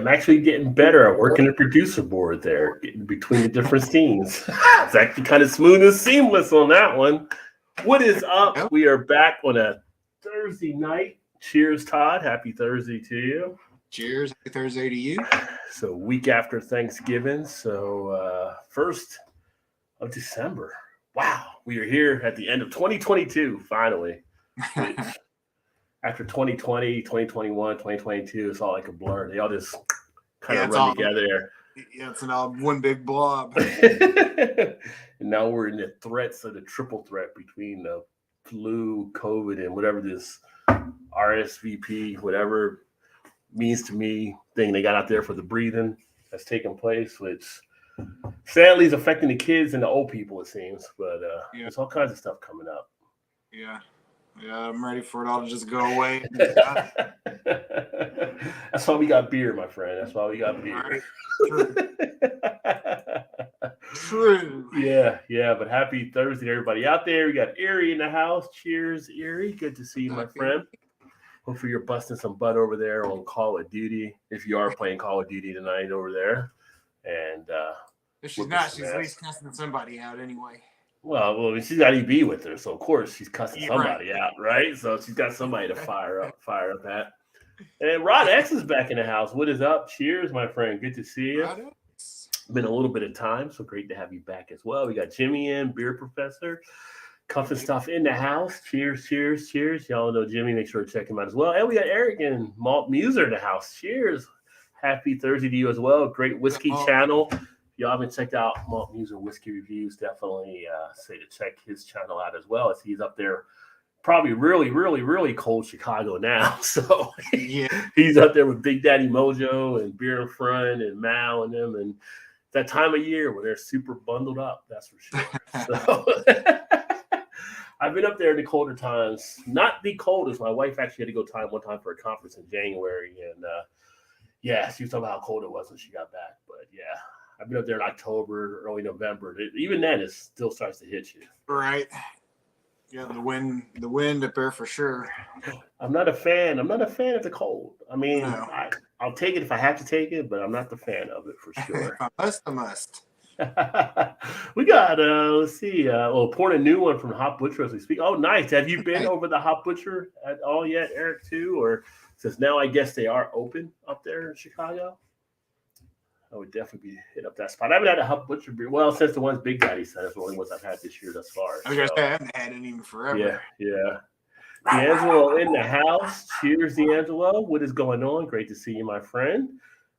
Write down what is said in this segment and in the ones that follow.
actually getting better at working the producer board there, getting between the different scenes. It's actually kind of smooth and seamless on that one. What is up? Yep. We are back on a Thursday night. Cheers, Todd. Happy Thursday to you. Cheers. Happy Thursday to you. So, week after Thanksgiving. So, 1st of December. Wow. We are here at the end of 2022, finally. After 2020, 2021, 2022, it's all like a blur. They all just kind of run together. Yeah, it's all one big blob. And now we're in the threats of the triple threat between the flu, COVID, and whatever this RSVP, whatever means to me, thing they got out there for the breathing that's taking place, which sadly is affecting the kids and the old people, it seems. But there's all kinds of stuff coming up. Yeah, I'm ready for it all to just go away. That's why we got beer, my friend. That's why we got beer. True. Yeah. But happy Thursday to everybody out there. We got Erie in the house. Cheers, Erie. Good to see you, my friend. Hopefully you're busting some butt over there on Call of Duty, if you are playing Call of Duty tonight over there. And if she's not, she's at least cussing somebody out anyway. Well, she's got EB with her, so of course she's cussing somebody out, right? So she's got somebody to fire up at. And Rod X is back in the house. What is up? Cheers, my friend. Good to see you. Been a little bit of time, so great to have you back as well. We got Jimmy in, Beer Professor, Cuff and Stuff in the house. Cheers. Y'all know Jimmy. Make sure to check him out as well. And we got Eric and Malt Muser in the house. Cheers. Happy Thursday to you as well. Great whiskey channel. If y'all haven't checked out Malt Muser whiskey reviews, definitely say to check his channel out as well, as he's up there. Probably really, really, really cold Chicago now. So he's up there with Big Daddy Mojo and Beer in Front and Mal and them. And that time of year where they're super bundled up, that's for sure. So I've been up there in the colder times. Not the coldest. My wife actually had to go one time for a conference in January. And she was talking about how cold it was when she got back. But yeah, I've been up there in October, early November. Even then, it still starts to hit you. Right. Yeah, the wind up there for sure. I'm not a fan of the cold. I mean, no. I'll take it if I have to take it, but I'm not the fan of it for sure. I must. We got let's see. Pouring a new one from Hop Butcher as we speak. Oh, nice. Have you been over the Hop Butcher at all yet, Eric? Too, or since now I guess they are open up there in Chicago. I would definitely be hit up that spot. I haven't had a Hop Butcher beer. Well, since the ones Big Daddy said, that's the only ones I've had this year thus far. I haven't had any in forever. Yeah. D'Angelo in the house. Cheers, D'Angelo. What is going on? Great to see you, my friend.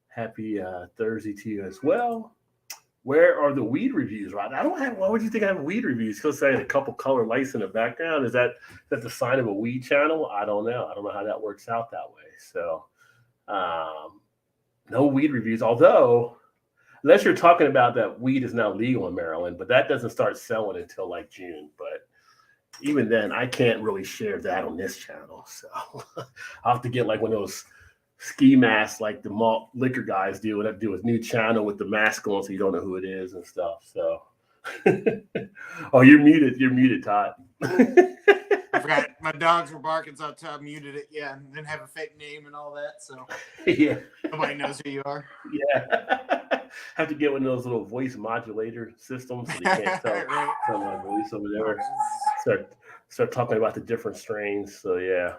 Happy Thursday to you as well. Where are the weed reviews, Rod? Why would you think I have weed reviews? Because I had a couple color lights in the background. Is that the sign of a weed channel? I don't know. I don't know how that works out that way. So, no weed reviews, although unless you're talking about that weed is now legal in Maryland, but that doesn't start selling until like June. But even then, I can't really share that on this channel. So I'll have to get like one of those ski masks like the malt liquor guys do. What I do is new channel with the mask on so you don't know who it is and stuff. So oh, you're muted, Todd. I forgot my dogs were barking, so I muted it. Yeah, and then have a fake name and all that. So nobody knows who you are. Yeah, have to get one of those little voice modulator systems so they can't tell my voice over there. Start talking about the different strains. So yeah.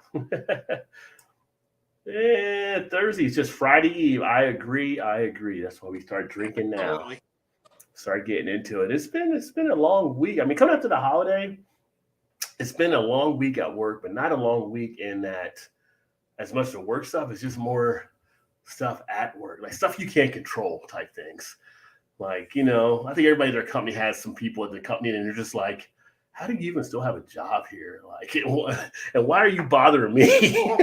Thursday is just Friday Eve. I agree. That's why we start drinking now. Absolutely. Start getting into it. It's been a long week. I mean, coming up to the holiday, it's been a long week at work, but not a long week in that as much of the work stuff. It's just more stuff at work, like stuff you can't control type things. Like, I think everybody in their company has some people at the company and they're just like, how do you even still have a job here? Like, and why are you bothering me?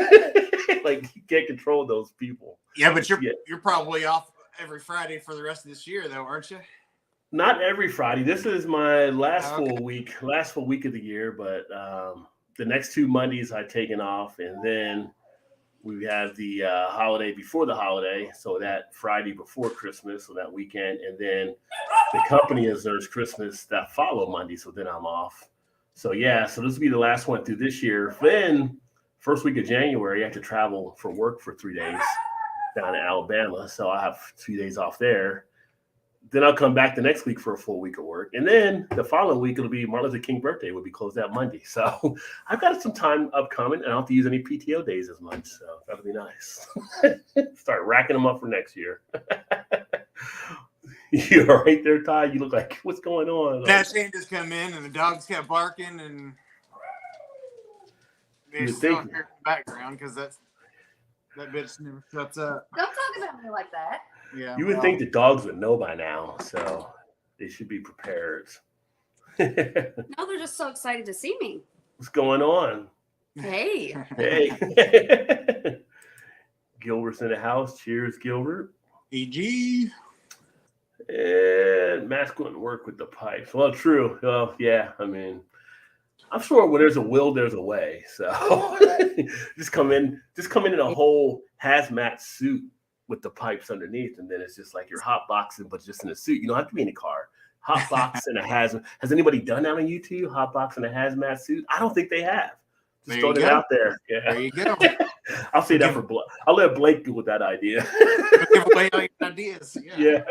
Like, you can't control those people. Yeah, but you're probably off every Friday for the rest of this year, though, aren't you? Not every Friday. This is my last full week of the year. But the next 2 Mondays I've taken off, and then we have the holiday before the holiday, so that Friday before Christmas, so that weekend, and then the company observes Christmas that follow Monday, so then I'm off. So so this will be the last one through this year. Then first week of January, I have to travel for work for 3 days. down in Alabama. So I have 2 days off there. Then I'll come back the next week for a full week of work. And then the following week, it'll be Martin Luther King birthday. Will be closed that Monday. So I've got some time upcoming, and I don't have to use any PTO days as much. So that'll be nice. Start racking them up for next year. You all right there, Ty? You look like, what's going on? That Shane just come in, and the dogs kept barking, and they're still here in the background because that bitch never shuts up. Don't talk about me like that. Yeah, you would think the dogs would know by now, so they should be prepared. No, they're just so excited to see me. What's going on? Hey. Hey. Gilbert's in the house. Cheers, Gilbert. EG. And Matt's going to work with the pipes. Well, true. Well, yeah. I mean, I'm sure when there's a will, there's a way. So just come in in a whole hazmat suit with the pipes underneath, and then it's just like you're hot boxing, but just in a suit. You don't have to be in a car. Hot box in a hazmat. Has anybody done that on YouTube? Hot box in a hazmat suit? I don't think they have. Just throwing it out there. Yeah. There you go. I'll say that for Blake. I'll let Blake go with that idea. Give away all your ideas. Yeah.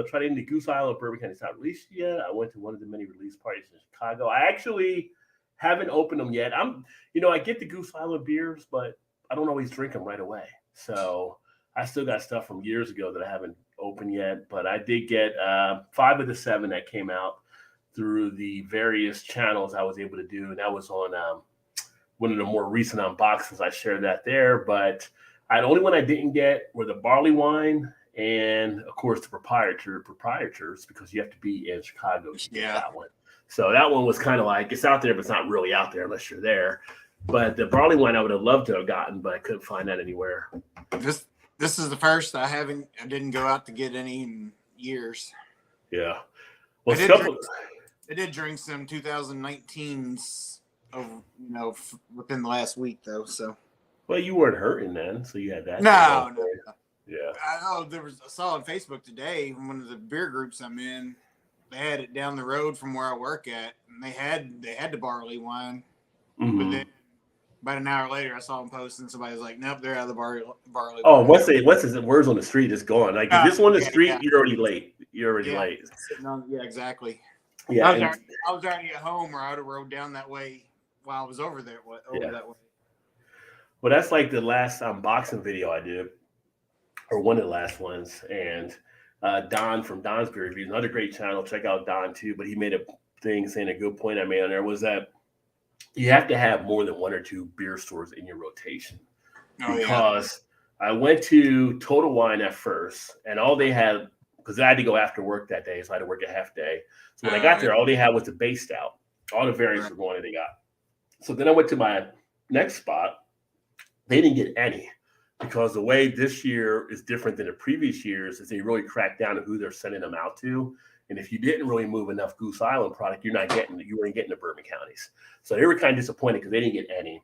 Tried in the Goose Isle of Bourbon County. It's not released yet. I went to one of the many release parties in Chicago. I actually haven't opened them yet. I get the Goose Island beers, but I don't always drink them right away. So I still got stuff from years ago that I haven't opened yet. But I did get 5 of the 7 that came out through the various channels I was able to do. And that was on one of the more recent unboxings. I shared that there. But the only one I didn't get were the barley wine and, of course, the proprietors, because you have to be in Chicago to get that one. So that one was kind of like, it's out there, but it's not really out there unless you're there. But the barley wine I would have loved to have gotten, but I couldn't find that anywhere. This is the first I didn't go out to get any in years. Yeah. Well, I did drink some 2019s within the last week though. So. Well, you weren't hurting then, so you had that. No. Yeah. I saw on Facebook today from one of the beer groups I'm in. They had it down the road from where I work at, and they had the barley wine. Mm-hmm. But then about an hour later, I saw them posting. Somebody was like, "Nope, they're out of the barley." Oh, wine. what's his words on the street is gone. Like if this one on the street, you're already late. You're already late. Yeah, exactly. Yeah, I was already at home, or I would have rode down that way while I was over there. That way. Well, that's like the last unboxing video I did, or one of the last ones, and Don from Don's Beer Reviews, another great channel. Check out Don too. But he made a thing saying a good point I made on there was that you have to have more than 1 or 2 beer stores in your rotation. Because I went to Total Wine at first, and all they had, because I had to go after work that day, so I had to work a half day. So when I got there, all they had was the base stout. All the variants were going that they got. So then I went to my next spot. They didn't get any, because the way this year is different than the previous years is they really cracked down on who they're sending them out to. And if you didn't really move enough Goose Island product, you weren't getting the bourbon counties. So they were kind of disappointed because they didn't get any.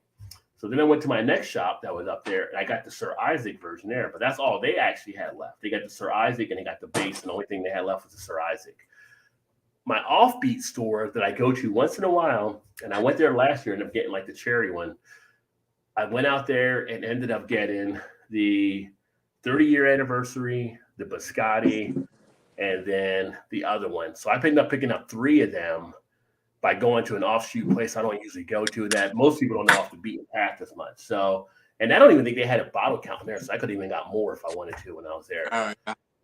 So then I went to my next shop that was up there, and I got the Sir Isaac version there. But that's all they actually had left. They got the Sir Isaac, and they got the base, and the only thing they had left was the Sir Isaac. My offbeat store that I go to once in a while, and I went there last year and ended up getting like the cherry one. I went out there and ended up getting the 30-year anniversary, the Biscotti, and then the other one. So I ended up picking up 3 of them by going to an offshoot place I don't usually go to that most people don't know off the beaten path as much. So, and I don't even think they had a bottle count in there, so I could have even got more if I wanted to when I was there.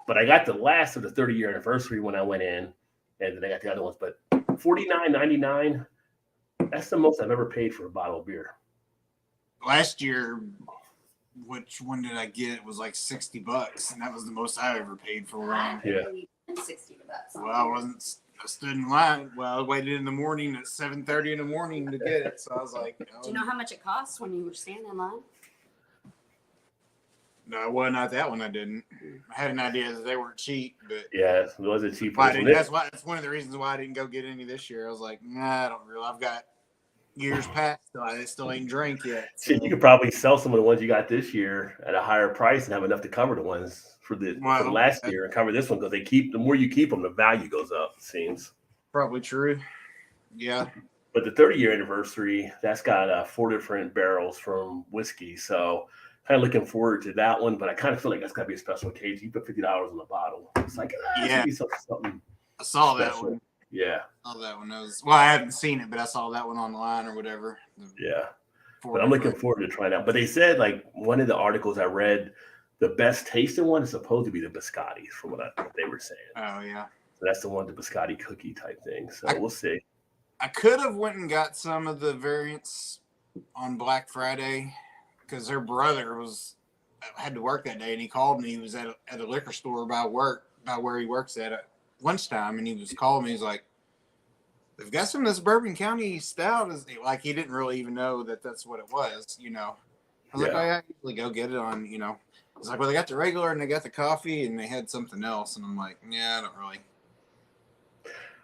But I got the last of the 30-year anniversary when I went in, and then I got the other ones. But $49.99, that's the most I've ever paid for a bottle of beer. Last year, which one did I get? It was like $60, and that was the most I ever paid for one. Yeah. $60. Well, I stood in line. Well, I waited in the morning at 7:30 in the morning to get it. So I was like, Do you know how much it costs when you were standing in line? No, well, not that one. I didn't. I had an idea that they weren't cheap, but yeah, it wasn't cheap. That's one of the reasons why I didn't go get any this year. I was like, nah, I don't really. I've got years past, so I still ain't drank yet. So. You could probably sell some of the ones you got this year at a higher price and have enough to cover the ones for the last year and cover this one, because the more you keep them, the value goes up. It seems probably true. Yeah. But the 30-year anniversary, that's got 4 different barrels from whiskey. So kind of looking forward to that one. But I kind of feel like that's got to be a special occasion. You put $50 on the bottle. It's like, it should be something I saw special. that one. Yeah. I saw that one. I haven't seen it, but I saw that one online or whatever. Yeah. But I'm looking forward to trying out. But they said, like, one of the articles I read, the best tasting one is supposed to be the biscottis, from what they were saying. Oh, yeah. So that's the one, the biscotti cookie type thing. So we'll see. I could have went and got some of the variants on Black Friday because her brother had to work that day, and he called me. He was at a liquor store by where he works at lunchtime, and he was calling me. He's like, "They've got some of this Bourbon County stout." Like, he didn't really even know that that's what it was, I was like, "Oh yeah, I usually go get it on." He's like, "Well, they got the regular and they got the coffee and they had something else," and I'm like, "Yeah, I don't really."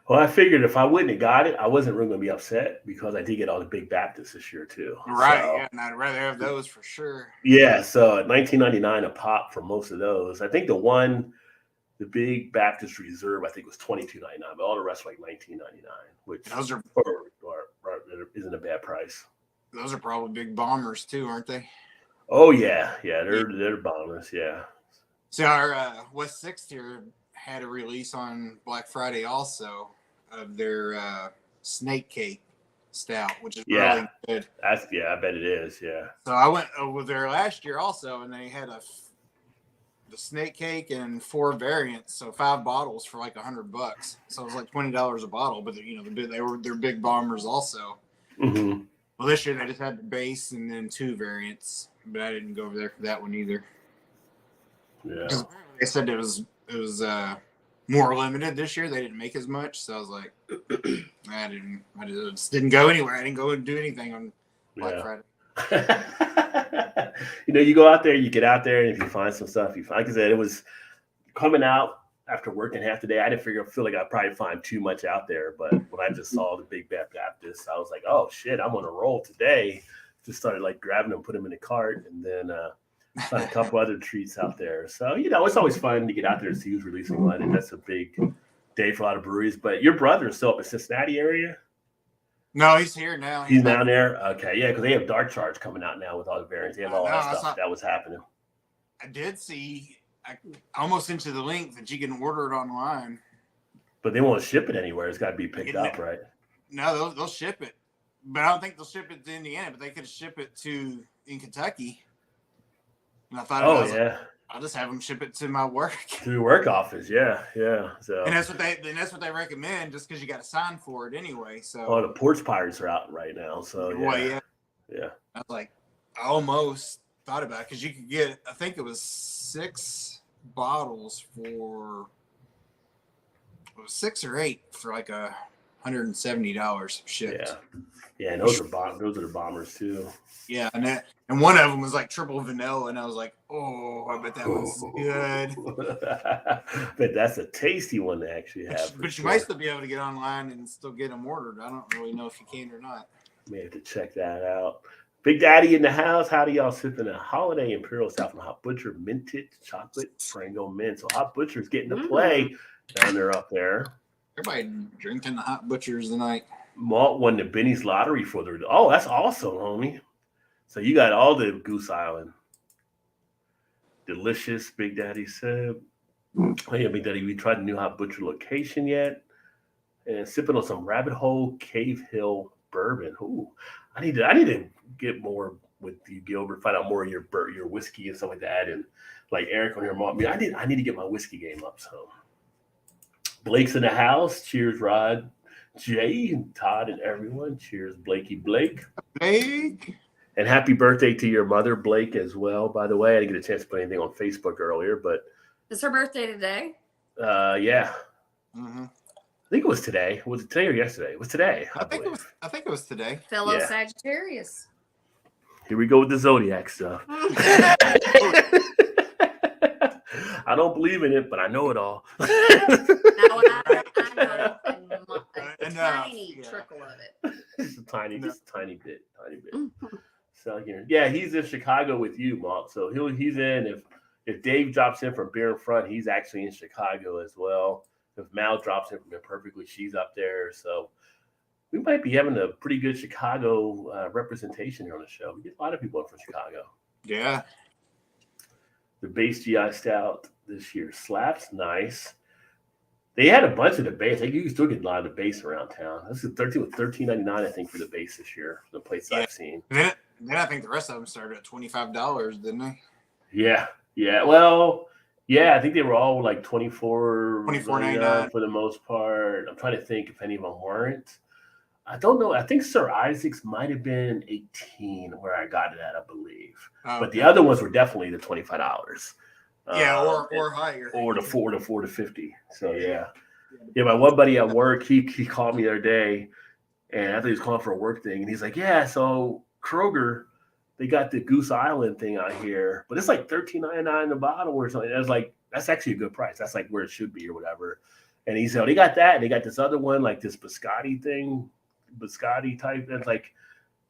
Well, I figured if I wouldn't have got it, I wasn't really going to be upset because I did get all the Big Baptists this year too. Right, yeah, and I'd rather have those for sure. Yeah, so at $19.99 a pop for most of those. I think the Big Baptist Reserve, I think was $22.99, but all the rest were like $19.99, which those are isn't a bad price. Those are probably big bombers too, aren't they? Oh yeah, they're bombers, yeah. See, our West Sixth here had a release on Black Friday also of their snake cake stout, which is really good. I bet it is. Yeah. So I went over there last year also, and they had the snake cake and 4 variants, so 5 bottles for like $100. So it was like $20 a bottle. But they're big bombers also. Mm-hmm. Well, this year they just had the base and then 2 variants, but I didn't go over there for that one either. Yeah. They said it was more limited this year. They didn't make as much, so I was like, I just didn't go anywhere. I didn't go and do anything on Black Friday. You go out there, you get out there, and if you find some stuff, like I said, it was coming out after working half the day. I didn't feel like I'd probably find too much out there, but when I just saw the Big Baptist, I was like, oh shit, I'm on a roll today. Just started like grabbing them, put them in the cart, and then found a couple other treats out there. So, it's always fun to get out there and see who's releasing one. And that's a big day for a lot of breweries. But your brother is still up in Cincinnati area? No, he's here now. He's down there? Okay, yeah, because they have Dark Charge coming out now with all the variants. They have all that stuff that was happening. I did see, almost into the link that you can order it online. But they won't ship it anywhere. It's got to be picked up, right? No, they'll ship it. But I don't think they'll ship it to Indiana, but they could ship it in Kentucky. And I thought, I'll just have them ship it to my work. To your work office, yeah. So, and that's what they recommend, just because you got to sign for it anyway. So, the Porch Pirates are out right now. So, yeah. I was like, I almost thought about it because you could get, I think it was 6 bottles for, it was 6 or 8 for like $170 shipped. Yeah, and those are the bombers too. Yeah, and one of them was like triple vanilla, and I was like, oh, I bet that one's good. But that's a tasty one to actually have. But you might still be able to get online and still get them ordered. I don't really know if you can or not. May have to check that out. Big Daddy in the house. How do y'all sipping a holiday Imperial Stout from Hot Butcher Minted Chocolate Frango Mint? So Hot Butcher's getting to play down there up there. Everybody drinking the Hot Butchers tonight. Malt won the Benny's Lottery for the. Oh, that's awesome, homie. So you got all the Goose Island. Delicious, Big Daddy said. Oh yeah, Big Daddy, we tried the new Hot Butcher location yet? And sipping on some Rabbit Hole Cave Hill bourbon. Ooh, I need to get more with you, Gilbert. Find out more of your whiskey and stuff like that. And like Eric on your mom, I need to get my whiskey game up. So Blake's in the house. Cheers, Rod, Jay, and Todd, and everyone. Cheers, Blake. And happy birthday to your mother, Blake, as well. By the way, I didn't get a chance to put anything on Facebook earlier, but it's her birthday today. Yeah. Mm-hmm. I think it was today. Was it today or yesterday? It was today. I think it was today. Fellow Sagittarius. Here we go with the Zodiac stuff. I don't believe in it, but I know it all. Now I know a tiny trickle of it. Just a tiny bit. So he's in Chicago with you, Mark. So he's in. If Dave drops in from Beer in Front, he's actually in Chicago as well. If Mal drops in from Perfectly, she's up there. So We might be having a pretty good Chicago representation here on the show. We get a lot of people from Chicago. Yeah. The base GI Stout this year slaps nice. They had a bunch of the base. Like you can still get a lot of the base around town. This is $13.99, I think, for the base this year. The places I've seen. Then I think the rest of them started at $25, didn't they? Yeah. Well, yeah. I think they were all like $24.99 for the most part. I'm trying to think if any of them weren't. I don't know. I think Sir Isaac's might have been 18 where I got it at, I believe. Oh, but the other ones were definitely the $25. Yeah, or higher. Or the 4 to 50. So yeah. My one buddy at work, he called me the other day, and I thought he was calling for a work thing, and he's like, "Yeah, so Kroger, they got the Goose Island thing out here, but it's like $13.99 a bottle or something." And I was like, "That's actually a good price. That's like where it should be or whatever." And he said, "Oh, they got that, and they got this other one, like this biscotti type." That's like.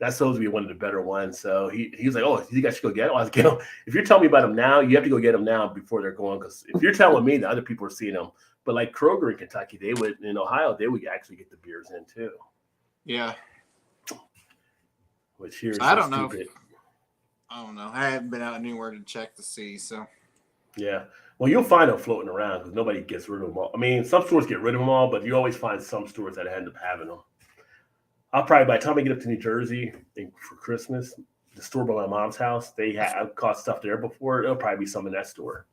That's supposed to be one of the better ones. So he was like, "Oh, you guys should go get them." I was like, if you're telling me about them now, you have to go get them now before they're going. Because if you're telling me that other people are seeing them, but like Kroger in Kentucky, in Ohio, they would actually get the beers in too. Yeah. Which here is I don't know. I don't know. I haven't been out anywhere to check to see. So. Yeah. Well, you'll find them floating around because nobody gets rid of them all. I mean, some stores get rid of them all, but you always find some stores that end up having them. I'll probably, by the time I get up to New Jersey for Christmas, the store by my mom's house, I've caught stuff there before. There'll probably be some in that store.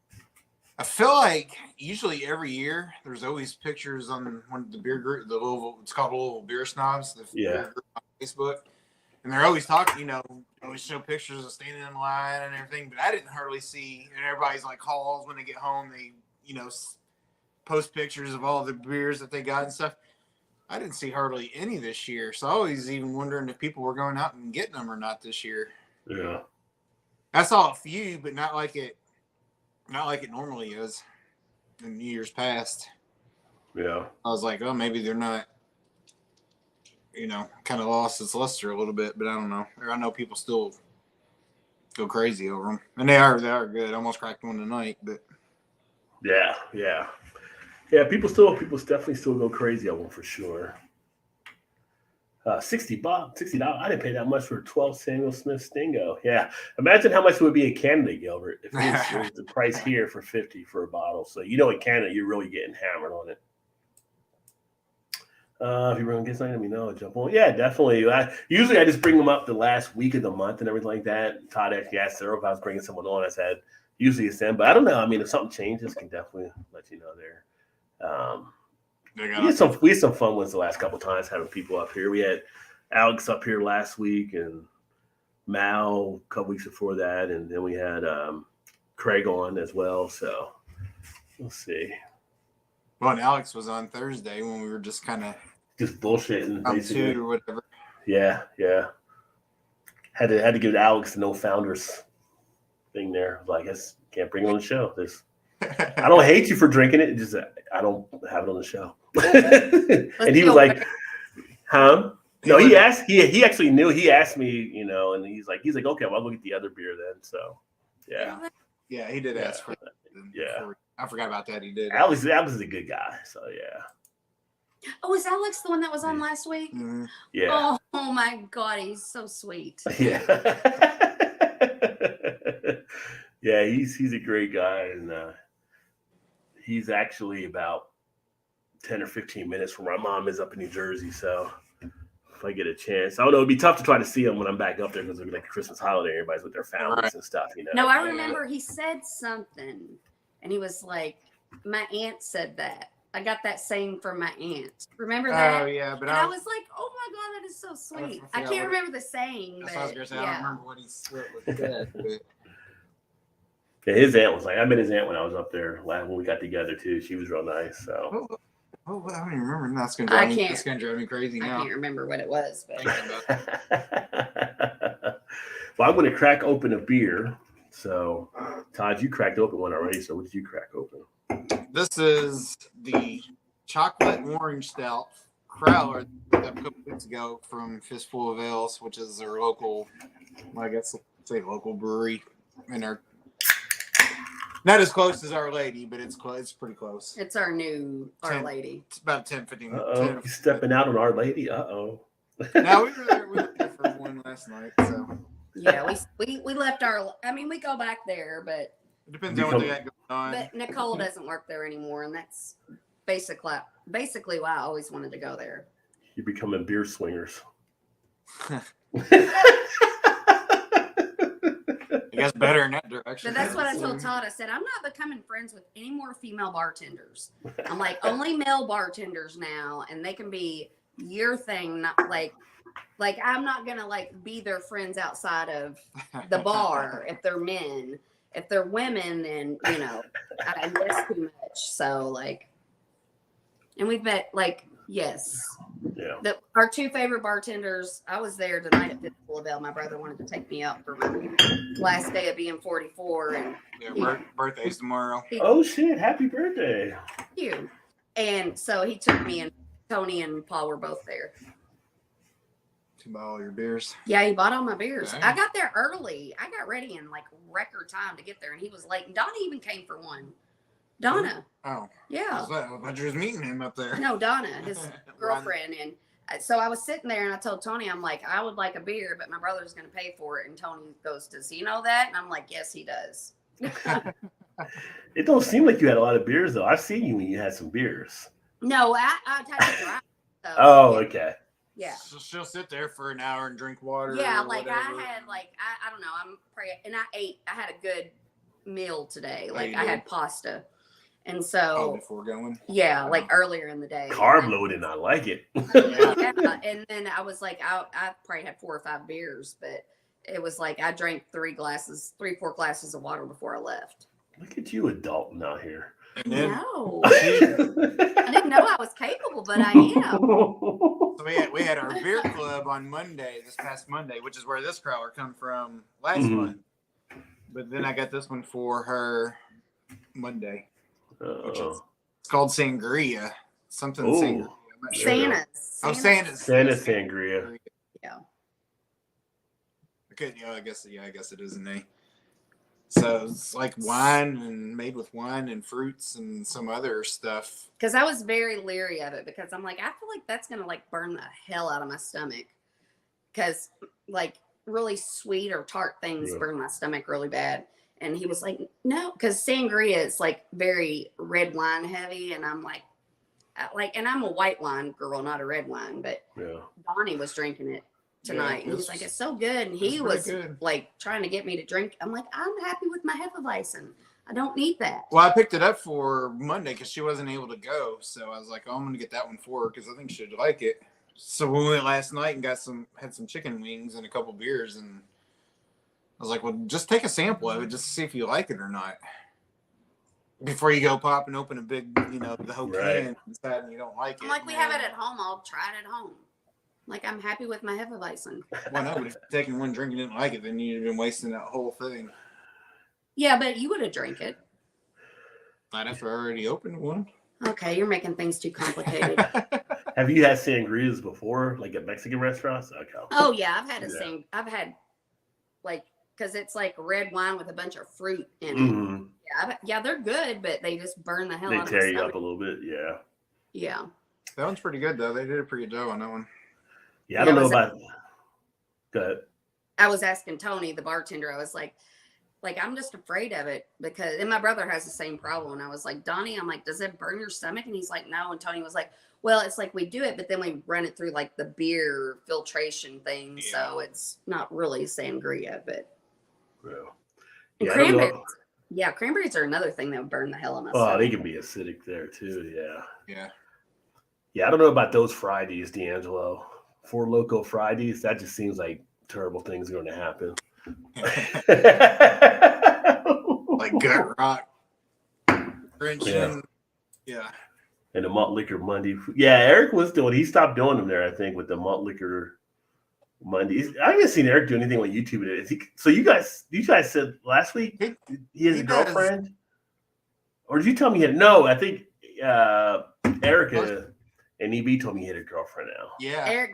I feel like usually every year there's always pictures on one of the beer group, the Louisville, it's called Louisville Beer Snobs, the beer group on Facebook. And they're always talking, always show pictures of standing in line and everything. But I didn't hardly see, and everybody's like calls when they get home, they, post pictures of all the beers that they got and stuff. I didn't see hardly any this year, so I was even wondering if people were going out and getting them or not this year. Yeah, I saw a few, but not like it normally is in years past. Yeah, I was like, oh, maybe they're not, kind of lost its luster a little bit, but I don't know. I know people still go crazy over them, and they are good. I almost cracked one tonight, but yeah. People definitely still go crazy on them for sure. $60. I didn't pay that much for 12 Samuel Smith Stingo. Yeah, imagine how much it would be in Canada, Gilbert, if it was the price here for $50 for a bottle. So in Canada, you're really getting hammered on it. If you want to get something, let me know. Jump on. Yeah, definitely. Usually, I just bring them up the last week of the month and everything like that. Todd actually asked Sarah if I was bringing someone on. I said usually it's them, but I don't know. I mean, if something changes, can definitely let you know there. We had some fun ones the last couple of times having people up here. We had Alex up here last week and Mal a couple weeks before that, and then we had Craig on as well. So we'll see. Well, and Alex was on Thursday when we were just kind of bullshitting basically or whatever. Yeah. Had to give Alex the no founders thing there. Like, I guess can't bring it on the show. I don't hate you for drinking it. It's just I don't have it on the show. And he was like, "Huh?" No, he asked. He actually knew. He asked me, and he's like, "Okay, well, I'll go get the other beer then." So, yeah. Yeah, he did ask for that. Yeah, I forgot about that. He did. Alex is a good guy. So yeah. Oh, was Alex the one that was on last week? Mm-hmm. Yeah. Oh my God, he's so sweet. Yeah. Yeah, he's a great guy, and he's actually about 10 or 15 minutes from where my mom is up in New Jersey. So if I get a chance, I don't know, it'd be tough to try to see him when I'm back up there because it'll be like a Christmas holiday. Everybody's with their families and stuff, No, I remember he said something, and he was like, "My aunt said that. I got that saying from my aunt." Remember that? Oh yeah, but I was like, "Oh my God, that is so sweet." I can't remember the saying. That's what I was gonna say. I don't remember what he said. Yeah, his aunt was like, I met his aunt when I was up there when we got together too. She was real nice. So. Oh, I don't even remember. That's gonna drive me crazy now. I can't remember what it was. But. Well, I'm going to crack open a beer. So, Todd, you cracked open one already. So, what did you crack open? This is the chocolate orange stout Crowler a couple weeks ago from Fistful of Ales, which is their local, local brewery in our Not as close as Our Lady, but it's close. It's pretty close. It's our new Our Lady. It's about 10, 15 minutes. Uh-oh, he's stepping out on Our Lady. Uh-oh. No, we were there for one last night, so. Yeah, we left we go back there, but It depends on what they got going on. But Nicole doesn't work there anymore, and that's basically why I always wanted to go there. You're becoming beer swingers. I guess better in that direction. But that's what I told Todd. I said, I'm not becoming friends with any more female bartenders. I'm like, only male bartenders now, and they can be your thing, not like I'm not gonna be their friends outside of the bar if they're men. If they're women, then I guess too much. So and we've met yes. Yeah. Our two favorite bartenders. I was there tonight at Fifth Bell. My brother wanted to take me out for my last day of being 44, and birthday's tomorrow. Oh shit! Happy birthday! Thank you. And so he took me, and Tony and Paul were both there. To buy all your beers. Yeah, he bought all my beers. Dang. I got there early. I got ready in record time to get there, and he was late. And Donna even came for one. Donna. Oh. Yeah. I thought you was meeting him up there. No, Donna, his girlfriend. And so I was sitting there, and I told Tony, I'm like, I would like a beer, but my brother's going to pay for it. And Tony goes, does he know that? And I'm like, yes, he does. It don't seem like you had a lot of beers, though. I've seen you when you had some beers. No, I had to drive. So, Oh, okay. Yeah. So she'll sit there for an hour and drink water. Yeah, or I whatever. had I don't know. I'm pretty, and I had a good meal today. Oh, I you had pasta, and so before going. yeah, earlier in the day. Carb loading, I like it. Yeah, and then I was I probably had 4 or 5 beers, but it was I drank 4 glasses of water before I left. Look at you, adulting out here. And then, No, I didn't know I was capable, but I am. so we had our beer club on Monday, this past Monday, which is where this crowler come from last month. But then I got this one for her Monday, which is it's called Sangria. Something Sangria. I'm not sure. Santa's. Santa's Sangria. Yeah. Okay, I guess it is a name. So it's like wine and made with wine and fruits and some other stuff. Because I was very leery of it because I'm I feel like that's gonna burn the hell out of my stomach. Because really sweet or tart things burn my stomach really bad. And he was like, no, because sangria is very red wine heavy, and I'm and I'm a white wine girl, not a red wine, but Donnie was drinking it tonight, and he's it's so good, and he was good. Trying to get me to drink. I'm I'm happy with my Hefeweizen. I don't need that. Well, I picked it up for Monday because she wasn't able to go, so I was like, I'm gonna get that one for her because I think she'd like it. So we went last night and had some chicken wings and a couple beers, and I was like, well, just take a sample of it just to see if you like it or not before you go pop and open a big, the whole can inside and you don't like it. I'm we have it at home. I'll try it at home. I'm happy with my Hefeweizen. Well, no, but if you're taking one drink and didn't like it, then you'd have been wasting that whole thing. Yeah, but you would have drank it. Not after I already opened one. Okay, you're making things too complicated. Have you had sangrias before, at Mexican restaurants? Okay. Oh yeah, I've had I've had because it's red wine with a bunch of fruit in it. Mm-hmm. Yeah, they're good, but they just burn the hell out of They tear you up a little bit, yeah. Yeah. That one's pretty good though. They did a pretty good job on that one. Yeah, I don't know about. Go ahead. I was asking Tony, the bartender. I was like I'm just afraid of it and my brother has the same problem. And I was like, Donnie, I'm does it burn your stomach? And he's like, no. And Tony was like, well, it's we do it, but then we run it through the beer filtration thing, so it's not really sangria, but. Yeah, cranberries. Yeah, cranberries are another thing that would burn the hell out of my stomach. Oh, they can be acidic there too. Yeah. Yeah, I don't know about those Fridays, D'Angelo. 4 Loco Fridays. That just seems like terrible things are going to happen. Like gut rot, drenching. Yeah. And the malt liquor Monday. Yeah, Eric was doing. He stopped doing them there, I think, with the malt liquor Mondays. I haven't seen Eric do anything on YouTube. So you guys said last week he has a girlfriend, or did you tell me he had? No, I think Erica and EB told me he had a girlfriend now. Yeah, Eric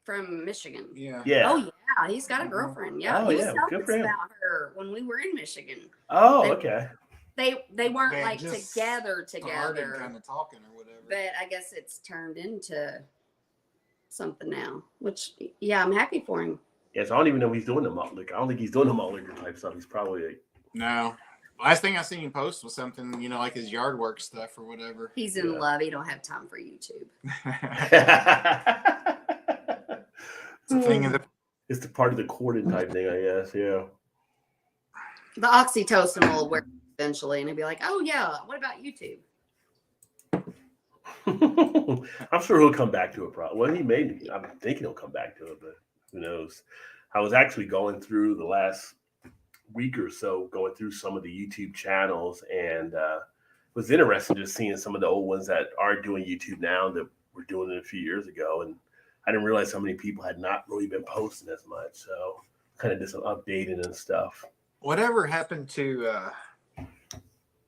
from Michigan. Yeah. Yeah. Oh yeah, he's got a girlfriend. Yeah, Oh, he was yeah, telling good us for him. about her when we were in Michigan. Oh, They- okay. They weren't They like just together, started kind of talking or whatever. but I guess it's turned into something now. Which yeah, I'm happy for him. Yes, I don't even know if he's doing the malt liquor. I don't think he's doing the malt liquor type stuff. He's probably like, No. Last thing I seen him post was something, you know, like his yard work stuff or whatever. He's in love. He don't have time for YouTube. It's a thing of the it's the part of the courting type thing, I guess. Yeah. The oxytocin will work eventually, and he'll be like, "Oh yeah, what about YouTube?" I'm sure he'll come back to it. Probably. Well, I'm thinking he'll come back to it, but who knows? I was actually going through the last week or so, going through some of the YouTube channels, and was interested just seeing some of the old ones that are doing YouTube now that were doing it a few years ago, and I didn't realize how many people had not really been posting as much. So kind of just updating and stuff. Whatever happened to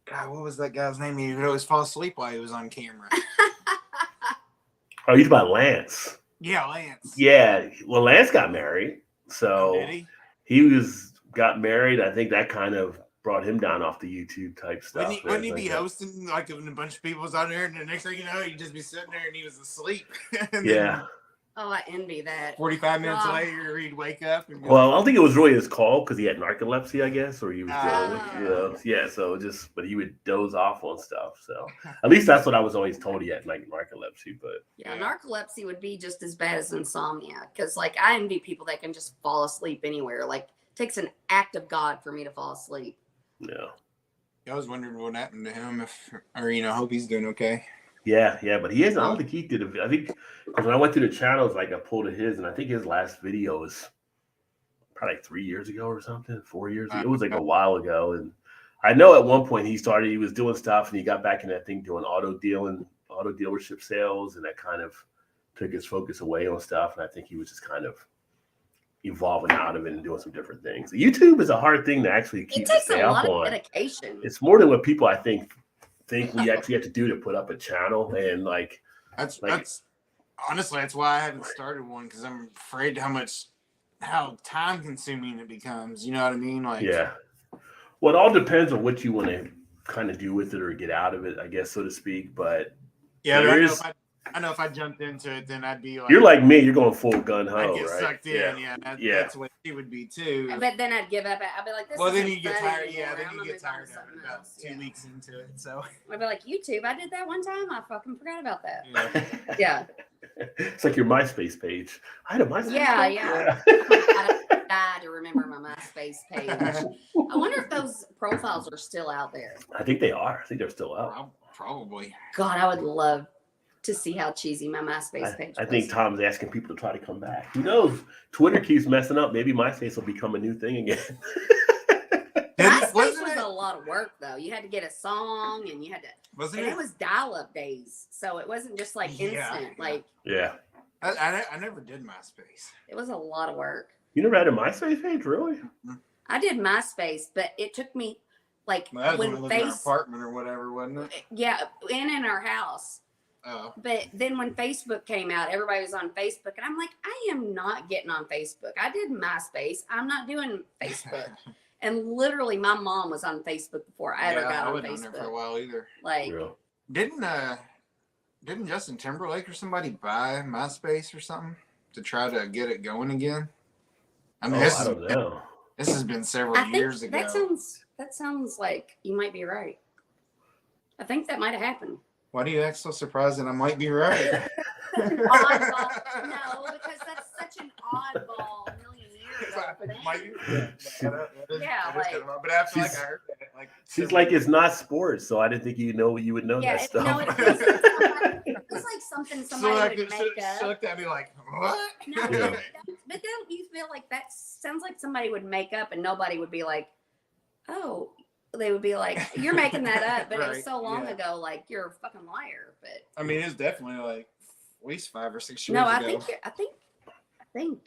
God, what was that guy's name? He would always fall asleep while he was on camera. Oh, he's about Lance. Yeah, Lance. Yeah, well, Lance got married, so Did he? got married. I think that kind of brought him down off the YouTube type stuff. Wouldn't he be hosting like when a bunch of people was on there, and the next thing you know, he'd just be sitting there and he was asleep. Yeah. Oh, I envy that. 45 minutes later, he'd wake up. And Well, I don't think it was really his call because he had narcolepsy, I guess, or he was dealing with, yeah. So but he would doze off on stuff. So at least that's what I was always told. He had like narcolepsy, but yeah, narcolepsy would be just as bad as insomnia. Because like I envy people that can just fall asleep anywhere. Like it takes an act of God for me to fall asleep. yeah. I was wondering what happened to him, hope he's doing okay. Yeah, but he is. I don't think he did. I think because when I went through the channels, like I pulled at his, and I think his last video was probably like 3 years ago or something, 4 years ago. It was like a while ago, and I know at one point he was doing stuff, and he got back in that thing doing auto dealership sales, and that kind of took his focus away on stuff. And I think he was just kind of evolving out of it and doing some different things. YouTube is a hard thing to actually keep It takes stay a up lot on. of dedication. It's more than what people I think we actually have to do to put up a channel, and that's honestly that's why I haven't started one, because I'm afraid how time consuming it becomes. You know what I mean? Like, yeah. Well, it all depends on what you want to kind of do with it or get out of it, I guess, so to speak. But yeah, I know if I jumped into it, then I'd be like, you're like me, you're going full gun ho, I'd get right? sucked in. That's what she would be too. But then I'd give up. I'd be like, this well, then isn't you get funny tired. anymore. Yeah, then I'm you gonna get move on tired to of it something about else. 2 weeks into it. So I'd be like, YouTube, I did that one time. I fucking forgot about that. yeah. Yeah. It's like your MySpace page. I had a MySpace page. Yeah. I died to remember my MySpace page. I wonder if those profiles are still out there. I think they are. I think they're still out. Probably. God, I would love to see how cheesy my MySpace page I think Tom's asking people to try to come back. Who knows? Twitter keeps messing up. Maybe MySpace will become a new thing again. MySpace was a lot of work, though. You had to get a song, and you had to. It was dial-up days, so it wasn't just like instant. Like I never did MySpace. It was a lot of work. You never had a MySpace page, really? I did MySpace, but it took me like when we lived in our apartment or whatever, wasn't it? Yeah, in our house. Oh. But then when Facebook came out, everybody was on Facebook, and I'm like, I am not getting on Facebook. I did MySpace. I'm not doing Facebook. And literally, my mom was on Facebook before I ever got on Facebook. I wasn't on there for a while either. Like, didn't Justin Timberlake or somebody buy MySpace or something to try to get it going again? I mean, I don't know. This has been several years ago. That sounds like you might be right. I think that might have happened. Why do you act so surprised that I might be right? Oddball. No, because that's such an oddball million years ago for that. But I feel like I heard that. She's like, it's not sports, so I didn't think you would know that stuff. No, it feels like something somebody would make up. She looked at me like, what? No, but don't you feel like that sounds like somebody would make up and nobody would be like, oh, they would be like, you're making that up, but it was so long ago, like you're a fucking liar. But I mean, it's definitely like at least 5 or 6 years ago. No, I think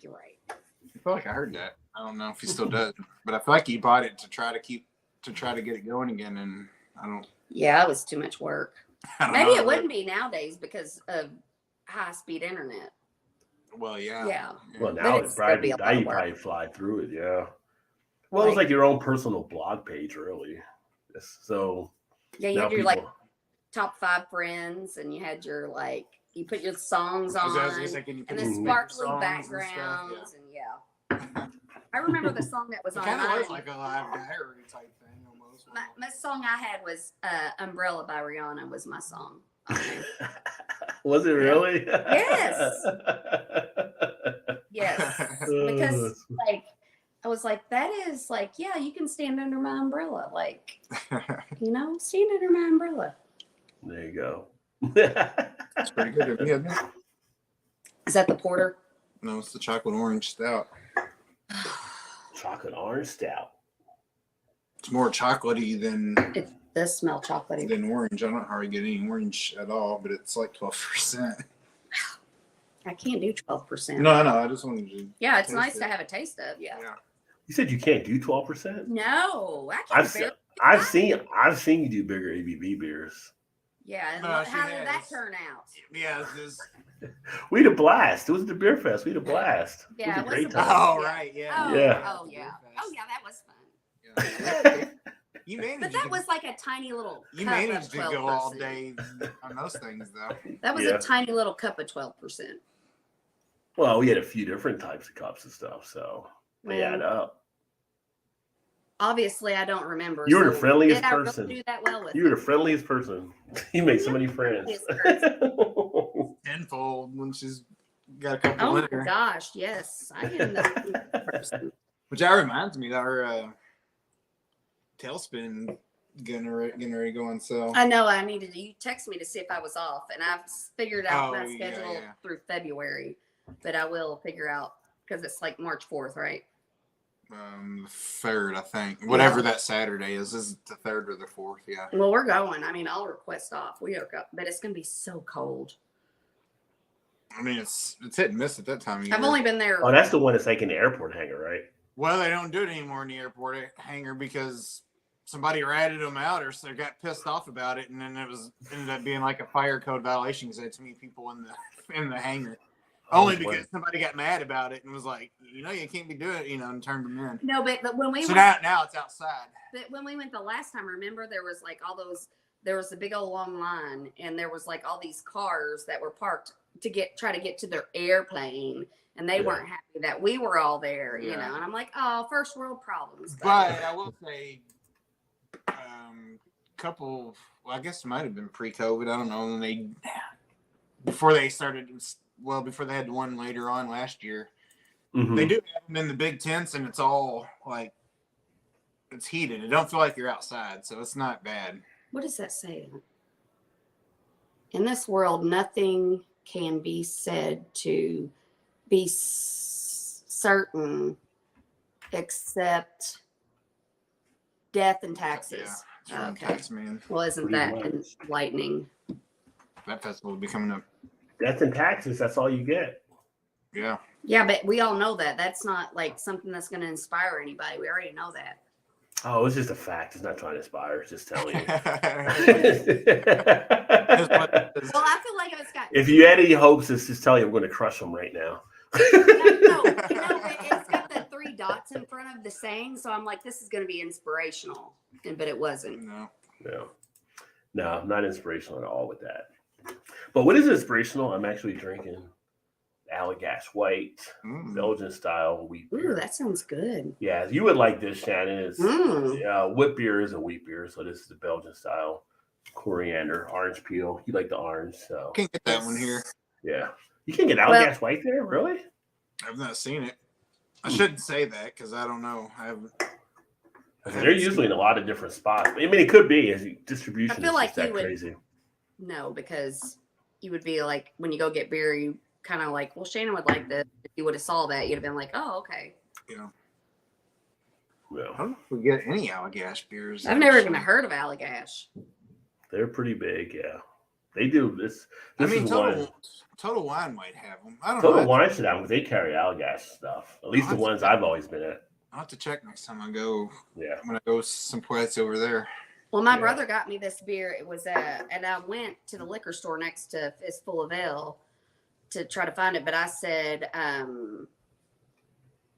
you're right. I feel like I heard that. I don't know if he still does, but I feel like he bought it to try to get it going again, and I don't. Yeah, it was too much work. Maybe it wouldn't be nowadays because of high-speed internet. Well, yeah. Yeah. Well, But now it'd it's still be probably a now lot of you work. probably fly through it. Yeah. Well, it was like your own personal blog page, really. So Yeah, you now had your people. like top 5 friends, and you had your like you put your songs I was on, gonna say, can you and put the your sparkly songs backgrounds, and yeah. I remember the song that was it on kind of mine. was like a live diary type thing almost. My song I had was "Umbrella" by Rihanna was my song on there. Was it really? Yes. Yes, because like I was like, that is like, yeah, you can stand under my umbrella, like, you know, stand under my umbrella. There you go. It's pretty good. Have you had that? Is that the porter? No, it's the chocolate orange stout. Chocolate orange stout. It's more chocolatey than It does smell chocolatey. than orange. I don't hardly get any orange at all, but it's like 12%. I can't do 12%. No, I just wanted to. Yeah, it's taste nice it. to have a taste of. Yeah. You said you can't do 12%? No, I can't. I've seen you do bigger ABV beers. Yeah. No, how did that turn out? Yeah, it's We had a blast. It was the beer fest. We had a blast. Yeah, it was a great blast. time. Oh, right, yeah. Yeah. Oh yeah. Oh yeah, that was fun. Yeah. You managed. But that was like a tiny little. You cup managed of to 12%. go all day on those things, though. That was a tiny little cup of 12%. Well, we had a few different types of cups and stuff, so they add up. Obviously, I don't remember. You were the friendliest did person. I really do that well with you were the friendliest person. You made so many friends. Tenfold when she's got a couple Oh in my her. gosh, yes, I am the person. Which that reminds me, our tailspin getting ready to go on sale. I know I needed to. You text me to see if I was off, and I've figured out my yeah, schedule through February, but I will figure out because it's like March 4th, right? 3rd, I think. Whatever that Saturday is. This is the 3rd or the 4th, yeah. Well, we're going. I mean, I'll request off. We are going, but it's going to be so cold. I mean, it's hit and miss at that time of year. I've only been there. Oh, that's the one that's like in the airport hangar, right? Well, they don't do it anymore in the airport hangar because somebody ratted them out or so they got pissed off about it, and then ended up being like a fire code violation because they had too many people in the hangar. Only because somebody got mad about it and was like, you can't be doing it, and turned them in. No, but when we so went, now it's outside. But when we went the last time, remember there was like there was a big old long line, and there was like all these cars that were parked to try to get to their airplane, and they weren't happy that we were all there, and I'm like, oh, first world problems. But I will say, I guess it might have been pre-COVID. I don't know. Before they had one later on last year, they do have them in the big tents, and it's all like it's heated. It don't feel like you're outside, so it's not bad. What does that say? In this world, nothing can be said to be certain except death and taxes. Yeah, okay. Tax man. Well, isn't that enlightening? That festival will be coming up. Death and taxes, that's all you get. Yeah. Yeah, but we all know that. That's not like something that's going to inspire anybody. We already know that. Oh, it's just a fact. It's not trying to inspire. It's just telling you. Well, I feel like it's got. If you had any hopes, it's just telling you I'm going to crush them right now. No, it's got the 3 dots in front of the saying, so I'm like, this is going to be inspirational, but it wasn't. No, I'm not inspirational at all with that. But what is inspirational? I'm actually drinking Allagash White, Belgian style wheat beer. Ooh, that sounds good. Yeah, you would like this, Shannon. It's whip beer is a wheat beer, so this is the Belgian style. Coriander, orange peel. You like the orange, so can't get that one here. Yeah, you can get Allagash White there, really? I've not seen it. I shouldn't say that because I don't know. They're usually in a lot of different spots. I mean, it could be as distribution. I feel is like just that you would crazy. No, because you would be like when you go get beer, you kind of like, well, Shannon would like this. If you would have saw that, you'd have been like, oh, okay. Yeah. Well, I don't know if we get any Allagash beers. I've never even heard of Allagash. They're pretty big, yeah. They do this. Total Wine might have them. I don't know. Total Wine should have them because they carry Allagash stuff. At least the ones I've always been at. I'll have to check next time I go. Yeah. When I go someplace over there. Well, my brother got me this beer. It was and I went to the liquor store next to Fistful of Ale to try to find it, but I said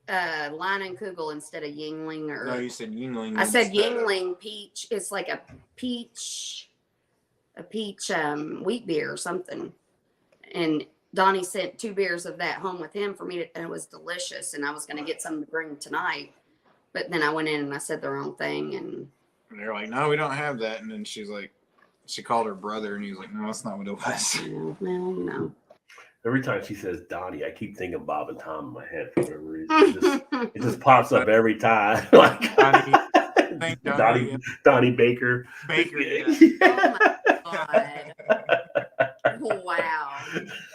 Leinenkugel instead of Yingling. Or no, you said Yingling. I said Yingling peach. It's like a peach wheat beer or something. And Donnie sent 2 beers of that home with him for me, and it was delicious. And I was going to get some to bring tonight, but then I went in and I said the wrong thing, and they're like, "No, we don't have that." And then she's like, she called her brother, and he was like, "No, that's not what it was." Well. Every time she says Donnie, I keep thinking Bob and Tom in my head for whatever reason. It just pops up every time. Like Donnie Baker. Baker, yeah. Oh my God. Wow.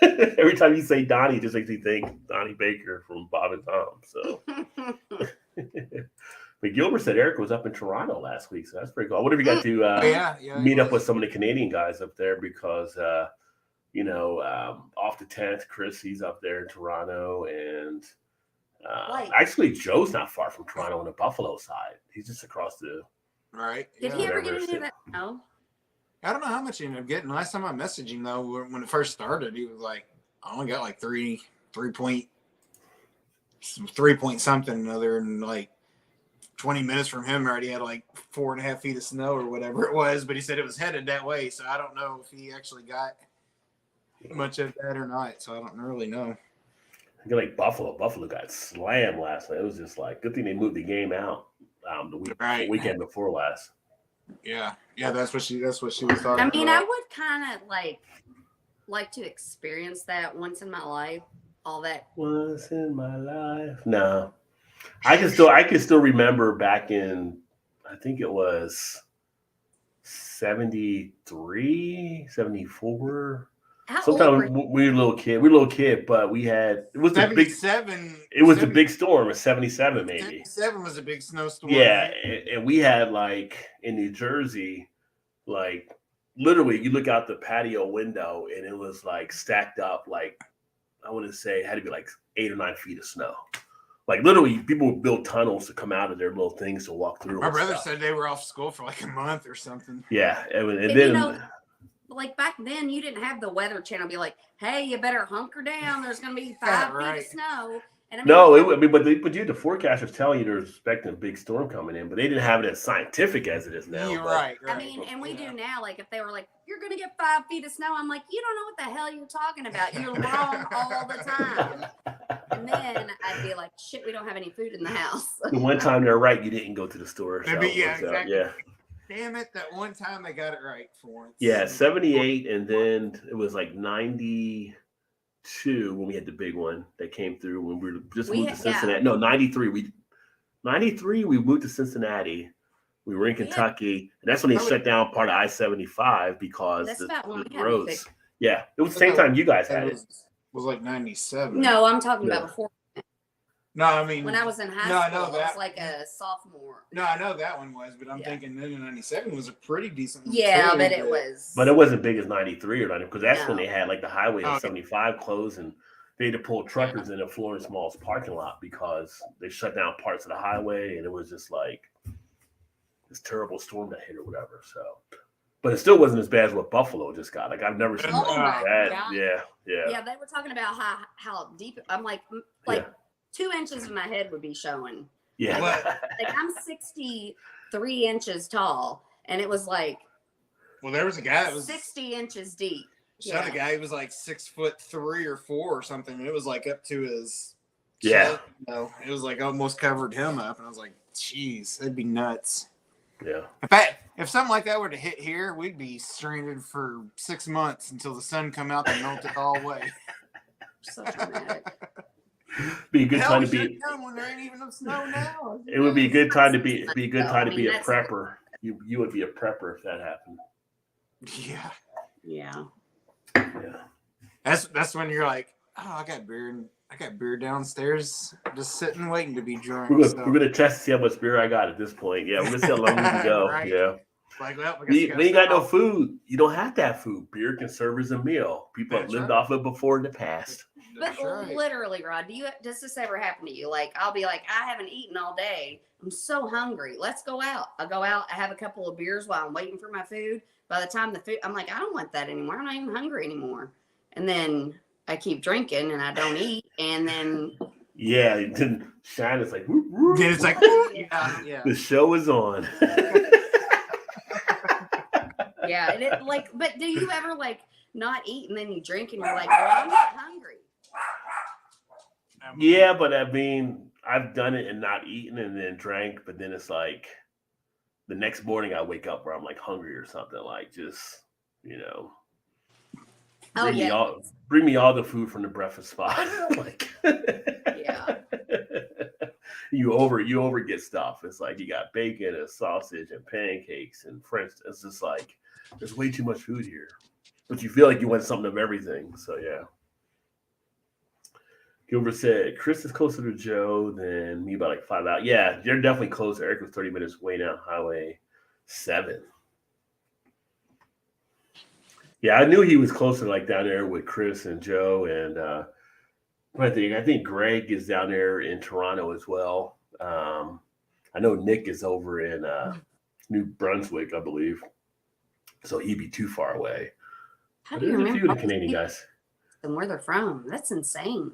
Every time you say Donnie, it just makes me think Donnie Baker from Bob and Tom. So, but Gilbert said Erica was up in Toronto last week, so that's pretty cool. I wonder if you got to meet up with some of the Canadian guys up there because, off the 10th, Chris, he's up there in Toronto, and actually Joe's not far from Toronto on the Buffalo side. He's just across the. Right. Did he ever get any of that? No. I don't know how much he ended up getting. Last time I messaged him, though, when it first started, he was like, I only got like 3 point something. Other than like 20 minutes from him, I already had like 4.5 feet of snow or whatever it was. But he said it was headed that way. So I don't know if he actually got much of that or not. So I don't really know. I feel like Buffalo got slammed last night. It was just like, good thing they moved the game out the weekend before last. Yeah, that's what she was talking about. I mean, I would kind of like to experience that once in my life. All that once in my life. No, I can still remember back in, I think it was 73, 74. Sometimes we were a little kid, but we had it was 77. It was the big storm of 77, maybe. 77 was a big snowstorm. Yeah, and we had like in New Jersey, like literally, you look out the patio window and it was like stacked up, like I want to say it had to be like 8 or 9 feet of snow. Like literally, people would build tunnels to come out of their little things to walk through. My brother said they were off school for like a month or something. Yeah, and then. Like back then, you didn't have the Weather Channel be like, "Hey, you better hunker down. There's going to be 5 feet of snow." And I mean, but you had the forecasters telling you they're expecting a big storm coming in, but they didn't have it as scientific as it is now. You're right. I mean, and we do now. Like if they were like, "You're going to get 5 feet of snow," I'm like, "You don't know what the hell you're talking about. You're wrong all the time." And then I'd be like, "Shit, we don't have any food in the house." The one time they're right, you didn't go to the store. So exactly. Yeah. Damn it, that one time they got it right for once. Yeah, 78, and then it was like 92 when we had the big one that came through when we moved to Cincinnati. Yeah. No, 93. 93, we moved to Cincinnati. We were in Kentucky, and that's when they shut down part of I-75 because the roads. Yeah, it was the same time you guys had it. Was like 97. No, I'm talking about before. No, I mean when I was in high school, I was like a sophomore. No, I know that one was, but I'm thinking then in 97 was a pretty decent one. Yeah, but it was. But it wasn't big as 93 or 90 because that's when they had like the highway of 75 closed and they had to pull truckers into Florence Mall's parking lot because they shut down parts of the highway and it was just like this terrible storm that hit or whatever. So, but it still wasn't as bad as what Buffalo just got. Like I've never seen that. Yeah. Yeah, they were talking about how deep. I'm like. 2 inches of my head would be showing. Yeah. Like I'm 63 inches tall, and it was like. Well, there was a guy that was 60 inches deep. Shot a guy who was like 6'3" or 4 or something, and it was like up to his. Yeah. Chest, it was like almost covered him up, and I was like, "Jeez, that'd be nuts." Yeah. In fact, if something like that were to hit here, we'd be stranded for 6 months until the sun come out and melt it all away. So dramatic. Be a good time to be. When there ain't even no snow now. It would be a good time to be a prepper. You would be a prepper if that happened. Yeah. That's when you're like, oh, I got beer downstairs, just sitting waiting to be drunk. We're gonna test to see how much beer I got at this point. Yeah, we're gonna see how long we can go. Right. Yeah. Like, well, we ain't got no food. You don't have to have food. Beer can serve as a meal. People have lived off it before in the past. But literally, Rod, does this ever happen to you? Like, I'll be like, I haven't eaten all day. I'm so hungry. Let's go out. I'll go out. I have a couple of beers while I'm waiting for my food. By the time the food, I'm like, I don't want that anymore. I'm not even hungry anymore. And then I keep drinking and I don't eat, and then then Shine is like, whoop, whoop. Yeah, it's like, yeah. The show is on. Yeah, and it like, but do you ever like not eat and then you drink and you're like, well, I'm not hungry? Yeah, but I mean, I've done it and not eaten and then drank, but then it's like the next morning I wake up where I'm like hungry or something, like just, you know. Bring me all the food from the breakfast spot. Like, yeah. You over get stuff. It's like you got bacon and sausage and pancakes and French. It's just like there's way too much food here, but you feel like you want something of everything. So yeah. Gilbert said Chris is closer to Joe than me by like 5 hours. Yeah, you're definitely closer. Eric was 30 minutes way down Highway 7. Yeah, I knew he was closer, like down there with Chris and Joe, and I think Greg is down there in Toronto as well. I know Nick is over in New Brunswick, I believe, so he'd be too far away. How do you remember a few of the Canadian guys and where they're from? That's insane.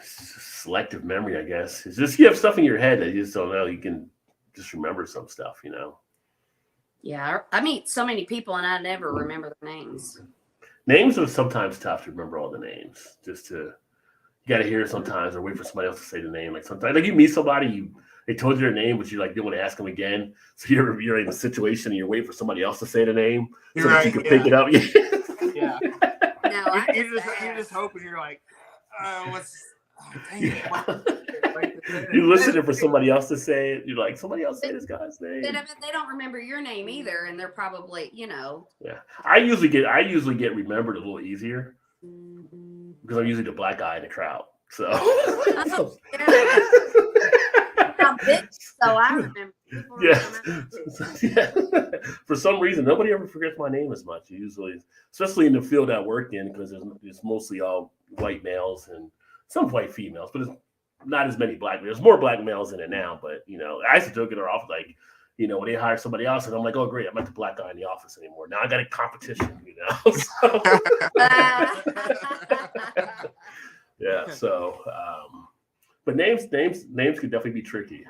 Selective memory, I guess. It's just you have stuff in your head that you just don't know. You can just remember some stuff, you know. Yeah, I meet so many people and I never remember their names. Names are sometimes tough to remember all the names. You got to hear it sometimes or wait for somebody else to say the name. Like sometimes, like you meet somebody, they told you their name, but you like don't want to ask them again. So you're in a situation and you're waiting for somebody else to say the name so that you can pick it up. Yeah. No, you're just hoping. You're like, You're listening for somebody else to say it. You're like, somebody else say this guy's name. But I mean, they don't remember your name either, and they're probably, you know. Yeah, I usually get remembered a little easier because I'm usually the black guy in the crowd. So. Oh, yeah. So I remember. Yeah. For some reason, nobody ever forgets my name as much. Usually, especially in the field I work in, because it's mostly all white males and some white females, but it's not as many black males. There's more black males in it now, but you know, I used to joke in our office, like, you know, when they hire somebody else, and I'm like, oh great, I'm not the black guy in the office anymore. Now I got a competition, you know. So. Yeah. So, but names could definitely be tricky.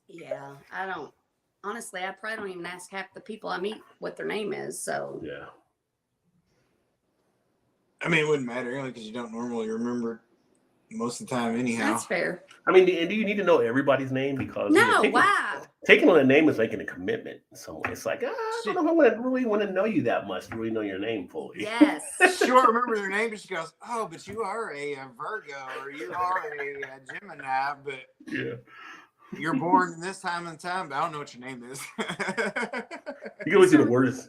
Yeah, I don't. Honestly, I probably don't even ask half the people I meet what their name is. So yeah. I mean, it wouldn't matter anyway because you don't normally remember most of the time anyhow. That's fair. I mean, do you need to know everybody's name? Because taking on a name is making a commitment in some way. It's like, I don't know if I really want to know you that much to really know your name fully. Yes. She won't remember their name, but she goes, oh, but you are a Virgo or you are a Gemini, but yeah. You're born in this time and time, but I don't know what your name is. You can always do the word. You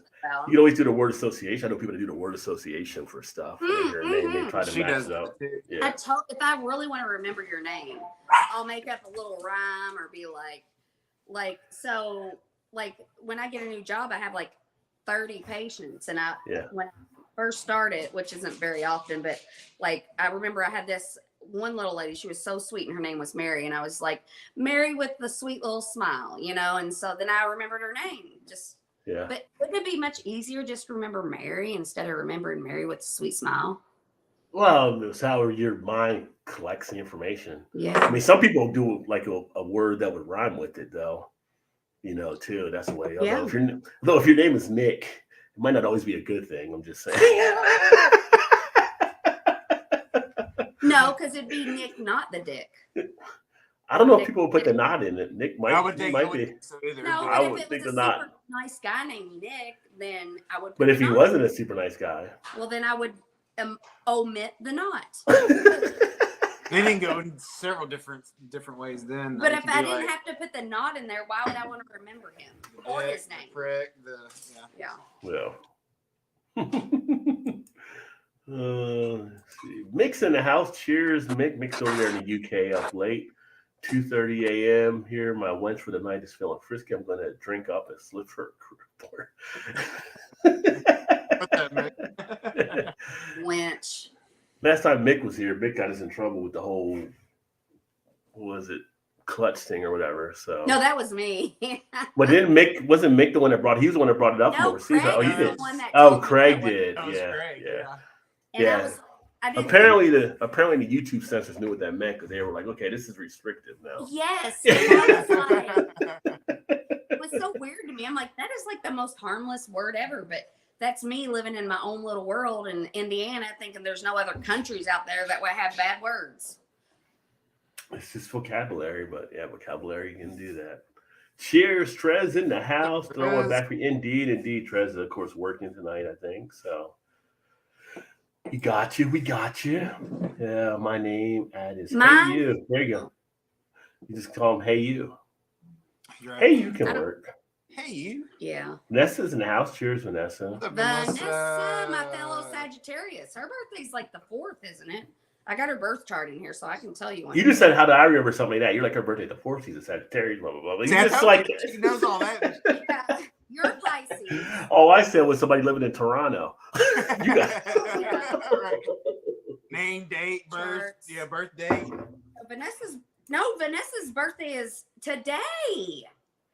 can always do the word association. I know people that do the word association for stuff. They try to match it up. Yeah. If I really want to remember your name, I'll make up a little rhyme or be like so when I get a new job, I have like 30 patients, and when I first started, which isn't very often, but like I remember I had this one little lady, she was so sweet, and her name was Mary, and I was like, Mary with the sweet little smile, you know, and so then I remembered her name. But wouldn't it be much easier just to remember Mary instead of remembering Mary with the sweet smile? Well, it's how your mind collects the information. Yeah. I mean, some people do like a word that would rhyme with it, though, you know, too. That's the way. Yeah. Although if your name is Nick, it might not always be a good thing. I'm just saying. No, because it'd be Nick, not the Dick. I don't know if people would put the not in it. Nick might. I would think be. So either. No, I but would if think it was the a not. super nice guy named Nick, then I would. But if he wasn't a super nice guy, well, then I would omit the not. They didn't go in several different ways then. But if I didn't have to put the not in there, why would I want to remember him or his name? Correct. Yeah. Well. Let's see. Mick's in the house. Cheers, Mick. Mick's over there in the UK up late. 2:30 a.m. here. My wench for the night is feeling frisky. I'm going to drink up and slip her report. Wench. Last time Mick was here, Mick got us in trouble with the whole, what was it, clutch thing or whatever. So no, that was me. But then wasn't Mick the one that brought? He was the one that brought it up from overseas. Craig you did. Craig did. That was Yeah, Craig, yeah. And I didn't apparently the YouTube censors knew what that meant because they were like, okay, this is restrictive now. Yes. It was so weird to me. I'm like, that is like the most harmless word ever, but that's me living in my own little world in Indiana, thinking there's no other countries out there that would have bad words. It's just vocabulary, but yeah, vocabulary can do that. Cheers, Trez in the house. Throwing back for indeed. Trez is of course working tonight, I think. So we got you. Yeah, my name is Hey You. There you go. You just call him Hey You. Right. Hey You can work. Hey You. Yeah. Vanessa's in the house. Cheers, Vanessa. Vanessa, my fellow Sagittarius. Her birthday's like the 4th, isn't it? I got her birth chart in here, so I can tell you. You just said, how do I remember something like that? You're like, her birthday the 4th. She's a Sagittarius, blah, blah, blah. You just like it. She knows all that. Yeah, you're a Pisces. All I said was somebody living in Toronto. You got right. Name, date, birth, birthday. Vanessa's birthday is today.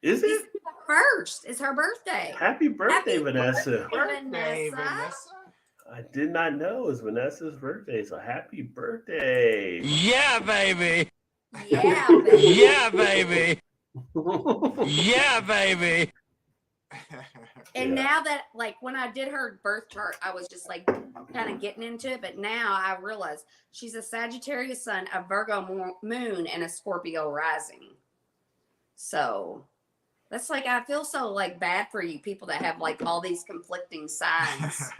Is it? It's the 1st. It's her birthday. Happy birthday, Vanessa. Birthday, Vanessa. I did not know it was Vanessa's birthday, so happy birthday. Yeah, baby. Yeah, baby. Yeah, baby. Yeah, baby. And now that, like, when I did her birth chart, I was just like kind of getting into it. But now I realize she's a Sagittarius sun, a Virgo moon, and a Scorpio rising. So that's like, I feel so like bad for you people that have like all these conflicting signs.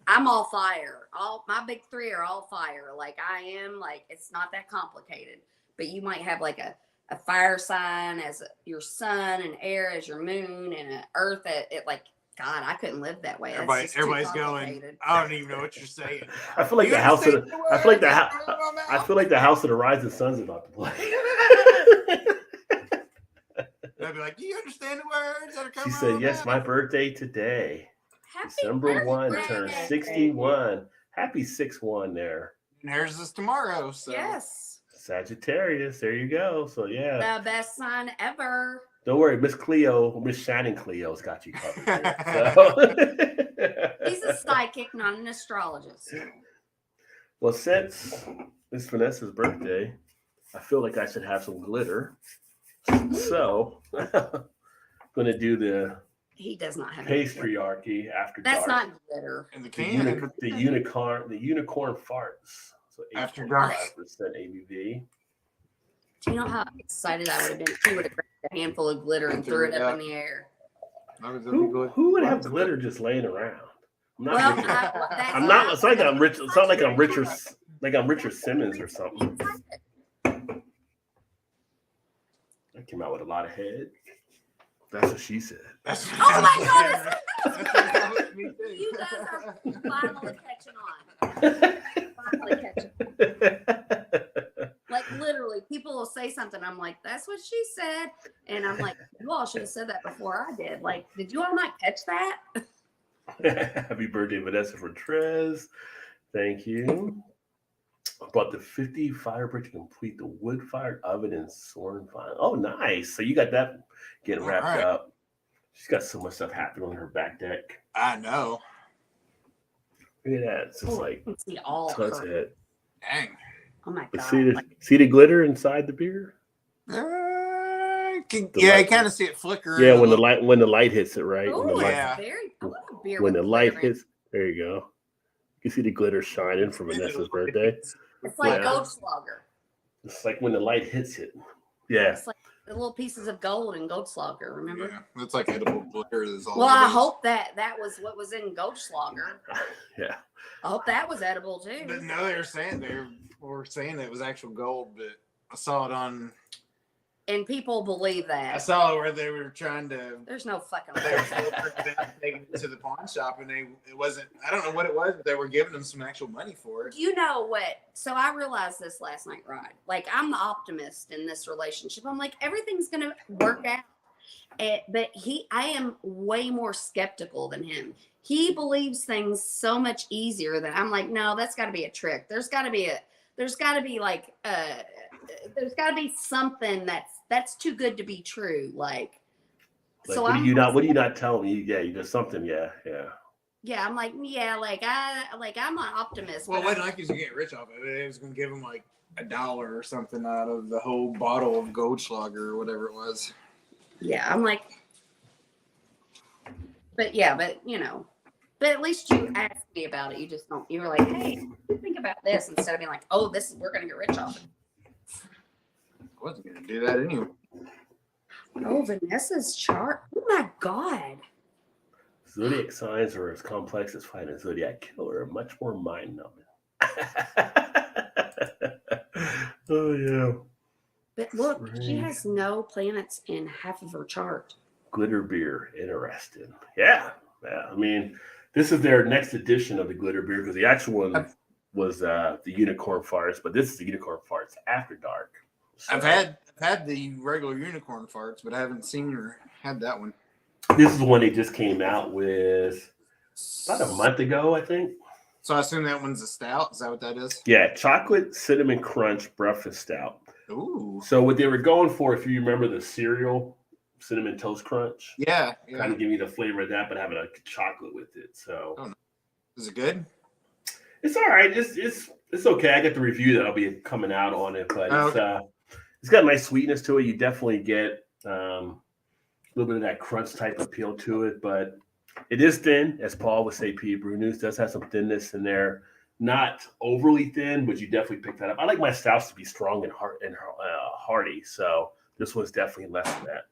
I'm all fire. All my big 3 are all fire. Like I am, like it's not that complicated. But you might have like a fire sign as your sun, and air as your moon, and an earth at it. Like God, I couldn't live that way. Everybody's going. I don't even know what you're saying. I feel like the house of the. I feel like the house of the rising sun's about to play. They'll be like, "Do you understand the words that are coming?" She said, "Yes, my birthday today, Happy December 1, birthday. turned 61. Happy 6-1 there. And hers is tomorrow. So Yes, Sagittarius. There you go. So yeah, the best sign ever. Don't worry, Miss Shannon Cleo's got you covered. Here, so. He's a psychic, not an astrologist. Well, since it's Vanessa's birthday, I feel like I should have some glitter. So, I'm going to do the He does not have patriarchy after That's dark. not glitter. in the The, can. the unicorn farts. So After dark. 8.5% ABV. Do you know how excited I would have been if she would have grabbed a handful of glitter and threw it up in the air? Who would have glitter just laying around? I'm not. Well, Richard, that's I'm not. It's like I'm rich. It's not like I'm Richard. Like I'm Richard Simmons or something. I came out with a lot of head. That's what she said. Oh my God! You guys are finally catching on. Finally catching on. Like literally, people will say something. I'm like, "That's what she said," and I'm like, "You all should have said that before I did." Like, did you all not catch that? Happy birthday, Vanessa, for Trez. Thank you. I bought the 50 fire brick to complete the wood-fired oven and Soren fire. Oh, nice. So you got that getting wrapped up. She's got so much stuff happening on her back deck. I know. Look at that. It's just like see all tons of it. Dang. Oh my But God! see the glitter inside the beer? Yeah, you light- kind of see it flicker. Yeah, when the light hits it, right? Oh, When the light, yeah. very. I love a beer when with the light glitter in it. hits, there you go. You can see the glitter shining from Vanessa's birthday. It's like Yeah. Goldschlager. It's like when the light hits it. Yeah. It's like the little pieces of gold in Goldschlager. Remember? Yeah, it's like edible glitter. Well, I hope that was what was in Goldschlager. Yeah. I hope that was edible too. But no, they were saying that it was actual gold, but I saw it on. And people believe I that. saw where they were trying to. There's no fucking They were way. taking it to the pawn shop, and it wasn't. I don't know what it was, but they were giving them some actual money for it. You know what? So I realized this last night, Rod. Like I'm the optimist in this relationship. I'm like everything's gonna work out. But I am way more skeptical than him. He believes things so much easier that I'm like, no, that's got to be a trick. There's got to be something that's too good to be true. Like Like, so what do you not tell me? Yeah, you just something. Yeah. Yeah, I'm like, yeah, I'm an optimist. Well, but what like is you get rich off of it? It was going to give him like $1 or something out of the whole bottle of Goldschlager or whatever it was. Yeah, I'm like, but at least you asked me about it. You just don't. You were like, hey, think about this instead of being like, oh, we're gonna get rich off it. I wasn't going to do that anyway. Oh, Vanessa's chart. Oh my God. Zodiac signs are as complex as finding a zodiac killer, much more mind numbing. Oh yeah. But look, she has no planets in half of her chart. Glitter beer, interesting. Yeah. I mean, this is their next edition of the glitter beer because the actual one was the unicorn farts, but this is the unicorn farts after dark. So, I've had the regular unicorn farts, but I haven't seen or had that one. This is the one they just came out with about a month ago, I think. So I assume that one's a stout. Is that what that is? Yeah, chocolate cinnamon crunch breakfast stout. Ooh. So what they were going for, if you remember the cereal cinnamon toast crunch, Yeah. kind of give you the flavor of that, but having a chocolate with it. So is it good? It's all right. It's okay. I got the review that'll be coming out on it, but it's got a nice sweetness to it. You definitely get a little bit of that crunch type appeal to it, but it is thin, as Paul would say. P. Brew News does have some thinness in there. Not overly thin, but you definitely pick that up. I like my stouts to be strong and hearty, so this one's definitely less than that.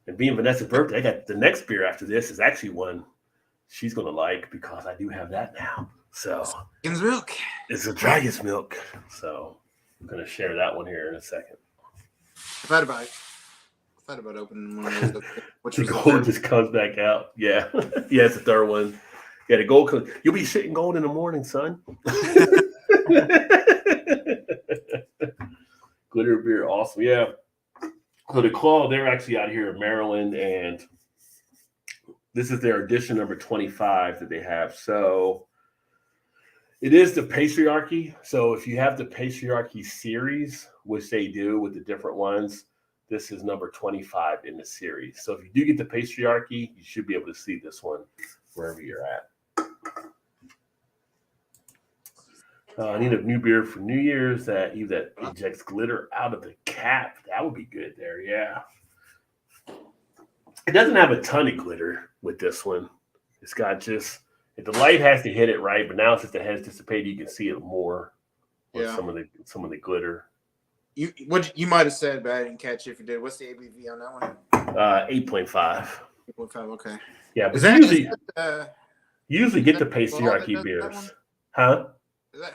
And being Vanessa's birthday, I got the next beer after this is actually one she's going to like because I do have that now. So Dragon's milk. It's a dragon's milk. So I'm going to share that one here in a second. I've thought about opening one of those. Which the gold just comes back out. Yeah. Yeah, it's the third one. Yeah, the gold comes. You'll be shitting gold in the morning, son. Glitter beer, awesome. Yeah. So the Claw, they're actually out here in Maryland, and this is their edition number 25 that they have. So it is the Patriarchy. So if you have the Patriarchy series, which they do with the different ones, this is number 25 in the series. So if you do get the Patriarchy, you should be able to see this one wherever you're at. I need a new beer for New Year's that ejects glitter out of the cap. That would be good there, yeah. It doesn't have a ton of glitter with this one. It's got just, if the light has to hit it right, but now since it has dissipated, you can see it more with some of the glitter. You might have said, but I didn't catch it if you did. What's the ABV on that one? 8.5. 8.5, okay. Yeah, but usually get the Patriarchy beers. Huh?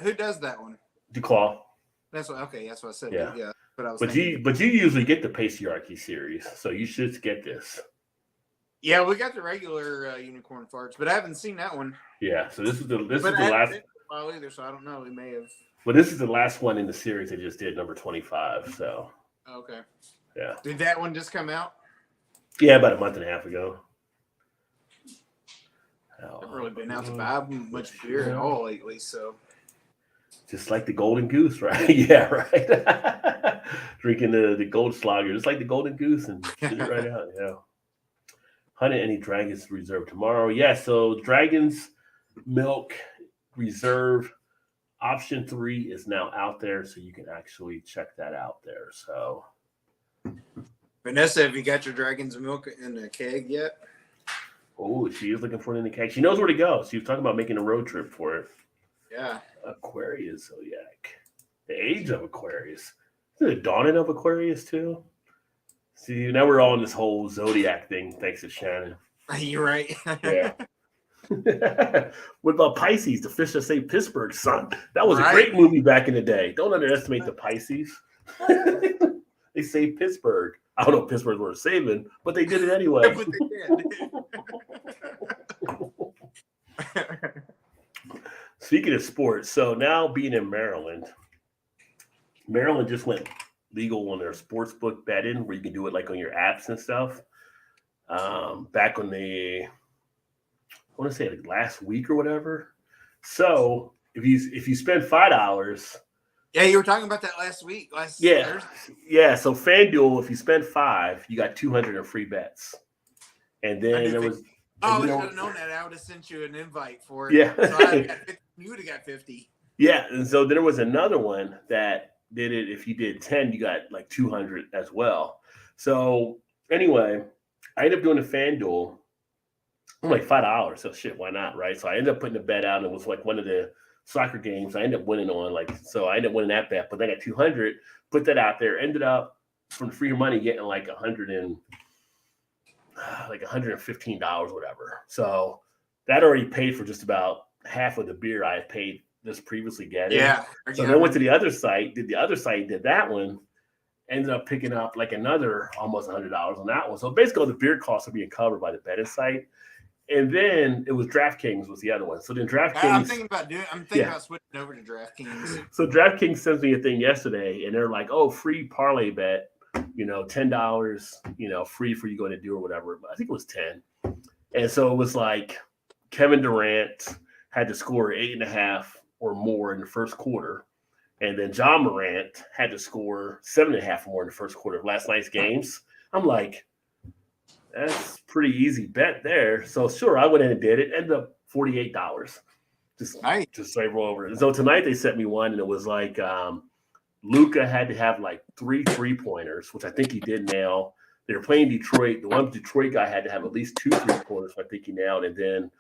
Who does that one? DeClaw. That's what I said. Yeah. But you usually get the Patriarchy series, so you should get this. Yeah, we got the regular unicorn farts, but I haven't seen that one. Yeah, so this is the last well either, so I don't know. We may have. Well, this is the last one in the series they just did, number 25. So. Okay. Yeah. Did that one just come out? Yeah, about a month and a half ago. I've really been out to buy much beer at all lately, so. Just like the Golden Goose, right? Yeah, right. Drinking the Goldschlager, just like the Golden Goose, and get it right out. Yeah. Honey, any Dragons Reserve tomorrow? Yeah. So Dragons Milk Reserve option 3 is now out there, so you can actually check that out there. So. Vanessa, have you got your Dragon's Milk in a keg yet? Oh, she is looking for it in the keg. She knows where to go. She was talking about making a road trip for it. Yeah. Aquarius Zodiac. The age of Aquarius. Is it the dawning of Aquarius too? See, now we're all in this whole Zodiac thing, thanks to Shannon. You're right. Yeah. What about Pisces? The fish that saved Pittsburgh, son. That was a great movie back in the day. Don't underestimate the Pisces. They saved Pittsburgh. I don't know if Pittsburgh were saving, but they did it anyway. But they did. Speaking of sports, so now being in Maryland just went legal on their sportsbook betting, where you can do it like on your apps and stuff. Back on I want to say like last week or whatever. So if you spend $5. Yeah, you were talking about that last week. Thursday. Yeah. So FanDuel, if you spend $5, you got 200 in free bets. And then there was. Oh, I should have known that. I would have sent you an invite for it. Yeah. So you would have got 50. Yeah, and so there was another one that did it. If you did 10, you got like 200 as well. So anyway, I ended up doing a FanDuel. I'm like $5. So shit, why not, right? So I ended up putting the bet out, and it was like one of the soccer games. I ended up winning on so I ended up winning that bet. But then I got 200, put that out there, ended up from free money getting like $115, whatever. So that already paid for just about half of the beer I had paid this previously getting. Yeah. So then I went to the other site, did that one, ended up picking up like another almost $100 on that one. So basically all the beer costs are being covered by the betting site. And then it was DraftKings was the other one. So then DraftKings. I'm thinking about switching over to DraftKings. So DraftKings sends me a thing yesterday, and they're like, "Oh, free parlay bet, $10, free for you going to do or whatever." I think it was 10. And so it was like Kevin Durant had to score 8.5 or more in the first quarter, and then John Morant had to score 7.5 or more in the first quarter of last night's games. I'm like, that's pretty easy bet there. So sure, I went in and did it. Ended up $48. Just straight roll over. And so tonight they sent me one, and it was like Luka had to have like 3 3-pointers, which I think he did nail. They were playing Detroit. The one Detroit guy had to have at least 2 3-pointers, which I think he nailed. And then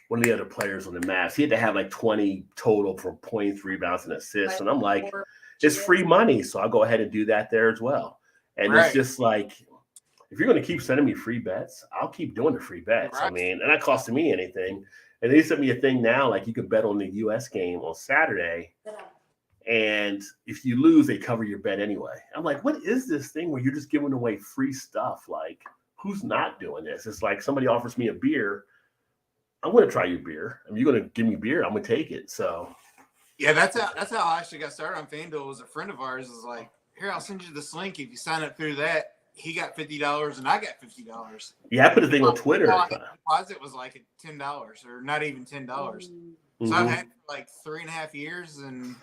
one of the other players on the Mavs, he had to have like 20 total for points, rebounds, and assists. And I'm like, it's free money, so I'll go ahead and do that there as well. And It's just like, if you're going to keep sending me free bets, I'll keep doing the free bets. Right. I mean, and not costing me anything. And they sent me a thing now, like you could bet on the U.S. game on Saturday, and if you lose, they cover your bet anyway. I'm like, what is this thing where you're just giving away free stuff? Like, who's not doing this? It's like somebody offers me a beer. I'm going to try your beer. I mean, you're going to give me beer, I'm going to take it. So. Yeah, that's how I actually got started on FanDuel. Was a friend of ours was like, here, I'll send you this link. If you sign up through that, he got $50 and I got $50. Yeah, I put a thing on Twitter. The deposit was like $10 or not even $10. Mm-hmm. So I've had it for like 3.5 years, and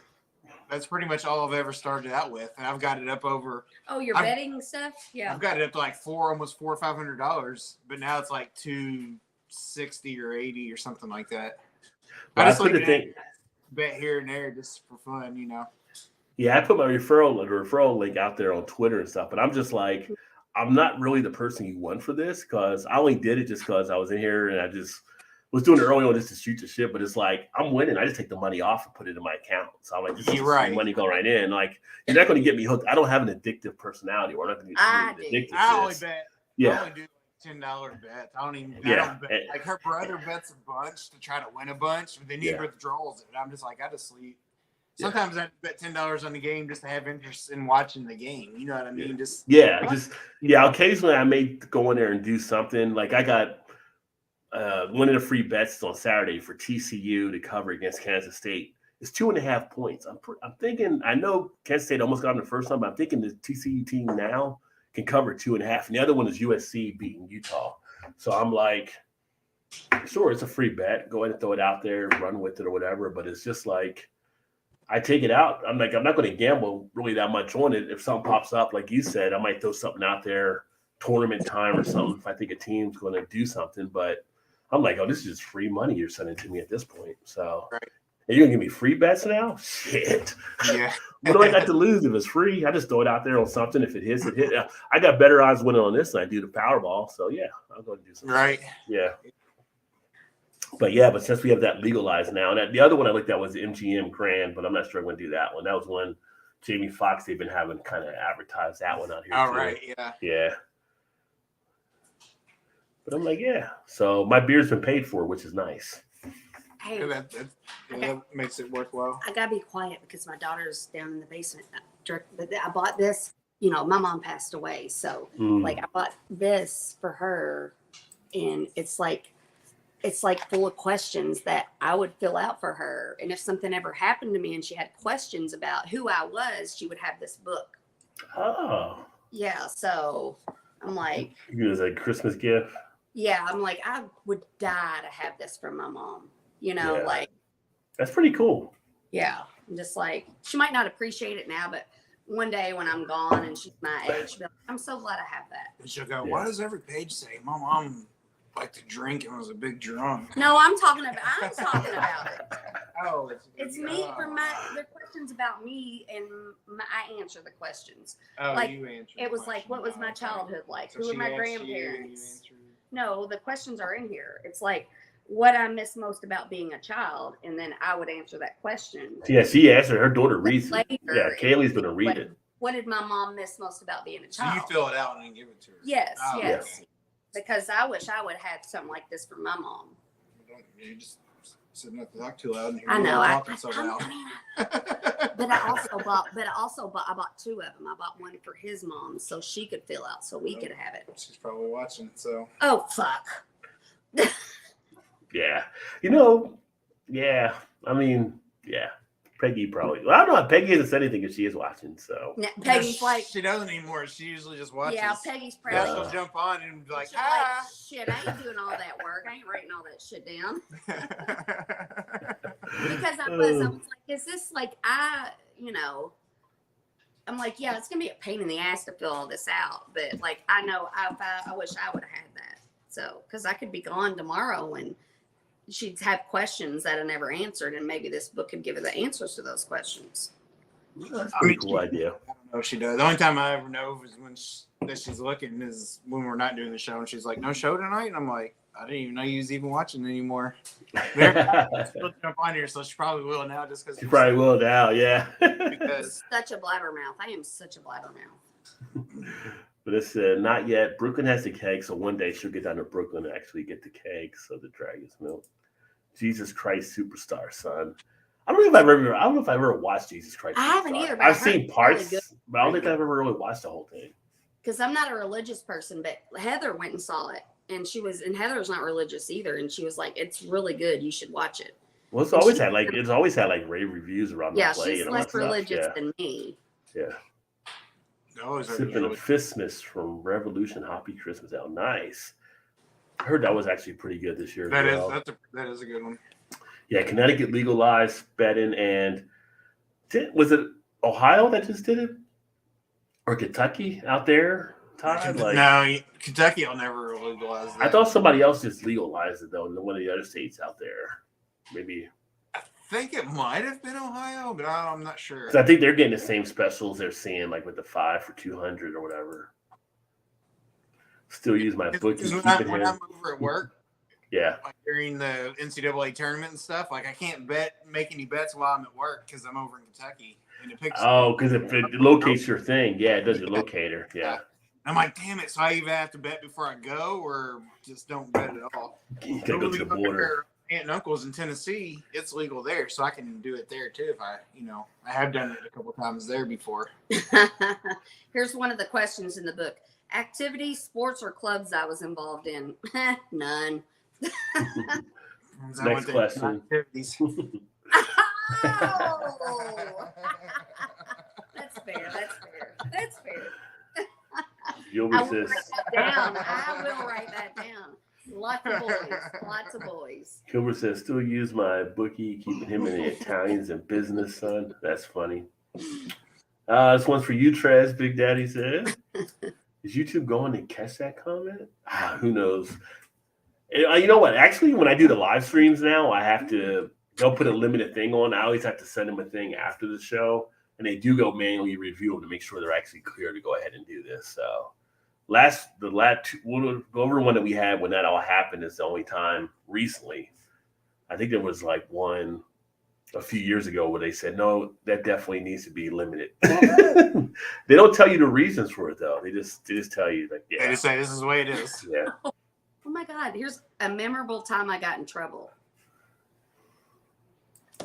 that's pretty much all I've ever started out with. And I've got it up over. Oh, your betting stuff? Yeah. I've got it up to like almost $400 or $500, but now it's like $260 or $80 or something like that. Well, I just put a thing. Bet here and there just for fun, Yeah, I put my referral link out there on Twitter and stuff, but I'm just like, I'm not really the person you want for this, because I only did it just because I was in here and I just was doing it early on just to shoot the shit. But it's like, I'm winning. I just take the money off and put it in my account. So I'm like, this is money going right in. Like, you're not going to get me hooked. I don't have an addictive personality, or I'm not going to get addicted. I only bet. Yeah. I only do $10 bets. I don't bet. Like, her brother bets a bunch to try to win a bunch, but then he withdraws it. I'm just like, I just sleep. Sometimes I bet $10 on the game just to have interest in watching the game. You know what I mean? Occasionally I may go in there and do something. Like I got one of the free bets on Saturday for TCU to cover against Kansas State. It's 2.5 points. I'm thinking, I know Kansas State almost got them the first time, but I'm thinking the TCU team now can cover 2.5. And the other one is USC beating Utah. So I'm like, sure, it's a free bet. Go ahead and throw it out there, run with it or whatever. But it's just like, I take it out. I'm like, I'm not going to gamble really that much on it. If something pops up, like you said, I might throw something out there, tournament time or something, if I think a team's going to do something. But I'm like, oh, this is just free money you're sending to me at this point. So, Are you going to give me free bets now? Shit. Yeah. What do I got to lose if it's free? I just throw it out there on something. If it hits, it hit. I got better odds winning on this than I do the Powerball. So, yeah, I'll go and do something. Right. Yeah. But since we have that legalized now, and the other one I looked at was the MGM Grand, but I'm not sure I'm going to do that one. That was one Jamie Foxx, they've been having kind of advertised that one out here. All right, yeah. Yeah. But I'm like, yeah. So my beer's been paid for, which is nice. Hey, that makes it worthwhile. I got to be quiet because my daughter's down in the basement. I bought this, my mom passed away. So, I bought this for her, and it's like full of questions that I would fill out for her. And if something ever happened to me and she had questions about who I was, she would have this book. Oh. Yeah. So I'm like. It was a Christmas gift. Yeah. I'm like, I would die to have this from my mom, like. That's pretty cool. Yeah. I'm just like, she might not appreciate it now, but one day when I'm gone and she's my age, she'll be like, I'm so glad I have that. And she'll go, why does every page say my mom liked to drink and was a big drunk? No, I'm talking about it. Oh, It's me for the questions about me, and I answer the questions. Oh, like, you answered. It was like, what was my childhood like? So who were my she asked you and you grandparents? answered. No, the questions are in here. It's like what I miss most about being a child, and then I would answer that question. Yeah, she answered. Her daughter reads it. Later, Yeah, Kaylee's going to read it. What did my mom miss most about being a child? So you fill it out and then give it to her. Yes, Oh, yes. okay. Because I wish I would have had something like this from my mom. You just said not to talk too loud. And I know. Talking so loud. But I bought two of them. I bought one for his mom so she could fill out so we could have it. She's probably watching, so. Oh, fuck. Yeah. Yeah. I mean, yeah. Peggy probably. Well, I don't know. Peggy hasn't said anything if she is watching, so. Peggy's like. She doesn't anymore. She usually just watches. Yeah, Peggy's probably. She'll jump on and be like, shit, I ain't doing all that work. I ain't writing all that shit down. Because I was like, is this like, I'm like, yeah, it's going to be a pain in the ass to fill all this out. But like, I know, I wish I would have had that. So, because I could be gone tomorrow and she'd have questions that I never answered. And maybe this book could give her the answers to those questions. That's a pretty cool idea. I don't know if she does. The only time I ever know is when that she's looking is when we're not doing the show. And she's like, no show tonight? And I'm like, I didn't even know you was even watching anymore. She'll jump on here, so she probably will now just because. She probably will now, yeah. Because such a blabbermouth. I am such a blabbermouth. But it's not yet. Brooklyn has the keg, so one day she'll get down to Brooklyn and actually get the kegs of the Dragon's Milk. Jesus Christ Superstar, son. I don't know if I've ever watched Jesus Christ Superstar. I haven't either. But I've seen parts, really but I don't think I've ever really watched the whole thing. Because I'm not a religious person, but Heather went and saw it. And Heather's not religious either. And she was like, it's really good. You should watch it. Well, it's always had rave reviews around the play. Yeah, she's less religious than me. Yeah. Sipping a Fistmas from Revolution Hoppy Christmas Ale. Nice. I heard that was actually pretty good this year. That is a good one. Yeah, Connecticut legalized betting, and was it Ohio that just did it? Or Kentucky out there, Todd? No, Kentucky will never legalize that. I thought somebody else just legalized it, though, in one of the other states out there. Maybe. I think it might have been Ohio, but I'm not sure. I think they're getting the same specials they're seeing, like with the 5 for $200 or whatever. Still use my bookie. When I'm over at work, yeah, like during the NCAA tournament and stuff, like I can't make any bets while I'm at work because I'm over in Kentucky. And it picks because it locates your thing. Yeah, it does your locator. Yeah. I'm like, damn it. So I either have to bet before I go or just don't bet at all. You gotta go to the border. Aunt and uncle's in Tennessee, it's legal there, so I can do it there too if I have done it a couple times there before. Here's one of the questions in the book. Activities, sports, or clubs I was involved in? None. Next question. Activities. Oh! That's fair. You'll I will resist. write that down. Lots of boys. Kilmer says, still use my bookie, keeping him in the Italians in business, son. That's funny. This one's for you, Trez, Big Daddy says. Is YouTube going to catch that comment? Who knows? You know what? Actually, when I do the live streams now, they'll put a limited thing on. I always have to send them a thing after the show, and they do go manually review them to make sure they're actually clear to go ahead and do this. So we'll go over one that we had when that all happened. Is the only time recently. I think there was like one a few years ago where they said, no, that definitely needs to be limited. They don't tell you the reasons for it, though. They just tell you, like, yeah. They just say, this is the way it is. Yeah. Oh my God. Here's a memorable time I got in trouble.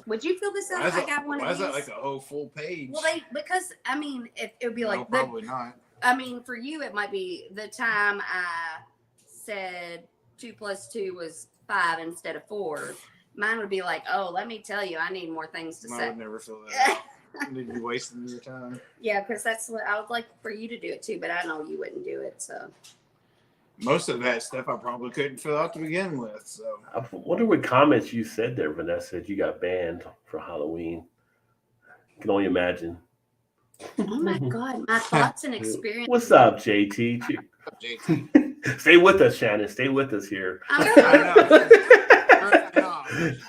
Would you fill this out? I got one of these. Why is that like a whole full page? Well, because it would be like probably not. I mean, for you, it might be the time I said 2 + 2 was 5 instead of 4. Mine would be like, oh, let me tell you, I need more things to say. I would never fill that out. You'd be wasting your time. Yeah, because that's what I would like for you to do it too, but I know you wouldn't do it. So most of that stuff I probably couldn't fill out to begin with. So I wonder what comments you said there, Vanessa, that you got banned for Halloween. I can only imagine. Oh my God, my thoughts and experiences. What's up, JT? JT. Stay with us, Shannon. Stay with us here. I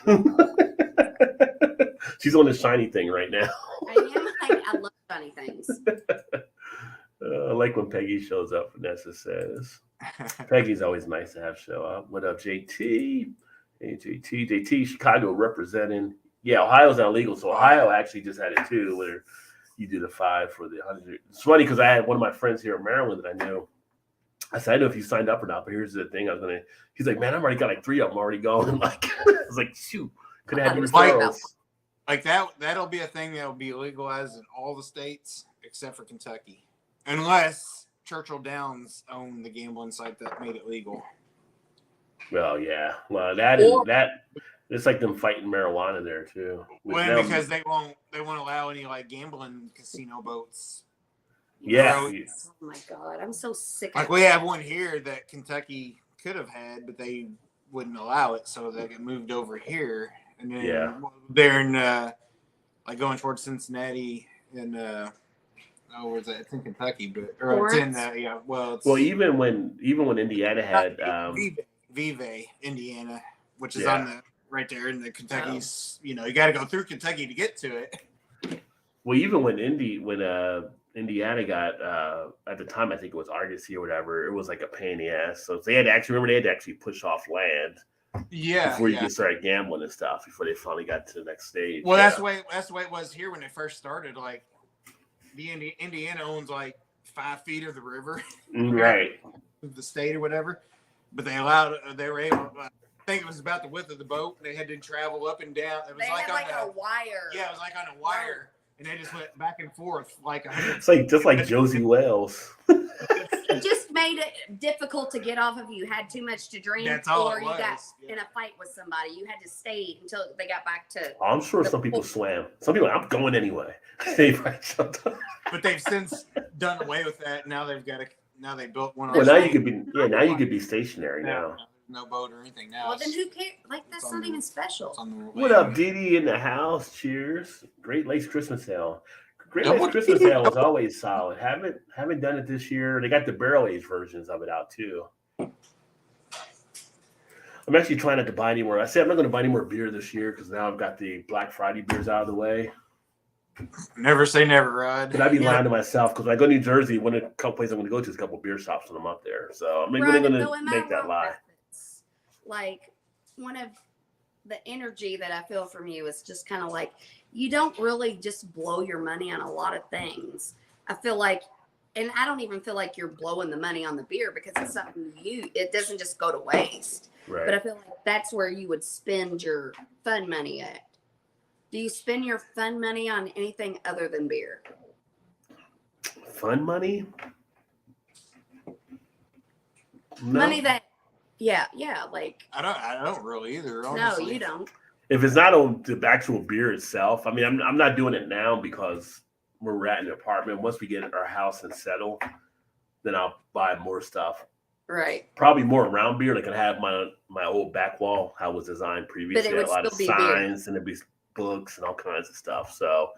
know. She's on the shiny thing right now. I am. I love funny things. I like when Peggy shows up, Vanessa says. Peggy's always nice to have show up. What up, JT? Hey, JT, Chicago representing. Yeah, Ohio's not legal, so Ohio actually just had it too, where you do the 5 for the 100. It's funny because I had one of my friends here in Maryland that I knew. I said, I don't know if you signed up or not, but here's the thing. He's like, man, I've already got like 3 of them already going. Like, I was like, shoot, could have had you referrals. Like that'll be a thing that'll be legalized in all the states except for Kentucky. Unless Churchill Downs owned the gambling site that made it legal. Well, yeah. Well, it's like them fighting marijuana there too. Because they won't allow any like gambling casino boats. Yeah. Oh my God, I'm so sick. Like we have one here that Kentucky could have had, but they wouldn't allow it, so they get moved over here. And then they're in like going towards Cincinnati and where's that? It's in Kentucky, but it's in even when Indiana had Vive, Indiana, which is on the right there in the Kentucky's. You got to go through Kentucky to get to it. Well, even when Indiana got at the time, I think it was Argosy or whatever, it was like a pain in the ass. So they had to actually push off land. Yeah. Before you could start gambling and stuff, before they finally got to the next stage. Well, that's the way it was here when they first started. Like the Indiana owns like 5 feet of the river, right? The state or whatever. But they were able. I think it was about the width of the boat. They had to travel up and down. It was like on a wire. Yeah, it was like on a wire, and they just went back and forth like 100. It's like just like Josie Wales. It just made it difficult to get off if you had too much to drink, or you got in a fight with somebody. You had to stay until they got back to. I'm sure some people swam. Some people, I'm going anyway. But they've since done away with that. Now they've got Now they built one. Well, now you could be. Yeah, now you could be stationary now. No boat or anything now. Well, then who cares? Like that's not even special. What up, Dee in the house? Cheers. Great Lakes Christmas sale. Great Lakes Christmas sale is always solid. Haven't done it this year. They got the barrel aged versions of it out too. I'm actually trying not to buy any more. I said I'm not going to buy any more beer this year because now I've got the Black Friday beers out of the way. Never say never, Rod. But I'd be lying to myself because when I go to New Jersey, one of the couple places I'm going to go to is a couple beer shops when I'm up there. So I'm really going to make that lie. Like one of the energy that I feel from you is just kind of like you don't really just blow your money on a lot of things. I feel like, and I don't even feel like you're blowing the money on the beer because it's something it doesn't just go to waste. Right. But I feel like that's where you would spend your fun money at. Do you spend your fun money on anything other than beer? Fun money? No. Money that, yeah, like. I don't really either. Honestly. No, you don't. If it's not on the actual beer itself, I mean, I'm not doing it now because we're at an apartment. Once we get our house and settle, then I'll buy more stuff. Right. Probably more around beer. Like I have my old back wall, how it was designed previously. A lot of signs and there'd be books and all kinds of stuff. So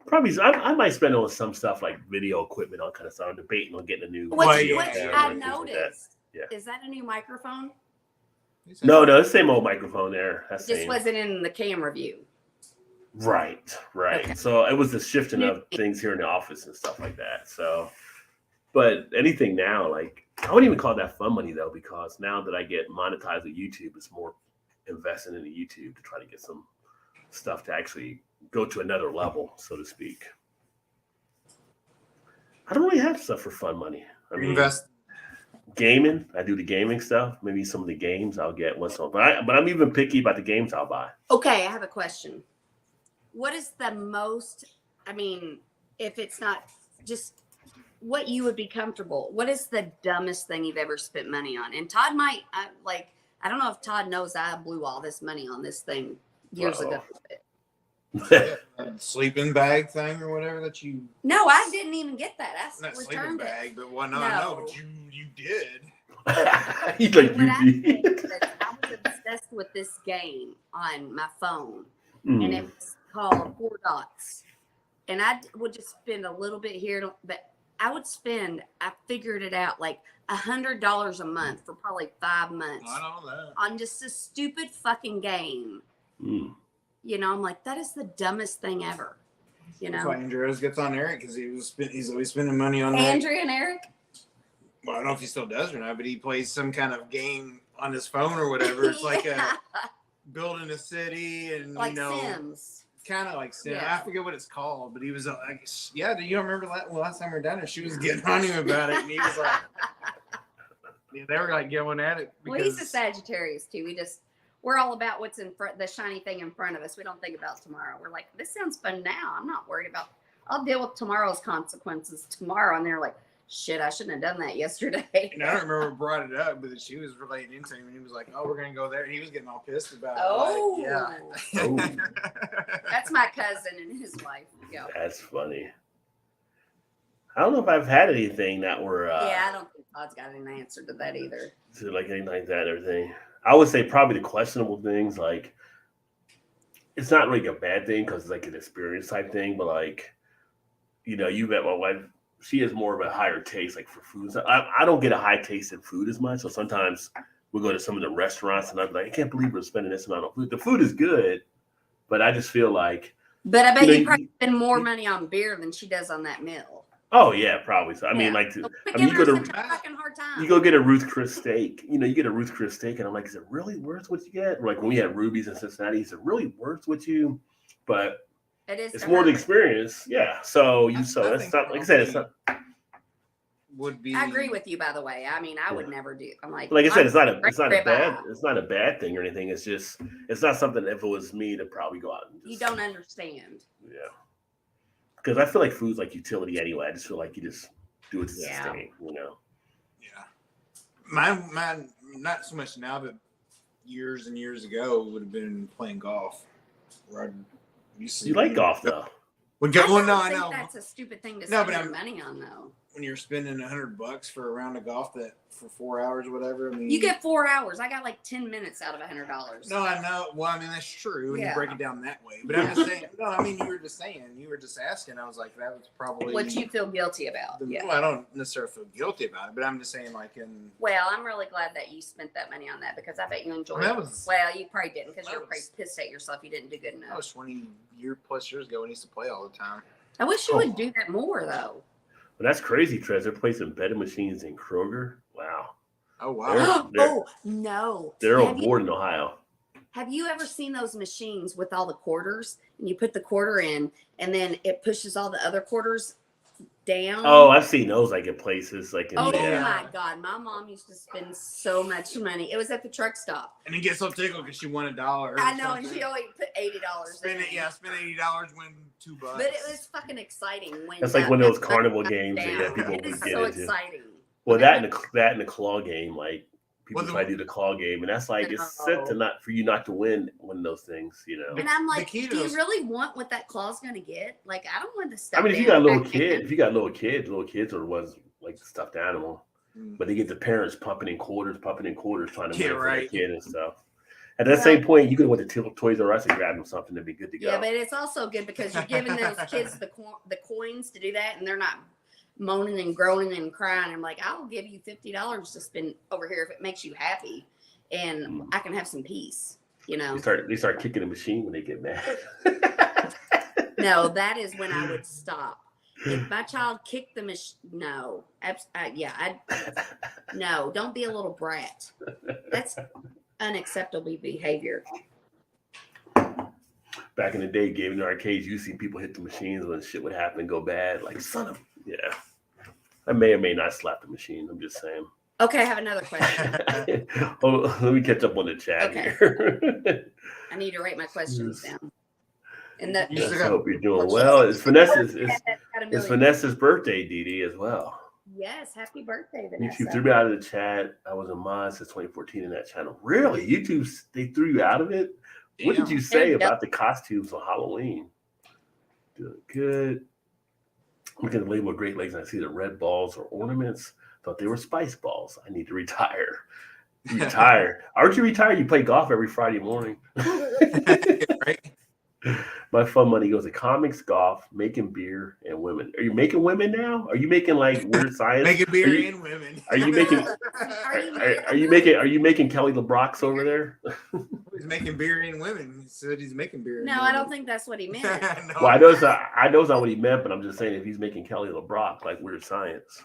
probably I might spend on some stuff like video equipment, all kind of stuff. I'm debating on getting a new. What I noticed is that a new microphone? No, the same old microphone there. Just wasn't in the camera view. Right. Okay. So it was the shifting of things here in the office and stuff like that. So, but anything now, like I wouldn't even call that fun money though, because now that I get monetized with YouTube, it's more investing in the YouTube to try to get some stuff to actually go to another level, so to speak. I don't really have stuff for fun money. I mean, gaming. I do the gaming stuff. Maybe some of the games I'll get once in a while. But I'm even picky about the games I'll buy. Okay, I have a question. What is the most? I mean, if it's not just what you would be comfortable. What is the dumbest thing you've ever spent money on? And Todd might I don't know if Todd knows I blew all this money on this thing years ago. Sleeping bag thing or whatever that you. No, I didn't even get that. I not returned sleeping bag, it. But well, no, I know, but you did. He's like you did. I was obsessed with this game on my phone, and it was called 4 Dots. and I would just spend a little bit here, but I figured it out, like $100 a month for probably 5 months. I know that. On just a stupid fucking game. You know, I'm like, that is the dumbest thing ever. You know, that's why Andrew always gets on Eric because he's always spending money on Andrew and Eric. Well, I don't know if he still does or not, but he plays some kind of game on his phone or whatever. It's like building a city and like Sims. Kind of like Sims. Yeah. I forget what it's called, but he was like, "Yeah, do you remember that? Well, last time we were down there, she was getting on him about it, and he was like, yeah, they were like going at it." Well, he's a Sagittarius too. We're all about what's in front, the shiny thing in front of us. We don't think about tomorrow. We're like, this sounds fun now. I'm not worried about. I'll deal with tomorrow's consequences tomorrow. And they're like, shit, I shouldn't have done that yesterday. And I don't remember who brought it up, but she was relating into him, and he was like, "Oh, we're gonna go there," and he was getting all pissed about it. Oh, like, yeah. Oh. That's my cousin and his wife. Yeah. That's funny. I don't know if I've had anything that were. Yeah, I don't think Todd's got an answer to that either. To like anything like that or anything. I would say probably the questionable things, like it's not really a bad thing because it's like an experience type thing, but like, you know, you met my wife, she has more of a higher taste like for food. So I don't get a high taste in food as much. So sometimes we'll go to some of the restaurants and I'm like, I can't believe we're spending this amount on food. The food is good, but I just feel like. But I bet you probably spend more money on beer than she does on that meal. Oh yeah, probably. So I mean, like, so you go to fucking hard time. You go get a Ruth Chris steak. You know, you get a Ruth Chris steak, and I'm like, is it really worth what you get? Like when we had Ruby's in Cincinnati, is it really worth what you? But it's more the experience. Yeah. So it's not like I said, it's not. Would be. I agree with you, by the way. I mean, I would never do. I'm like I said, it's not a bad thing or anything. It's just it's not something. If it was me, to probably go out and just, you don't understand. Yeah. Because I feel like food's like utility anyway. I just feel like you just do it to sustain, you know. Yeah. Mine, not so much now, but years and years ago would have been playing golf. Where you like golf though? I know. That's a stupid thing to spend money on though. When you're spending $100 for a round of golf that for 4 hours or whatever, I mean, you get 4 hours. I got like 10 minutes out of $100. No, I know. Well, I mean that's true when you break it down that way. But I'm just saying. No, I mean you were just asking. I was like, that was probably what you feel guilty about. Well, I don't necessarily feel guilty about it, but I'm just saying like in. Well, I'm really glad that you spent that money on that because I bet you enjoyed it. Well, you probably didn't because you're probably pissed at yourself. You didn't do good enough. That was 20 years ago. When I used to play all the time. I wish you would do that more though. But that's crazy, Trez. They're placing betting machines in Kroger. Wow. Oh, wow. Oh, no. They're on board in Ohio. Have you ever seen those machines with all the quarters? And you put the quarter in, and then it pushes all the other quarters down? Oh, I've seen those like at places. Like my God. My mom used to spend so much money. It was at the truck stop. And he gets so tickled because she won $1. I know, and she always put $80. Spend $80, win $2. But it was fucking exciting. That's like one of those carnival games that people would get into. So exciting. Well, that and the claw game, like people try to do the claw game, and that's like it's set to for you not to win those things, you know. And I'm like, do you really want what that claw's gonna get? Like, I don't want the stuff. I mean, if you got little kids are the ones like the stuffed animal, but they get the parents pumping in quarters, trying to win for their kid and stuff. At that same point, you could have went to Toys R Us and grabbed them something to be good to go. Yeah, but it's also good because you're giving those kids the coins to do that, and they're not moaning and groaning and crying. I'm like, I'll give you $50 to spend over here if it makes you happy, and I can have some peace. You know, they start kicking the machine when they get mad. No, that is when I would stop. If my child kicked the machine, no, no, don't be a little brat. That's unacceptable behavior. Back in the day, Gabe, in the arcades, you see people hit the machines when shit would happen, go bad. Like, son of, yeah. I may or may not slap the machine. I'm just saying. Okay, I have another question. Let me catch up on the chat here. I need to write my questions down. And I hope you're doing well. It's Vanessa's birthday, Dee Dee, as well. Yes, happy birthday, Vanessa. YouTube threw me out of the chat. I was in mine since 2014 in that channel. Really? YouTube, they threw you out of it? What did you say about the costumes on Halloween? Doing good. Look at the label of Great Lakes and I see the red balls or ornaments. Thought they were spice balls. I need to retire. Retire. Aren't you retired? You play golf every Friday morning. Right? My fun money goes to comics, golf, making beer, and women. Are you making women now? Are you making like weird science? Making Are beer you and women. are you making are you making Kelly LeBrock's over there? He's making beer and women. He said he's making beer. No, I don't think that's what he meant. No. Well, I know it's not what he meant, but I'm just saying if he's making Kelly LeBrock like weird science.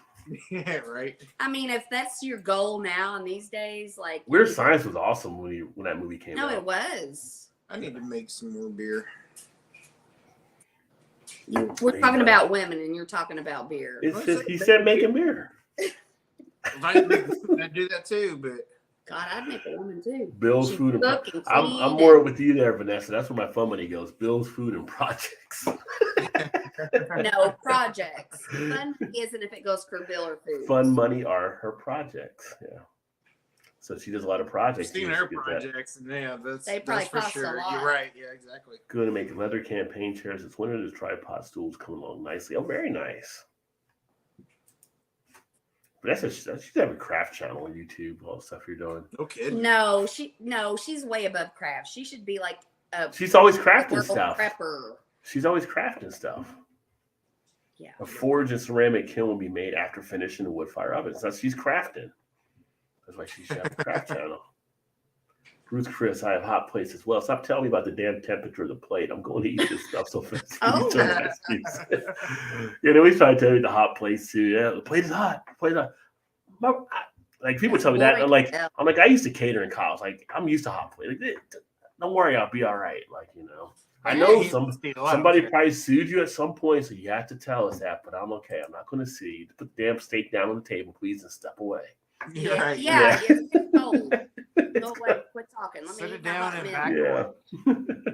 Yeah, right. I mean, if that's your goal now and these days, like Weird Science was awesome when that movie came out. No, it was. I need to make some more beer. We're talking about women, and you're talking about beer. It's just he said making beer. If I could make food, I'd do that too, but God, I'd make a woman too. Bill's She'd food and cook and I'm clean more and- with you there, Vanessa. That's where my fun money goes. Bill's food and projects. No, projects. Fun isn't if it goes for bill or food. Fun money are her projects. Yeah. So she does a lot of projects. seen her projects, and yeah, They probably that's for cost a sure. lot. You're right. Yeah, exactly. Good to make leather campaign chairs. It's winter. The tripod stools come along nicely. Oh, very nice. But she's have a craft channel on YouTube. All the stuff you're doing. No kidding. No, she's way above craft. She should be like a She's always crafting girl stuff. prepper. She's always crafting stuff. Yeah. A forge and ceramic kiln will be made after finishing the wood fire oven. So she's crafting. That's why she should have a craft channel. Bruce Chris, I have hot plates as well. Stop telling me about the damn temperature of the plate. I'm going to eat this stuff so fast. Oh. Yeah, they always try to tell me the hot plates too. Yeah, the plate is hot. The plate is hot. Like people tell me that. I'm like, I used to cater in college. Like I'm used to hot plate. Like, don't worry, I'll be all right. Like, you know. I know somebody probably sued you at some point, so you have to tell us that, but I'm okay. I'm not going to sue you. Put the damn steak down on the table, please, and step away. Yeah. Yeah. It's cold. Go away. Quit talking. Let me Sit eat it my down hot and minute. back Yeah.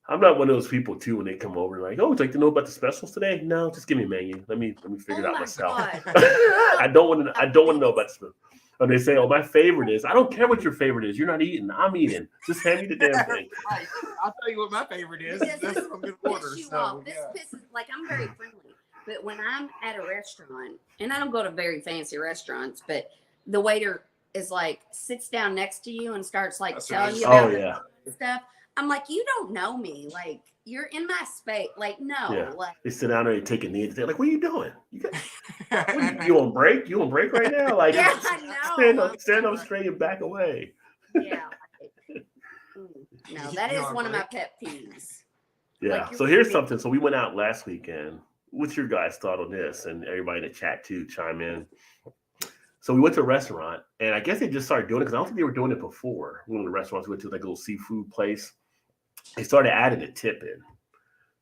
I'm not one of those people too when they come over like, oh, would you like to know about the specials today? No, just give me a menu. Let me figure it out my myself. God. I don't want to know about the specials. And they say, oh, my favorite is. I don't care what your favorite is. You're not eating. I'm eating. Just hand me the damn thing. Right. I'll tell you what my favorite is. Because That's what I'm going to order. piss you So, off. This yeah. pisses, like, I'm very friendly. But when I'm at a restaurant, and I don't go to very fancy restaurants, but the waiter is like, sits down next to you and starts like telling you about stuff. I'm like, you don't know me. Like, you're in my space. Like, no. Yeah. Like, They sit down there and take a knee. They're like, what are you doing? You on break? You on break right now? Like, yeah, I know. Stand up straight and back away. Yeah. No, that is one of my pet peeves. Yeah. Like, So here's something. So we went out last weekend. What's your guys' thought on this? And everybody in the chat too, chime in. So we went to a restaurant, and I guess they just started doing it because I don't think they were doing it before. One of the restaurants we went to, like a little seafood place. They started adding a tip in.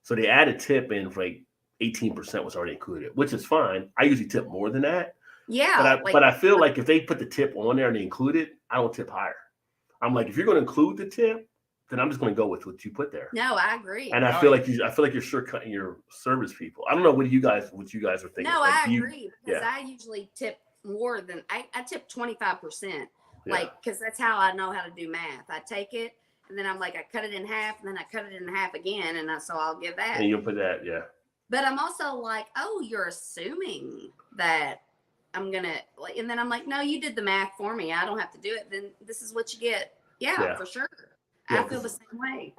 So they added tip in for like 18% was already included, which is fine. I usually tip more than that. Yeah. But I feel like if they put the tip on there and they include it, I don't tip higher. I'm like, if you're going to include the tip, then I'm just going to go with what you put there. No, I agree. And I feel like you're shortcutting your service people. I don't know what you guys are thinking. No, like, I agree because I usually tip more than I tip 25%. Like, because that's how I know how to do math. I take it and then I'm like, I cut it in half and then I cut it in half again. And so I'll give that. And you'll put that, yeah. But I'm also like, oh, you're assuming that I'm going to, like, and then I'm like, no, you did the math for me. I don't have to do it. Then this is what you get. Yeah. For sure. Yeah, I feel the same way.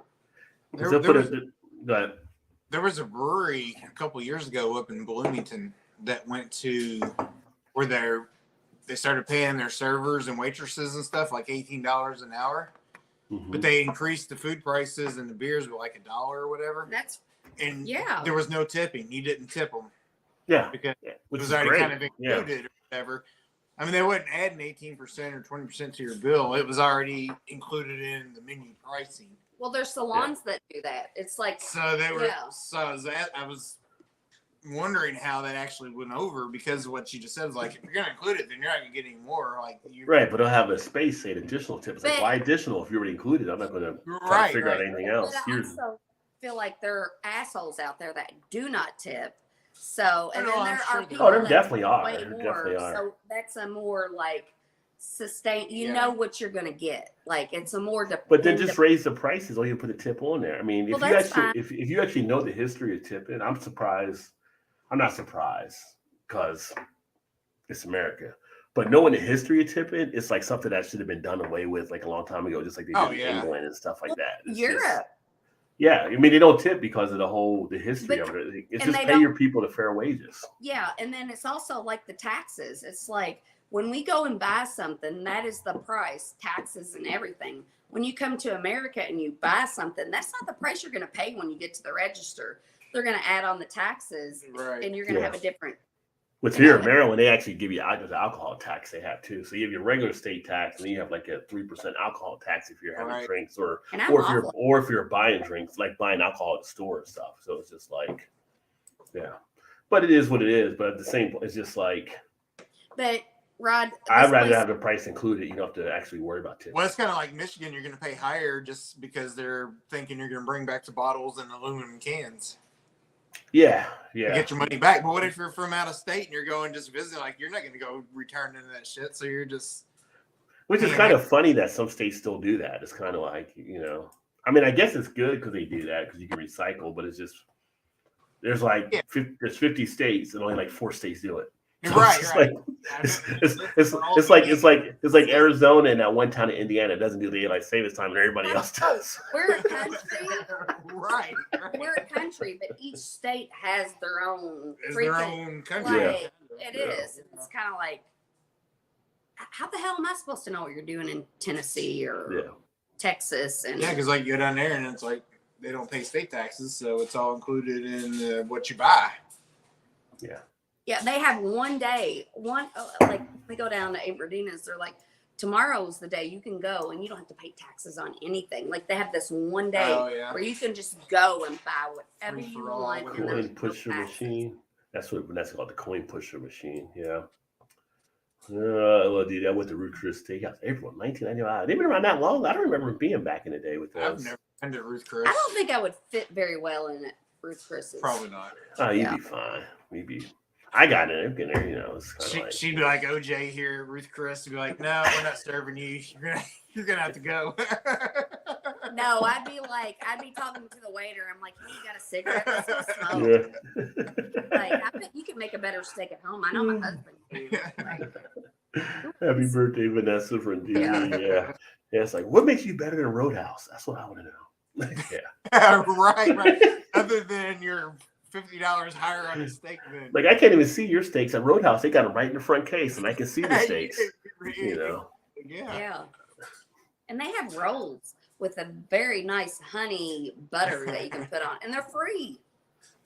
There was a brewery a couple years ago up in Bloomington that went to where they started paying their servers and waitresses and stuff like $18 an hour. Mm-hmm. But they increased the food prices and the beers were like $1 or whatever. There was no tipping. You didn't tip them. Yeah. Because it was already kind of included or whatever. I mean, they wasn't adding 18% or 20% to your bill. It was already included in the menu pricing. Well, there's salons that do that. It's like so they were. Yeah. So I was wondering how that actually went over because of what you just said is like if you're gonna include it, then you're not gonna get any more. Like right, but they'll have a space say additional tips. Like why additional if you already included? I'm not gonna try to figure out anything else. But I also feel like there are assholes out there that do not tip. So, and then there are people there definitely are. Way more, so that's a more like sustain. You know what you're gonna get. Like it's a more. But then just raise the prices, or you put a tip on there. I mean, if you actually know the history of tipping, I'm surprised. I'm not surprised because it's America. But knowing the history of tipping, it's like something that should have been done away with like a long time ago, just like they did in England and stuff like that. It's Europe. Yeah, I mean they don't tip because of the history But- of it. It's and just they pay don't- your people the fair wages. Yeah, and then it's also like the taxes. It's like when we go and buy something, that is the price, taxes and everything. When you come to America and you buy something, that's not the price you're going to pay when you get to the register. They're going to add on the taxes, Right. and you're going to Yeah. have a different. With You here know, in Maryland, they actually give you the alcohol tax they have too. So you have your regular state tax, and then you have like a 3% alcohol tax if you're having Right. drinks, or And I'm if you're buying drinks, like buying alcohol at the store and stuff. So it's just like, yeah. But it is what it is. But at the same point, it's just like But Rod, I'd rather have the price included. You don't have to actually worry about tips. Well, it's kind of like Michigan. You're going to pay higher just because they're thinking you're going to bring back the bottles and aluminum cans. Yeah. You get your money back. But what if you're from out of state and you're going just visit? Like, you're not going to go return into that shit. So you're just. Which is kind of funny that some states still do that. It's kind of like, I mean, I guess it's good because they do that because you can recycle, but it's just, there's like, there's 50 states and only like 4 states do it. So Right. It's like Arizona and that one town in Indiana doesn't do the daylight savings time and everybody else does. We're a country. Right. We're a country, but each state has their own It's their own country. Like, it is. It's kind of like, how the hell am I supposed to know what you're doing in Tennessee or Texas? And yeah, because like you go down there and it's like they don't pay state taxes, so it's all included in what you buy. Yeah. Yeah, they have one day, like we go down to Aberdeen's, they're like, tomorrow's the day you can go and you don't have to pay taxes on anything. Like they have this one day where you can just go and buy whatever you want. Coin pusher machine. That's called, the coin pusher machine. Yeah. Dude, I went to Ruth Chris Steakhouse, April 1995. They've been around that long. I don't remember being back in the day with those. I've never been to Ruth Chris. I don't think I would fit very well in it, Ruth Chris's. Probably not. Oh, you'd be fine. I got in there, It's she'd be like, OJ here, Ruth Chris would be like, no, we're not serving you. You're gonna have to go. No, I'd be talking to the waiter. I'm like, hey, you got a cigarette? Let's go smoke. Yeah. Like, I bet you can make a better steak at home. I know my husband can. Happy birthday, Vanessa from D. Yeah. It's like, what makes you better than Roadhouse? That's what I want to know. Yeah. Right. Other than your $50 higher on the steak than. Like I can't even see your steaks at Roadhouse. They got them right in the front case, and I can see the steaks. Yeah. And they have rolls with a very nice honey butter that you can put on, and they're free.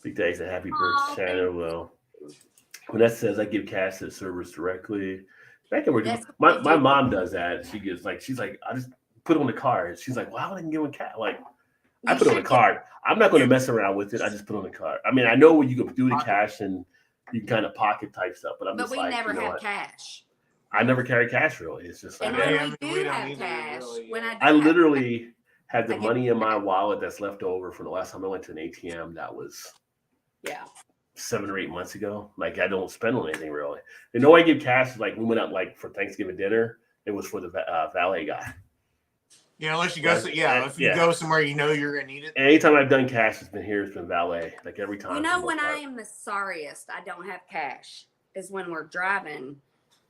Big Daddy said, "Happy birthday, Shannon." Well, when that says I give cash to the servers directly. Back in my mom does that. She's like, I just put on the card. She's like, well, I wouldn't give him cash. Like, I put on the card. I'm not going to mess around with it. I just put on the card. I mean, I know what you can do the cash and you can kind of pocket type stuff, but we never have cash. I never carry cash really. It's just like and when we do have cash, when I literally have the money in my wallet that's left over from the last time I went to an ATM. That was 7 or 8 months ago. Like I don't spend on anything really. And I give cash. Like we went out like for Thanksgiving dinner. It was for the valet guy. Yeah, unless you go, if you go somewhere you know you're gonna need it. And anytime I've done cash, it's been valet. Like every time. When I am the sorriest, I don't have cash is when we're driving,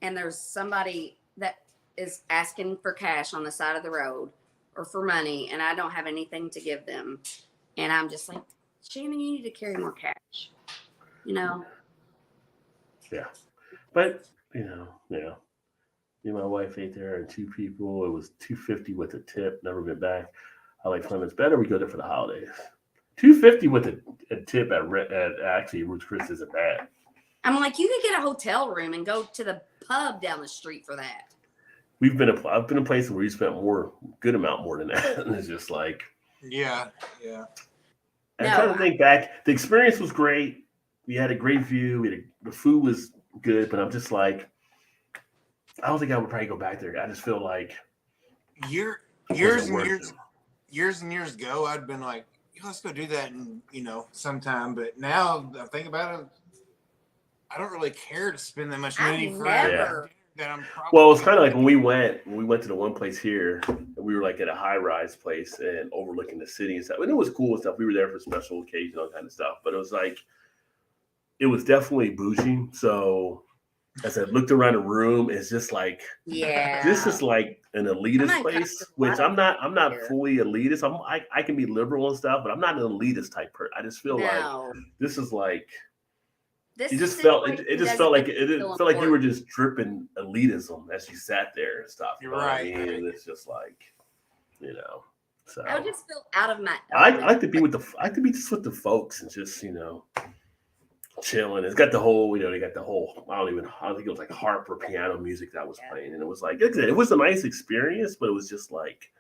and there's somebody that is asking for cash on the side of the road or for money, and I don't have anything to give them, and I'm just like, Shannon, you need to carry more cash. Yeah, but me and my wife ate there and 2 people. It was $250 with a tip. Never been back. I like Fleming's better. We go there for the holidays. $250 with a tip at actually Ruth Chris isn't bad. I'm like, you could get a hotel room and go to the pub down the street for that. I've been in places where you spent good amount more than that, and it's just like yeah. I'm trying to think back. The experience was great. We had a great view. The food was good, but I'm just like, I don't think I would probably go back there. I just feel like years and years ago, I'd been like, let's go do that, and sometime. But now I think about it, I don't really care to spend that much money for that. Well, it was kind of like when we went to the one place here, and we were like at a high-rise place and overlooking the city and stuff. And it was cool and stuff. We were there for special occasion, all kind of stuff. But it was definitely bougie. So as I looked around the room, it's just like, Yeah. this is like an elitist I'm place, which I'm not here. fully elitist. I can be liberal and stuff, but I'm not an elitist type person. I just feel like No. this is like, This it just felt like you were just dripping elitism as you sat there and stuff. You know what I mean? And it's just like, you know. So I would just feel out of my I element. like to be just with the folks and just, you know, chilling. It's got the whole, you know, they got the whole, I don't think it was like harp or piano music that was playing. And it was like, it was a nice experience, but it was just like,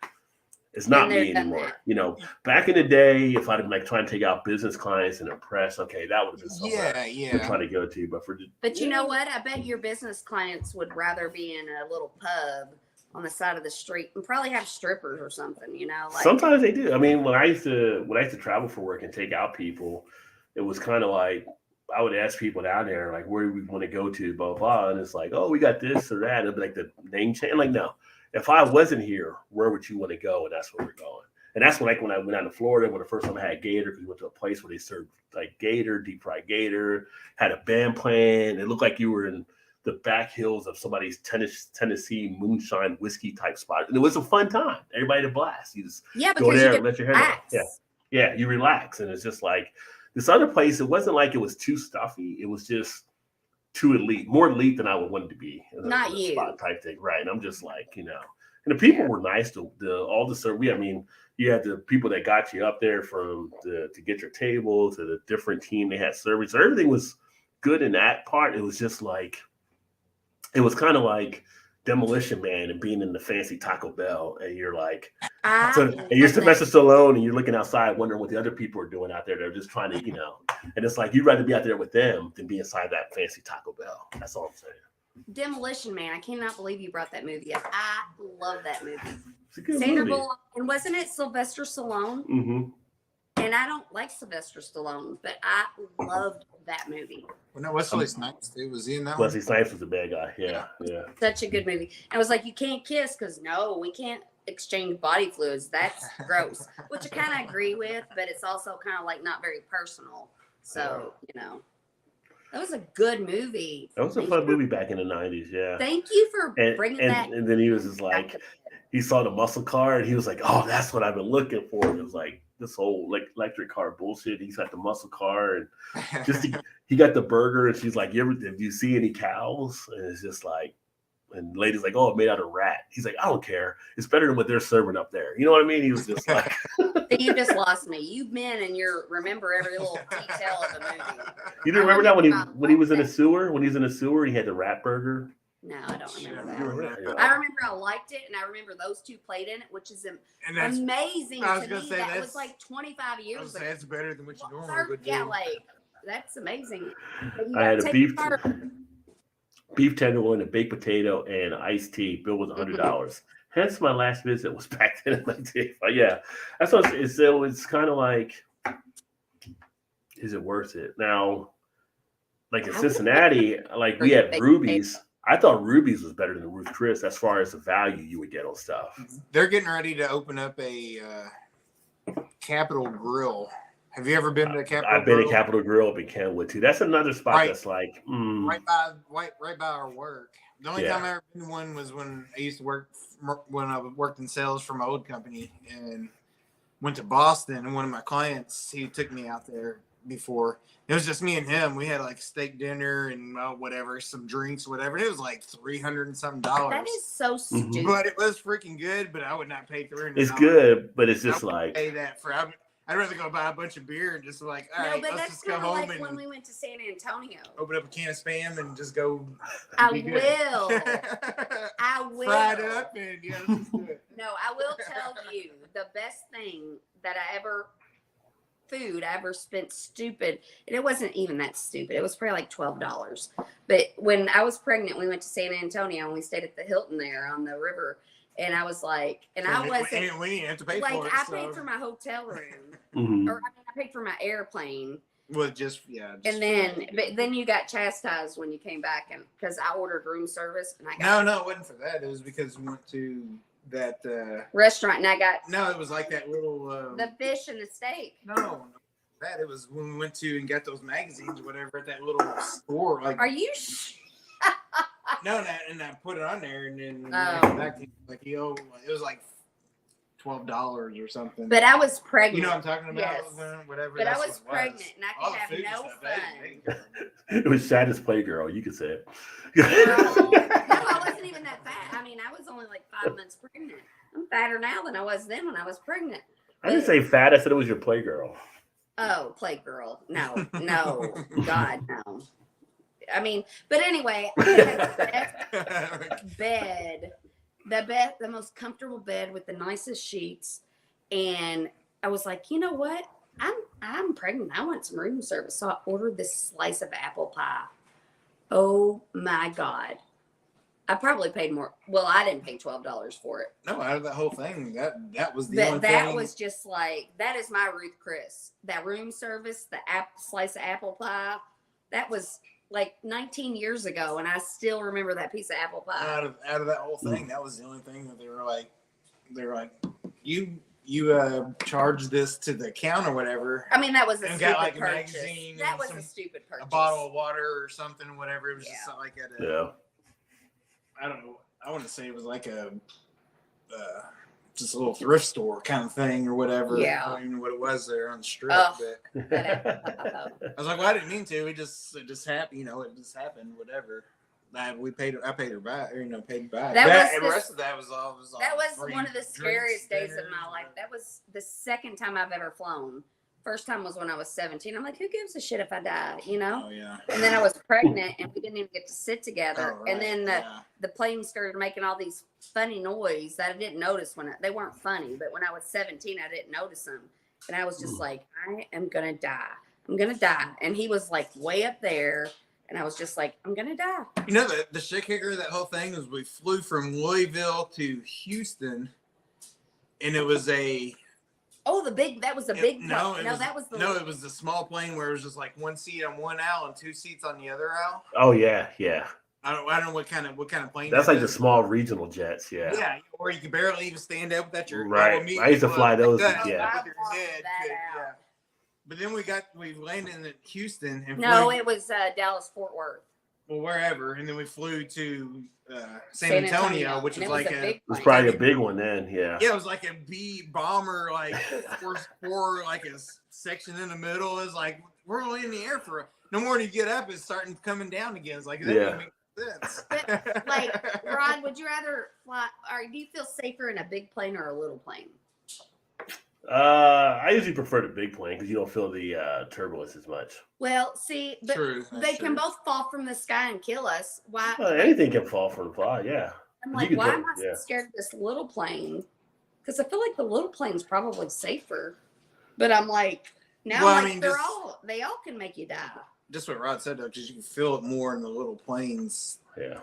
it's not me anymore. You know, back in the day, if I'd been like trying to take out business clients and impress, okay, that would have been somewhere we're trying to go to. But you know what? I bet your business clients would rather be in a little pub on the side of the street and probably have strippers or something, you know. Like, sometimes they do. I mean, when I used to travel for work and take out people, it was kind of like I would ask people down there like, where do we want to go to, blah blah, and it's like, oh, we got this or that. It'd be like the name change. Like, no, if I wasn't here, where would you want to go? And that's where we're going. And that's when I went out to Florida, when the first time I had gator, because we went to a place where they served like gator, deep fried gator, had a band playing. It looked like you were in the back hills of somebody's Tennessee moonshine whiskey type spot. And it was a fun time. Everybody had a blast. You just go there and let your hair down. Yeah, you relax. And it's just like this other place, it wasn't like it was too stuffy. It was just too elite, more elite than I would want it to be. Not you. Spot type thing. Right. And I'm just like, you know, and the people were nice. All the service. I mean, you had the people that got you up there to get your table, to the different team. They had service. So everything was good in that part. It was just like, it was kind of like Demolition Man and being in the fancy Taco Bell, and you're like, and you're Sylvester Stallone, and you're looking outside, wondering what the other people are doing out there. They're just trying to, you know, and it's like you'd rather be out there with them than be inside that fancy Taco Bell. That's all I'm saying. Demolition Man, I cannot believe you brought that movie up. I love that movie. It's a good Sandra movie. Bullock, and wasn't it Sylvester Stallone? Mm-hmm. And I don't like Sylvester Stallone, but I loved that movie. Well, no, Wesley Snipes. It was in that Wesley Snipes was the bad guy. Yeah. Such a good movie. And I was like, you can't kiss because no, we can't exchange body fluids. That's gross. Which I kind of agree with, but it's also kind of like not very personal. So, you know, that was a good movie. That was a fun movie back in the 90s. Yeah. Thank you for bringing that. And then he was just like, he saw the muscle car and he was like, oh, that's what I've been looking for. And it was like this whole electric car bullshit. He's got the muscle car and just he got the burger. And she's like, do you see any cows? And it's just like, and the lady's like, oh, it made out of rat. He's like, I don't care. It's better than what they're serving up there. You know what I mean? He was just like, you just lost me. You men and you remember every little detail of the movie. You didn't remember that when he was in the sewer? When he was in the sewer, he had the rat burger. No, I don't remember that. I remember I liked it, and I remember those two played in it, which is amazing to me. That was like 25 years ago. That's better than what you normally would do. Yeah, like that's amazing. I had a beef tenderloin, a baked potato, and iced tea. Bill was $100. Hence, my last visit was back then. But yeah, that's what it's kind of like, is it worth it? Now, like in Cincinnati, like we had Ruby's. I thought Ruby's was better than Ruth Chris as far as the value you would get on stuff. They're getting ready to open up a Capitol Grill. Have you ever been to Capitol? I've been to Capitol Grill up in Kenwood too. That's another spot that's like right by our work. The only time I ever been to one was when I used to work when I worked in sales for my old company and went to Boston. And one of my clients, he took me out there before. It was just me and him. We had like steak dinner and whatever, some drinks, whatever. It was like $300 and something. That is so stupid. But it was freaking good. But I would not pay $300. It's good, but it's just like pay that for. I'd rather go buy a bunch of beer and just like, all right, let's just go home like when we went to San Antonio. Open up a can of Spam and just go. I will. Fry it up and let's do it. No, I will tell you the best thing that I ever spent stupid, and it wasn't even that stupid. It was probably like $12. But when I was pregnant, we went to San Antonio and we stayed at the Hilton there on the river. And I was like, and I wasn't we didn't have to pay like for it. I paid for my hotel room, or I paid for my airplane. Well, and then you got chastised when you came back, and because I ordered room service, and I got no, it wasn't for that. It was because we went to that restaurant, and I got it was like that little the fish and the steak. No, that it was when we went to and got those magazines or whatever at that little store. Like, are you? No, and I put it on there, and then back to like it was like $12 or something. But I was pregnant. You know what I'm talking about? Yes. Whatever. But I was pregnant, and I could have no fun. It was Shadda's Playgirl. You could say it. No, I wasn't even that fat. I mean, I was only like 5 months pregnant. I'm fatter now than I was then when I was pregnant. I didn't say fat. I said it was your Playgirl. Oh, Playgirl. No, God, no. I mean, but anyway, I had the most comfortable bed with the nicest sheets, and I was like, you know what? I'm pregnant. I want some room service, so I ordered this slice of apple pie. Oh my God! I probably paid more. Well, I didn't pay $12 for it. No, out of that whole thing, that was the only that thing. was just like, that is my Ruth Chris. That room service, the slice of apple pie, that was like 19 years ago, and I still remember that piece of apple pie. Out of that whole thing, that was the only thing that they were like, you charge this to the account or whatever. I mean, that was a and stupid got like purchase. a magazine. That was a stupid purchase. A bottle of water or something, whatever. It was just something like that. I don't know. I want to say it was like a just a little thrift store kind of thing or whatever. Yeah. I don't even know what it was there on the strip. But Yeah. I was like, well, I didn't mean to. It just happened. You know, it just happened. Whatever. I paid her back. Paid back. The rest of that was all. That was free one of the drinks, scariest days of dinners, my life. That was the second time I've ever flown. First time was when I was 17. I'm like, who gives a shit if I die? You know? Oh yeah. And then I was pregnant, and we didn't even get to sit together. Oh, right. And then the plane started making all these funny noise that I didn't notice they weren't funny. But when I was 17, I didn't notice them, and I was just like, I am gonna die. I'm gonna die. And he was like way up there, and I was just like, I'm gonna die. You know, the shit kicker of that whole thing was we flew from Louisville to Houston, and it was a. Oh, that was a big plane. It was the small plane where it was just like one seat on one aisle and two seats on the other aisle. Oh yeah. I don't know what kind of plane. That's like the small regional jets. Yeah. Yeah, or you could barely even stand up without your right. I used to fly those. Like Yeah. with your head, But then we landed in Houston and it was Dallas Fort Worth. Well, wherever, and then we flew to San Antonio, which was like it was probably a big one then. Yeah. Yeah, it was like a B bomber, like four, like a section in the middle. It was like we're only in the air for no more than you get up. It's starting coming down again. It's like that doesn't make sense. But, like, Rod, would you rather fly? Or do you feel safer in a big plane or a little plane? I usually prefer the big plane because you don't feel the turbulence as much. Well, see, but they can both fall from the sky and kill us. Why? Anything can fall from the fly. Yeah. I'm like, why am I so scared of this little plane? Because I feel like the little plane's probably safer. But I'm like, now they all can make you die. Just what Rod said though, because you can feel it more in the little planes. Yeah.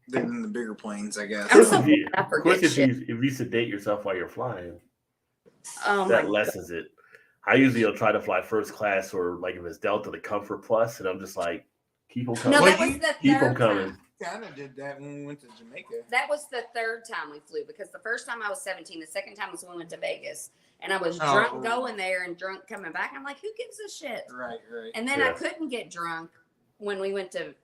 Than in the bigger planes, I guess. Of course, if you sedate yourself while you're flying. That lessens it. I usually will try to fly first class or like if it's Delta, the Comfort Plus, and I'm just like, keep them coming. No, that was the third time. Kind of did that when we went to Jamaica. That was the third time we flew because the first time I was 17, the second time was when we went to Vegas, and I was drunk going there and drunk coming back. I'm like, who gives a shit? Right. And then I couldn't get drunk when we went to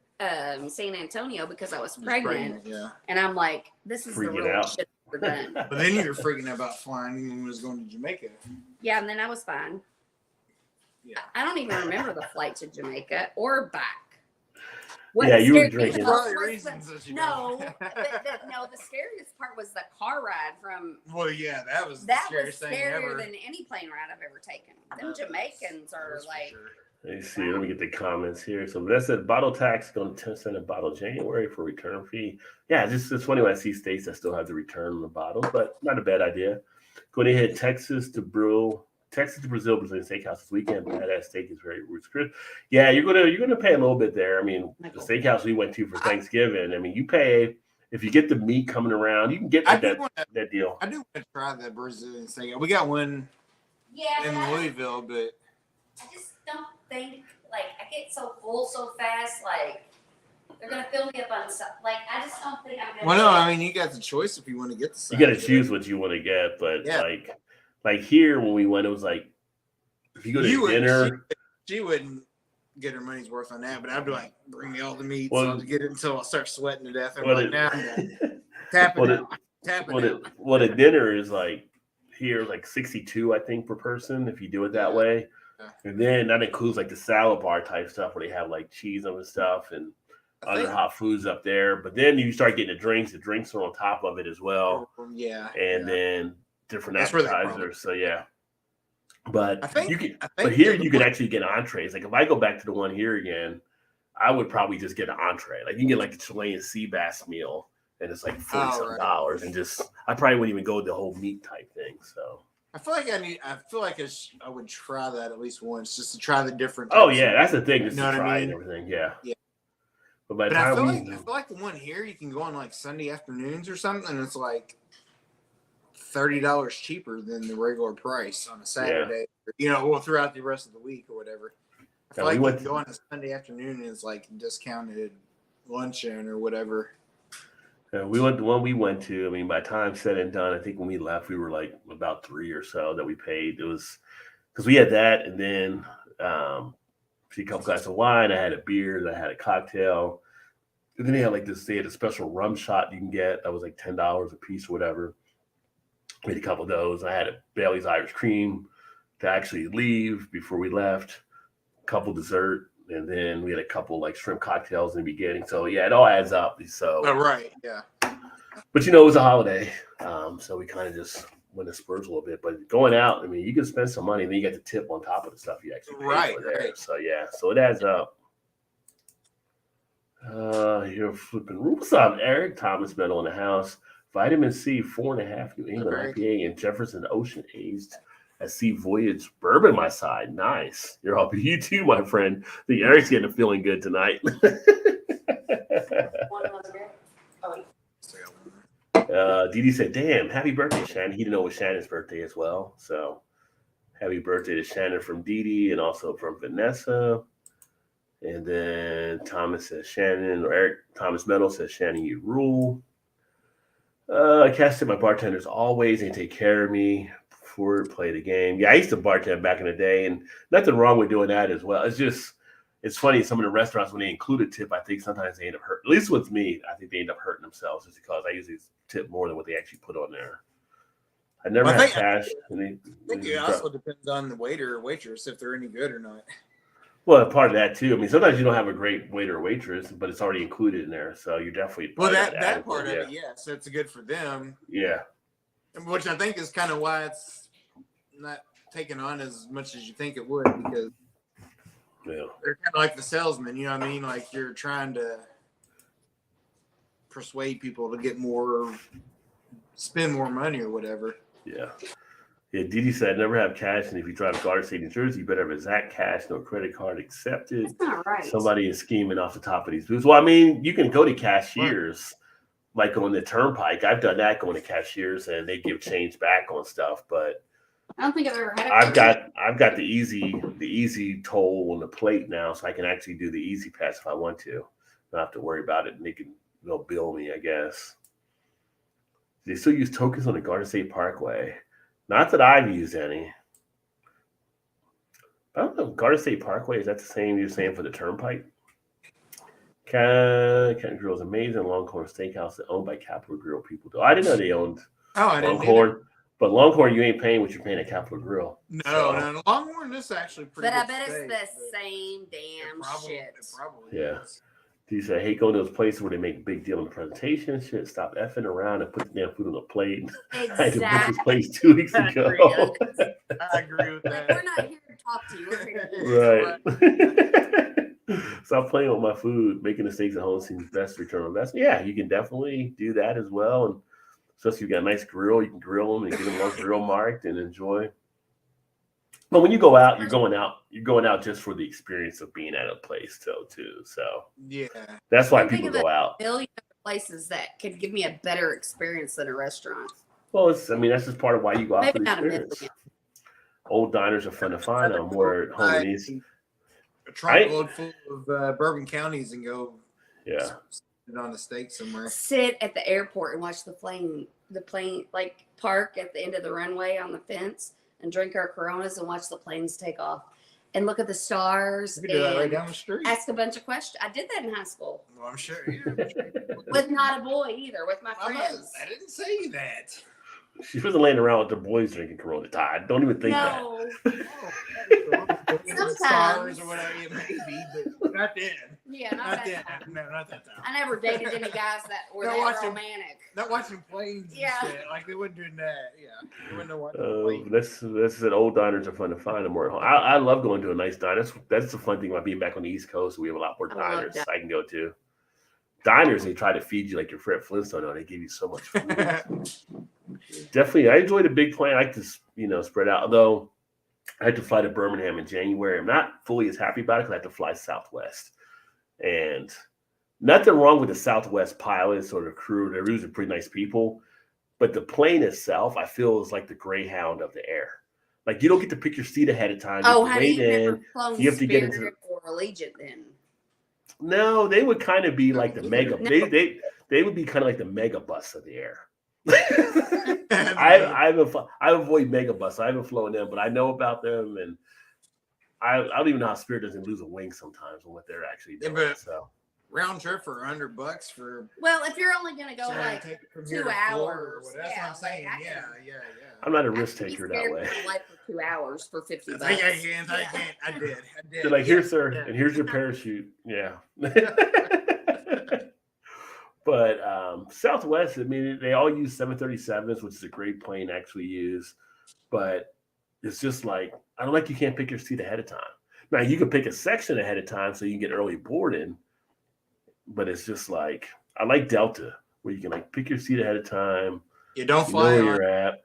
San Antonio because I was pregnant. Yeah. And I'm like, this is freaking the real out. shit we're done. But then you were freaking out about flying when we was going to Jamaica. Yeah, and then I was fine. Yeah. I don't even remember the flight to Jamaica or back. You were drinking. The scariest part was the car ride from. Well, yeah, that was scarier than any plane ride I've ever taken. Them Jamaicans are like. Sure. Let me see. Let me get the comments here. So that said, bottle tax going to 10 cents a bottle January for return fee. Yeah, it's funny when I see states that still have to return the bottles, but not a bad idea. Going to hit Texas to Brazil Brazilian Steakhouse this weekend. Badass steak is very roots crisp. Yeah, you're gonna pay a little bit there. I mean, the steakhouse we went to for Thanksgiving. I mean, you pay if you get the meat coming around, you can get that deal. I do want to try that Brazilian steak. We got one in Louisville, but I just don't think I get so full so fast. They're gonna fill me up on stuff. I just don't think I'm gonna. Well, no, I mean you got the choice if you want to get the side. You got to choose what you want to get, but like here when we went, it was like if you go to dinner, she wouldn't get her money's worth on that. But I'd be like, bring me all the meat, Well, so I'll get it until I start sweating to death. And Well, I'm like, now I'm done. Tap it out. Tap it out. Well, the dinner is like here, like 62, I think, per person if you do it that way. Yeah. And then that includes like the salad bar type stuff where they have like cheese on the stuff and other hot foods up there. But then you start getting the drinks. The drinks are on top of it as well. Yeah. And then different That's appetizers. So yeah. But but here you can actually get entrees. Like if I go back to the one here again, I would probably just get an entree. Like you can get like a Chilean sea bass meal, and it's like $40 and just I probably wouldn't even go the whole meat type thing. So I feel like I would try that at least once just to try the different. Oh yeah, that's the thing. Just you know to what try I mean? and everything. Yeah. Yeah. But I feel like the one here you can go on like Sunday afternoons or something, and it's like $30 cheaper than the regular price on a Saturday. Yeah. Well, throughout the rest of the week or whatever. I feel like you can go on a Sunday afternoon and it's like discounted luncheon or whatever. We went the one we went to. I mean, by the time said and done, I think when we left, we were like about 3 or so that we paid. It was because we had that, and then a couple glasses of wine. I had a beer. I had a cocktail. And then they had like this. They had a special rum shot you can get that was like $10 a piece or whatever. We had a couple of those. I had a Bailey's Irish Cream to actually leave before we left. A couple dessert. And then we had a couple like shrimp cocktails in the beginning. So yeah, it all adds up. So right, yeah. But it was a holiday, so we kind of just went to splurge a little bit. But going out, I mean, you can spend some money, and then you get the tip on top of the stuff you actually pay for there. Right. So yeah, so it adds up. You're flipping. What's up, Eric? Thomas Meadow in the house. Vitamin C, 4.5 New England IPA, and Jefferson Ocean aged at Sea Voyage bourbon. My side, nice. You're helping you too, my friend. I think Eric's getting feeling good tonight. Didi said, "Damn, happy birthday, Shannon." He didn't know it was Shannon's birthday as well, so happy birthday to Shannon from Didi and also from Vanessa. And then Thomas says, "Shannon," or Eric Thomas Meadow says, "Shannon, you rule." Cash said, "My bartenders always they take care of me before I play the game." Yeah, I used to bartend back in the day, and nothing wrong with doing that as well. It's funny, some of the restaurants, when they include a tip, I think sometimes they end up hurting. At least with me, I think they end up hurting themselves just because I usually tip more than what they actually put on there. I never had cash. I think it also depends on the waiter or waitress if they're any good or not. Well, part of that too. I mean, sometimes you don't have a great waiter or waitress, but it's already included in there, so you're definitely that part of it, yes, it's good for them. Yeah, which I think is kind of why it's not taken on as much as you think it would, because they're kind of like the salesman. You know what I mean? Like you're trying to persuade people to get more, spend more money or whatever. Yeah. Yeah, Didi said, "Never have cash, and if you drive Garden State, New Jersey, you better have exact cash, no credit card accepted." That's not right. Somebody is scheming off the top of these booths. Well, I mean, you can go to cashiers, like on the turnpike. I've done that going to cashiers, and they give change back on stuff. But I don't think I've ever had. I've got the easy toll on the plate now, so I can actually do the easy pass if I want to. Not have to worry about it, and they'll bill me, I guess. They still use tokens on the Garden State Parkway. Not that I've used any. I don't know. Garden State Parkway, is that the same you're saying for the turnpike? Cat Grill is amazing. Longhorn Steakhouse is owned by Capital Grill people. I didn't know they owned Longhorn. But Longhorn, you ain't paying what you're paying at Capital Grill. No. Longhorn is actually pretty good. But I bet it's the same damn shit. It probably is. He said, "I hate going to those places where they make a big deal in the presentation. Shit, stop effing around and put the damn food on the plate." Exactly. I had to book this place 2 weeks ago. I agree with that. We're not here to talk to you. We're here right. Stop playing with my food. Making mistakes at home seems best return on investment. Yeah, you can definitely do that as well. And especially if you got a nice grill, you can grill them and get them all grill marked and enjoy. But when you go out, you're going out just for the experience of being at a place too. So yeah, that's why people go out. A million places that could give me a better experience than a restaurant. Well, that's just part of why you go out for the experience. Old diners are fun to find. I'm more home these. A trunk load full of bourbon counties and go. Yeah. Sit on a steak somewhere. Sit at the airport and watch the plane like park at the end of the runway on the fence. And drink our Coronas and watch the planes take off. and look at the stars. You could do that right and down the street. ask a bunch of questions. I did that in high school. Well, I'm sure. Yeah. With not a boy either, with my friends. I didn't say that. She wasn't laying around with the boys drinking Corona Tide. Don't even think that. No. Sometimes. Stars or whatever, yeah, maybe, but not then. Yeah, not that time. No, not that time. I never dated any guys that were Not that watching- romantic. Not watching planes Yeah. and shit. Like, they wasn't doing that. Yeah. They wasn't watching planes. This is an old diners are fun to find. I love going to a nice diner. That's the fun thing about being back on the East Coast. We have a lot more I love diners that. I can go to. Diners, they try to feed you like your Fred Flintstone. And they give you so much food. Definitely, I enjoy the big plane. I like to, spread out. Although I had to fly to Birmingham in January. I'm not fully as happy about it because I had to fly Southwest. And nothing wrong with the Southwest pilots or the crew. They're usually pretty nice people. But the plane itself, I feel, is like the Greyhound of the air. Like, you don't get to pick your seat ahead of time. Oh, you have you never flown You have to get into Spirit or Allegiant then? No, they would kind of be like the mega. They would be kind of like the mega bus of the air. I avoid mega bus. I haven't flown them, but I know about them, and I don't even know how Spirit doesn't lose a wing sometimes on what they're actually doing. Yeah, but so round trip for $100 for. Well, if you're only going to go so like take it from here 2 to Florida or hours, whatever. That's what I'm saying. Yeah. I'm not a I risk can be taker spared that way. from my life for 2 hours for $50. I can't. I did. They're like, here, sir, Yeah. and here's your parachute. Yeah. But Southwest, I mean, they all use 737s, which is a great plane to actually use. But it's just like, I don't like you can't pick your seat ahead of time. Now, you can pick a section ahead of time so you can get early boarding. But it's just like, I like Delta, where you can like pick your seat ahead of time. You don't You fly know where on. you're at.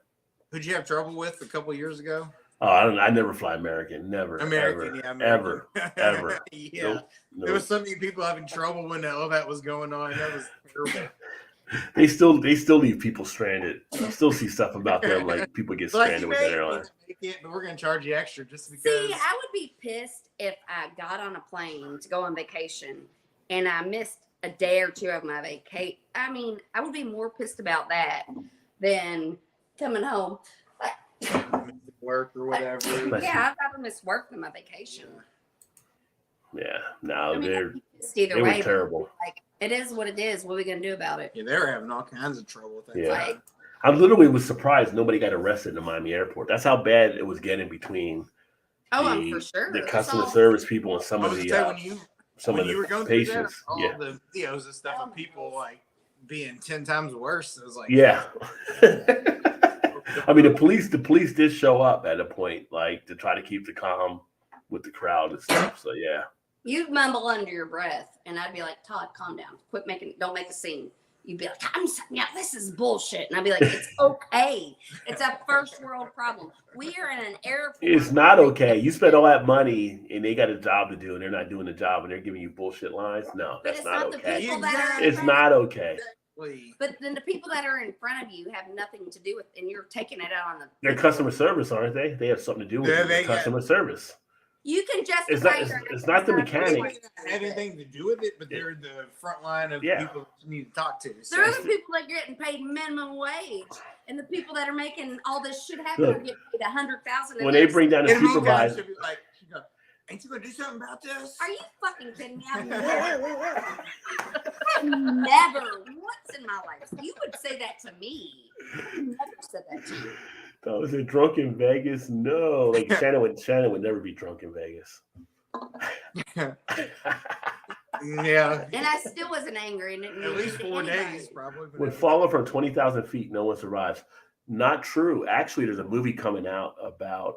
Who'd you have trouble with a couple years ago? Oh, I never fly American. Never. American, ever, yeah, American. Ever. Yeah. Nope, There nope. was so many people having trouble when all that was going on. That was terrible. They still leave people stranded. You still see stuff about them like people get Like, stranded with that airline. but we're gonna charge you extra just because. See, I would be pissed if I got on a plane to go on vacation and I missed a day or two of my vacation. I mean, I would be more pissed about that than coming home. Work or whatever. Yeah, I'd rather miss work than my vacation. Yeah, no, I mean, they're I'd be pissed either they way. were but, terrible. Like, it is what it is. What are we gonna do about it? Yeah, they were having all kinds of trouble with that. Yeah. Like, I literally was surprised nobody got arrested in the Miami airport. That's how bad it was getting between oh, I'm for sure. the It's customer all- service people and some I of was the gonna say, when you were the going through that, patients. all Yeah, the videos and stuff Oh of my people goodness. like being 10 times worse. It was like, yeah. I mean, the police did show up at a point, like to try to keep the calm with the crowd and stuff. So yeah. You'd mumble under your breath, and I'd be like, Todd, calm down. Don't make a scene. You'd be like, this is bullshit. And I'd be like, it's okay. It's a first world problem. We are in an airport. It's not okay. You spend all that money and they got a job to do and they're not doing the job and they're giving you bullshit lines. No, But that's it's not not the okay. people that are in It's front not of okay. Exactly. But then the people that are in front of you have nothing to do with, and you're taking it out on the. They're customer service, aren't they? They have something to do with Yeah, it. they got- Customer service. You can justify. It's not- your it's not the actions. They mechanic. didn't have anything to do with it, but they're the front line of Yeah. people that you need to talk to. So. There are the people that are getting paid minimum wage, and the people that are making all this shit happen Look, are getting paid $100,000. When they bring down a And meantime, supervisor, she'll be like, ain't you gonna do something about this? Are you fucking kidding me? I've never once in my life. You would say that to me. I never said that to you. oh, is it drunk in Vegas? No. Like Shannon would never be drunk in Vegas. Yeah. And I still wasn't angry and didn't At mean least it to 4 anybody. days, probably. but When falling from 20,000 feet, no one survives. Not true. Actually, there's a movie coming out about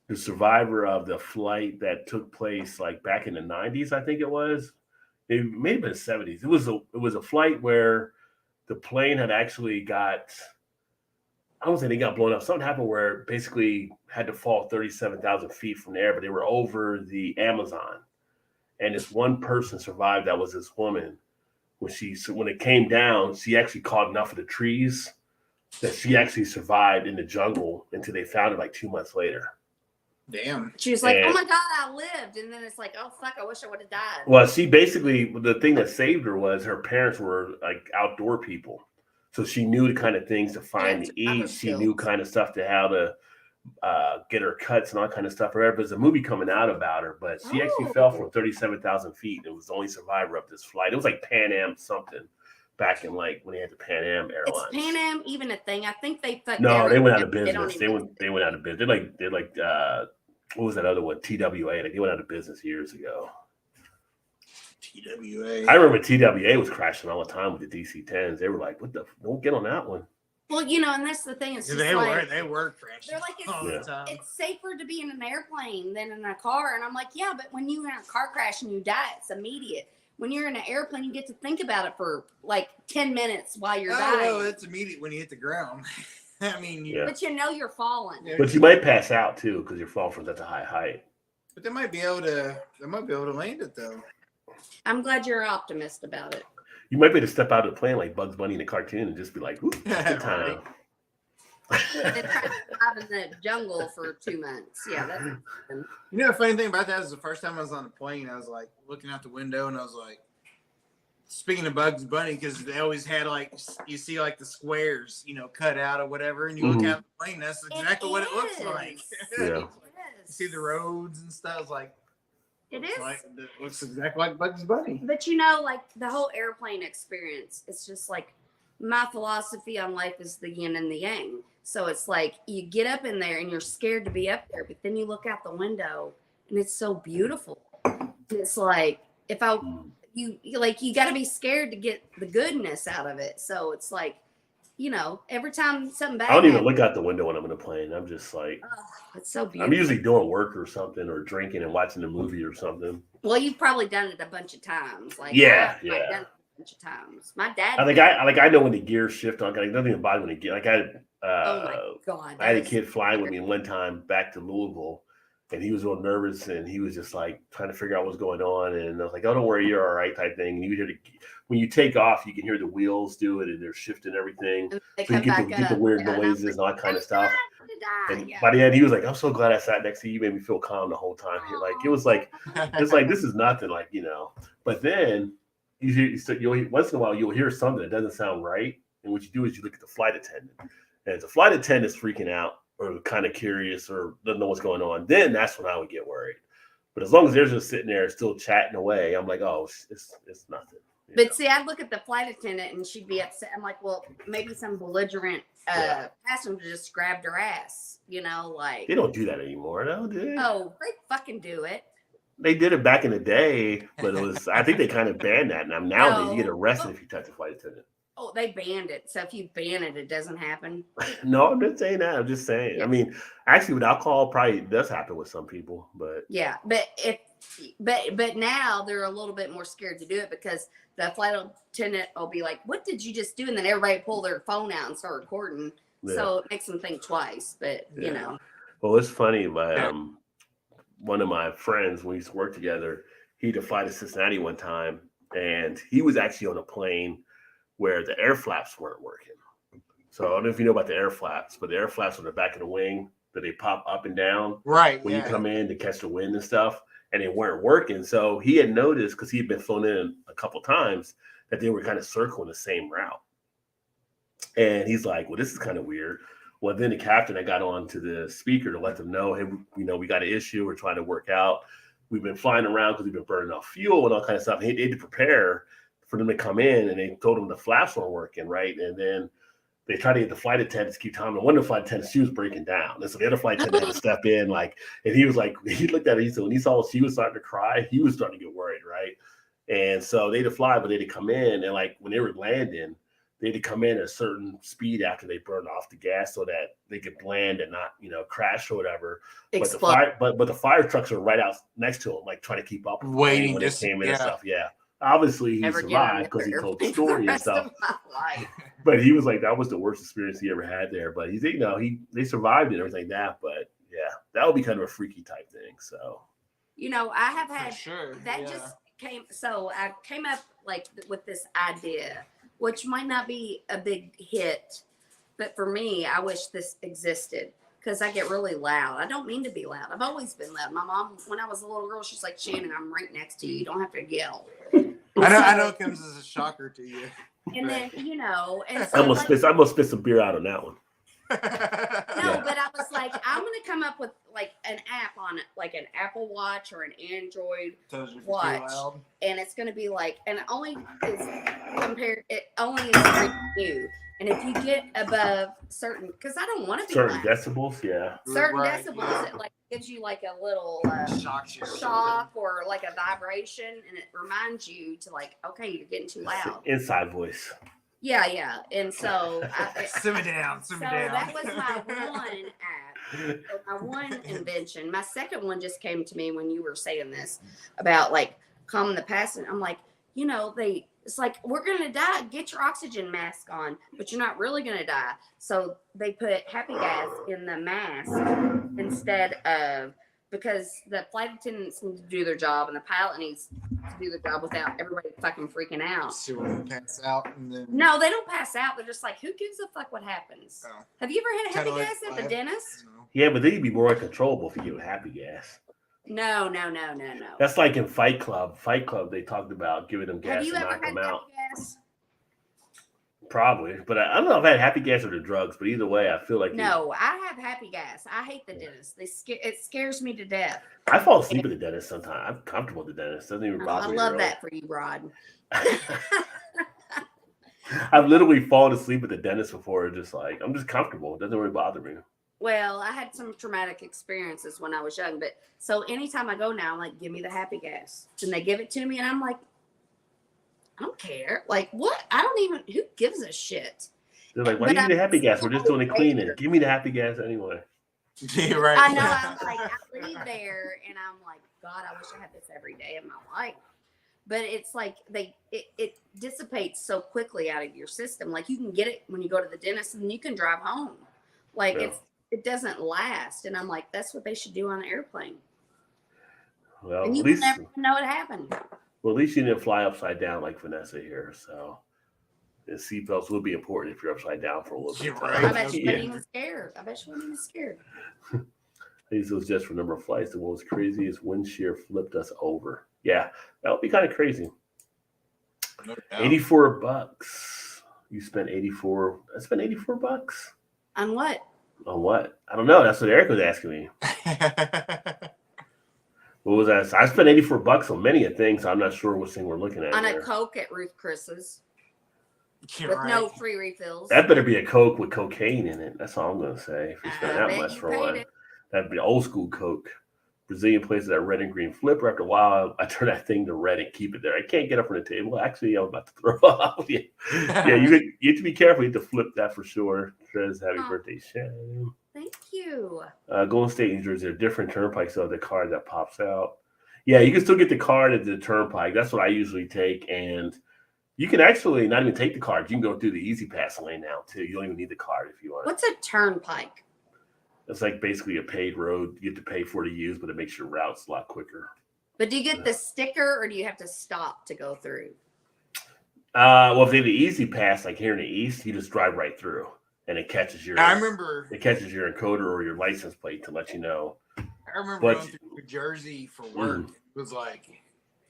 the survivor of the flight that took place like back in the 90s, I think it was. It may have been the 70s. It was a flight where the plane had actually got, I don't think they got blown up. Something happened where it basically had to fall 37,000 feet from the air, but they were over the Amazon. And this one person survived. That was this woman. When it came down, she actually caught enough of the trees that she actually survived in the jungle until they found her like 2 months later. Damn. She was like, And- "Oh my god, I lived," and then it's like, "Oh fuck, I wish I would have died." Well, she basically, the thing that saved her was her parents were like outdoor people. So she knew the kind of things to find Yeah, to eat. other She knew skills. kind of stuff to how to get her cuts and all that kind of stuff. There's a movie coming out about her, but she actually fell from 37,000 feet and was the only survivor of this flight. It was like Pan Am something back in like when they had the Pan Am Airlines. Is Pan Am even a thing? I think they fucked. No, they went out of business. They went out of business. They're like what was that other one? TWA. Like they went out of business years ago. TWA. I remember TWA was crashing all the time with the DC-10s. They were like, "What the? Don't get on that one." Well, you know, and that's the thing. It's just they like, were crashing. They're like, all the time. It's safer to be in an airplane than in a car. And I'm like, yeah, but when you're in a car crash and you die, it's immediate. When you're in an airplane, you get to think about it for like 10 minutes while you're dying. Oh, it's immediate when you hit the ground. I mean, but you know you're falling. But you might pass out too because you're falling from such a high height. But they might be able to land it though. I'm glad you're an optimist about it. You might be able to step out of the plane like Bugs Bunny in the cartoon and just be like, "Ooh, good time." They tried to survive in the jungle for 2 months. Yeah, that's. You know, the funny thing about that is the first time I was on the plane, I was like looking out the window and I was like, speaking of Bugs Bunny, because they always had like, you see like the squares, you know, cut out or whatever, and you look out the plane, that's exactly what it looks like. Yeah. You see the roads and stuff. It's like, it is. It looks exactly like Bugs Bunny. But you know, like the whole airplane experience, it's just like my philosophy on life is the yin and the yang. So it's like you get up in there and you're scared to be up there, but then you look out the window and it's so beautiful. It's like you got to be scared to get the goodness out of it. So it's like, you know, every time something bad I don't even look out the window when I'm in a plane. I'm just like, it's so beautiful. I'm usually doing work or something or drinking and watching a movie or something. Well, you've probably done it a bunch of times. Like, I've done it a bunch of times. My dad. I know when the gears shift on. Like nothing about when the gear. Like oh my God! I had a kid flying with me one time back to Louisville, and he was real nervous, and he was just like trying to figure out what's going on. And I was like, "Oh, don't worry, you're all right," type thing. And you hear when you take off, you can hear the wheels do it, and they're shifting everything. So you get the weird noises and all that kind of stuff. And by the end, he was like, "I'm so glad I sat next to you. You made me feel calm the whole time." Like it was like, it's like this is nothing, like you know. But then you'll once in a while you'll hear something that doesn't sound right, and what you do is you look at the flight attendant, and if the flight attendant's freaking out or kind of curious or doesn't know what's going on, then that's when I would get worried. But as long as they're just sitting there still chatting away, I'm like, oh, it's nothing. But see, I'd look at the flight attendant and she'd be upset. I'm like, well, maybe some belligerent passenger just grabbed her ass, you know, like. They don't do that anymore, though, do they? Oh, they fucking do it. They did it back in the day, but it was, I think they kind of banned that. Now nowadays you get arrested if you touch a flight attendant. Oh, they banned it. So if you ban it, it doesn't happen. No, I'm not saying that. I'm just saying. Yeah. I mean, actually, with alcohol, probably does happen with some people, but yeah. But now they're a little bit more scared to do it because the flight attendant will be like, "What did you just do?" And then everybody pull their phone out and start recording. Yeah. So it makes them think twice. But you know. Well, it's funny. One of my friends, when we used to work together, he had to fly to Cincinnati one time, and he was actually on a plane where the air flaps weren't working. So I don't know if you know about the air flaps, but the air flaps on the back of the wing that they pop up and down when you come in to catch the wind and stuff, and they weren't working. So he had noticed, because he had been flown in a couple times, that they were kind of circling the same route. And he's like, well, this is kind of weird. Well, then the captain, I got on to the speaker to let them know, hey, you know, we got an issue. We're trying to work out. We've been flying around because we've been burning off fuel and all kind of stuff. And they had to prepare for them to come in, and they told them the flaps weren't working, right? And then they tried to get the flight attendants to keep time. And one of the flight attendants, she was breaking down. And so the other flight attendant had to step in, like, and he was like, he looked at her, he said, when he saw she was starting to cry, he was starting to get worried, right? And so they had to fly, but they had to come in, and like when they were landing, they had to come in at a certain speed after they burned off the gas so that they could land and not, you know, crash or whatever. But the fire trucks are right out next to them, like trying to keep up, waiting when they came in and stuff. Yeah. Obviously, he survived because he told the story and stuff. But he was like, that was the worst experience he ever had there. But he's, you know, they survived it and everything like that. But yeah, that would be kind of a freaky type thing. So, you know, I have had just came. So I came up like with this idea, which might not be a big hit, but for me, I wish this existed. Because I get really loud. I don't mean to be loud. I've always been loud. My mom, when I was a little girl, she's like, Shannon, I'm right next to you. You don't have to yell. I know it comes as a shocker to you. And then, you know. And so I'm going to spit some beer out on that one. No, but I was like, I'm gonna come up with like an app on it, like an Apple Watch or an Android watch, and it's gonna be like, and it only is compared. It only is for you. And if you get above certain, because I don't want to be certain loud. decibels, yeah. Certain decibels, it like gives you like a little shock or like a vibration, and it reminds you to like, okay, you're getting too loud. Inside voice. Yeah. And so simmer down. So that was my one app, or my one invention. My second one just came to me when you were saying this about like calming the past. I'm like, it's like, we're gonna die. Get your oxygen mask on, but you're not really gonna die. So they put happy gas in the mask instead of, because the flight attendants need to do their job and the pilot needs to do their job without everybody fucking freaking out. So when they pass out and then... No, they don't pass out. They're just like, who gives a fuck what happens? Oh. Have you ever had a happy gas at the dentist? No. Yeah, but then you'd be more uncontrollable if you get happy gas. No. That's like in Fight Club. Fight Club, they talked about giving them gas to knock them out. Gas? Probably, but I don't know if I had happy gas or the drugs. But either way, I feel like no. I have happy gas. I hate the dentist. It scares me to death. I fall asleep at the dentist sometimes. I'm comfortable with the dentist. Doesn't even bother me. I love that for you, Rod. I've literally fallen asleep at the dentist before. Just like, I'm just comfortable. It doesn't really bother me. Well, I had some traumatic experiences when I was young, but so anytime I go now, I'm like, give me the happy gas. And they give it to me, and I'm like, I don't care. Like, what? Who gives a shit? They're like, why do you need the happy gas? We're just doing the cleaning. Give me the happy gas anyway. Yeah, right. I know. I'm like, I leave there, and I'm like, God, I wish I had this every day of my life. But it's like it dissipates so quickly out of your system. Like, you can get it when you go to the dentist, and you can drive home. Like, it doesn't last. And I'm like, that's what they should do on an airplane. Well, and you will never know it happened. Well, at least you didn't fly upside down like Vanessa here. So the seatbelts will be important if you're upside down for a little bit. Right. I bet she wasn't even scared. These was just for number of flights. The world's craziest wind shear flipped us over. Yeah, that would be kind of crazy. No doubt. $84. You spent 84. I spent $84. On what? On what? I don't know. That's what Eric was asking me. What was that? I spent $84 on many a thing, so I'm not sure what thing we're looking at. On a Coke at Ruth Chris's. With no free refills. That better be a Coke with cocaine in it. That's all I'm going to say. If you spend that much for one. That'd be old school Coke. Brazilian places that red and green flipper. After a while, I turn that thing to red and keep it there. I can't get up from the table. Actually, I'm about to throw up. Yeah, you have to be careful. You have to flip that for sure. Says happy birthday, Shannon. Thank you. Golden State, New Jersey, there are different turnpikes of the card that pops out. Yeah, you can still get the card at the turnpike. That's what I usually take. And you can actually not even take the card. You can go through the Easy Pass lane now, too. You don't even need the card if you want. What's a turnpike? It's like basically a paid road. You have to pay for to use, but it makes your routes a lot quicker. But do you get the sticker, or do you have to stop to go through? Well, if they have the Easy Pass, like here in the East, you just drive right through, and it catches your. I remember it catches your encoder or your license plate to let you know. I remember going through New Jersey for work. It was like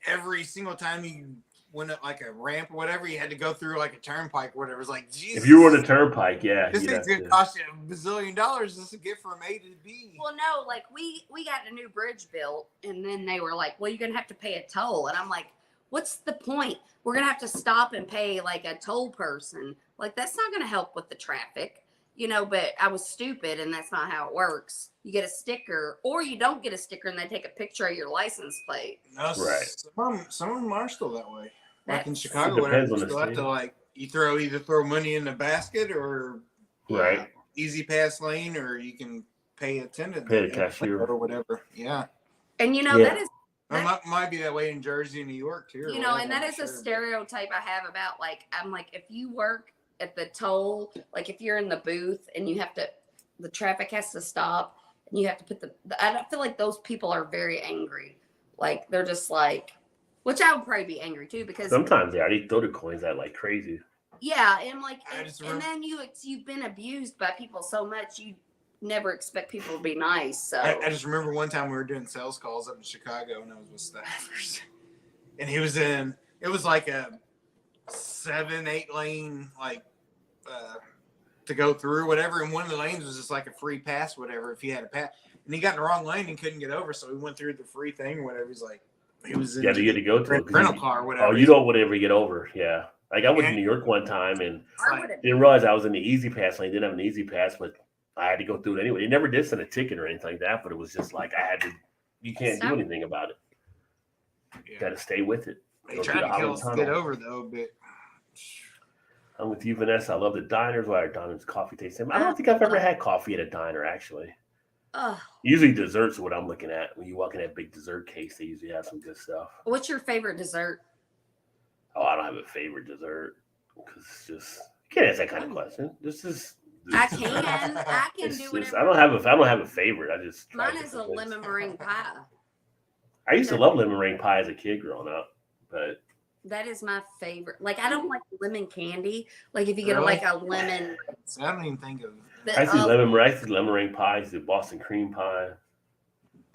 every single time you went up like a ramp or whatever, you had to go through like a turnpike or whatever. It was like, Jesus. If you were on a turnpike, yeah. This thing's going to cost you $1 bazillion just to get from A to B. Well, no, like we got a new bridge built, and then they were like, well, you're going to have to pay a toll. And I'm like, what's the point? We're going to have to stop and pay like a toll person. Like, that's not going to help with the traffic. But I was stupid, and that's not how it works. You get a sticker, or you don't get a sticker, and they take a picture of your license plate. No, right. Some of them are still that way. Like in Chicago, whatever, you still have to either throw money in the basket or Easy Pass lane, or you can pay attendant, pay the cashier or whatever. Yeah, and that is. That might be that way in Jersey and New York too. And that is a stereotype I have about I'm like, if you work at the toll, like if you're in the booth and the traffic has to stop and you have to put I feel like those people are very angry. Like they're just like, which I would probably be angry too, because sometimes they already throw the coins out like crazy. Yeah. And and then you've been abused by people so much, you never expect people to be nice. So I just remember one time we were doing sales calls up in Chicago and I was with staffers and it was like a 7-8 lane to go through whatever, and one of the lanes was just like a free pass, whatever. If he had a pass, and he got in the wrong lane and couldn't get over, so he went through the free thing or whatever. He's like, he was in you had to go to a rental car or whatever. Oh, you don't whatever get over, yeah. Like I went to New York one time and didn't realize I was in the easy pass lane. Didn't have an easy pass, but I had to go through it anyway. They never did send a ticket or anything like that, but it was just like I had to. You can't do anything about it. You got to stay with it. They tried to kill us to get over though, but. I'm with you, Vanessa. I love the diners. Why are diners coffee tasting? I don't think I've ever had coffee at a diner, actually. Usually desserts are what I'm looking at. When you walk in that big dessert case, they usually have some good stuff. What's your favorite dessert? Oh, I don't have a favorite dessert because it's just you can't ask that kind of question. I can do whatever. I don't have a favorite. I just mine is a lemon meringue pie. I used to love lemon meringue pie as a kid growing up, but that is my favorite. Like I don't like lemon candy. Like if you get like a lemon, I don't even think of. I see lemon meringue pie. I see Boston cream pie.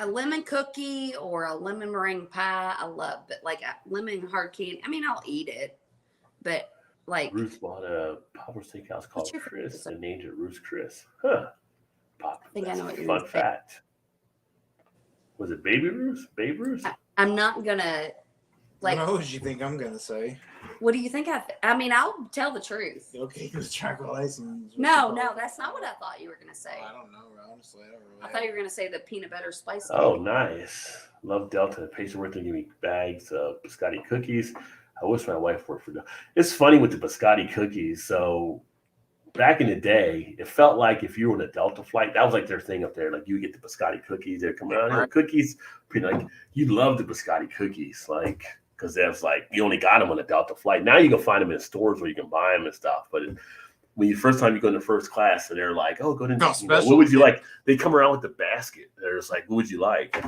A lemon cookie or a lemon meringue pie, I love. But like a lemon hard candy, I mean, I'll eat it. But like Ruth bought a Poplar Steakhouse called Chris and named it Ruth's Chris. Huh. I think I know what you're fun fact. Was it Baby Ruth? Babe Ruth? I'm not gonna like. What would you think I'm gonna say? What do you think? I mean, I'll tell the truth. Okay, it was chocolate icing. No, that's not what I thought you were gonna say. I don't know, honestly. I thought you were gonna say the peanut butter spice cake. Oh, nice. Love Delta. The patient worked to give me bags of biscotti cookies. I wish my wife worked for Delta. It's funny with the biscotti cookies. So back in the day, it felt like if you were on a Delta flight, that was like their thing up there. Like you get the biscotti cookies. They're coming out here. Cookies. Like you love the biscotti cookies. Like, because that's like you only got them on a Delta flight. Now you can find them in stores where you can buy them and stuff. But when you first time you go into first class, and they're like, "Oh, go to what would you like?" They come around with the basket. They're just like, "What would you like?"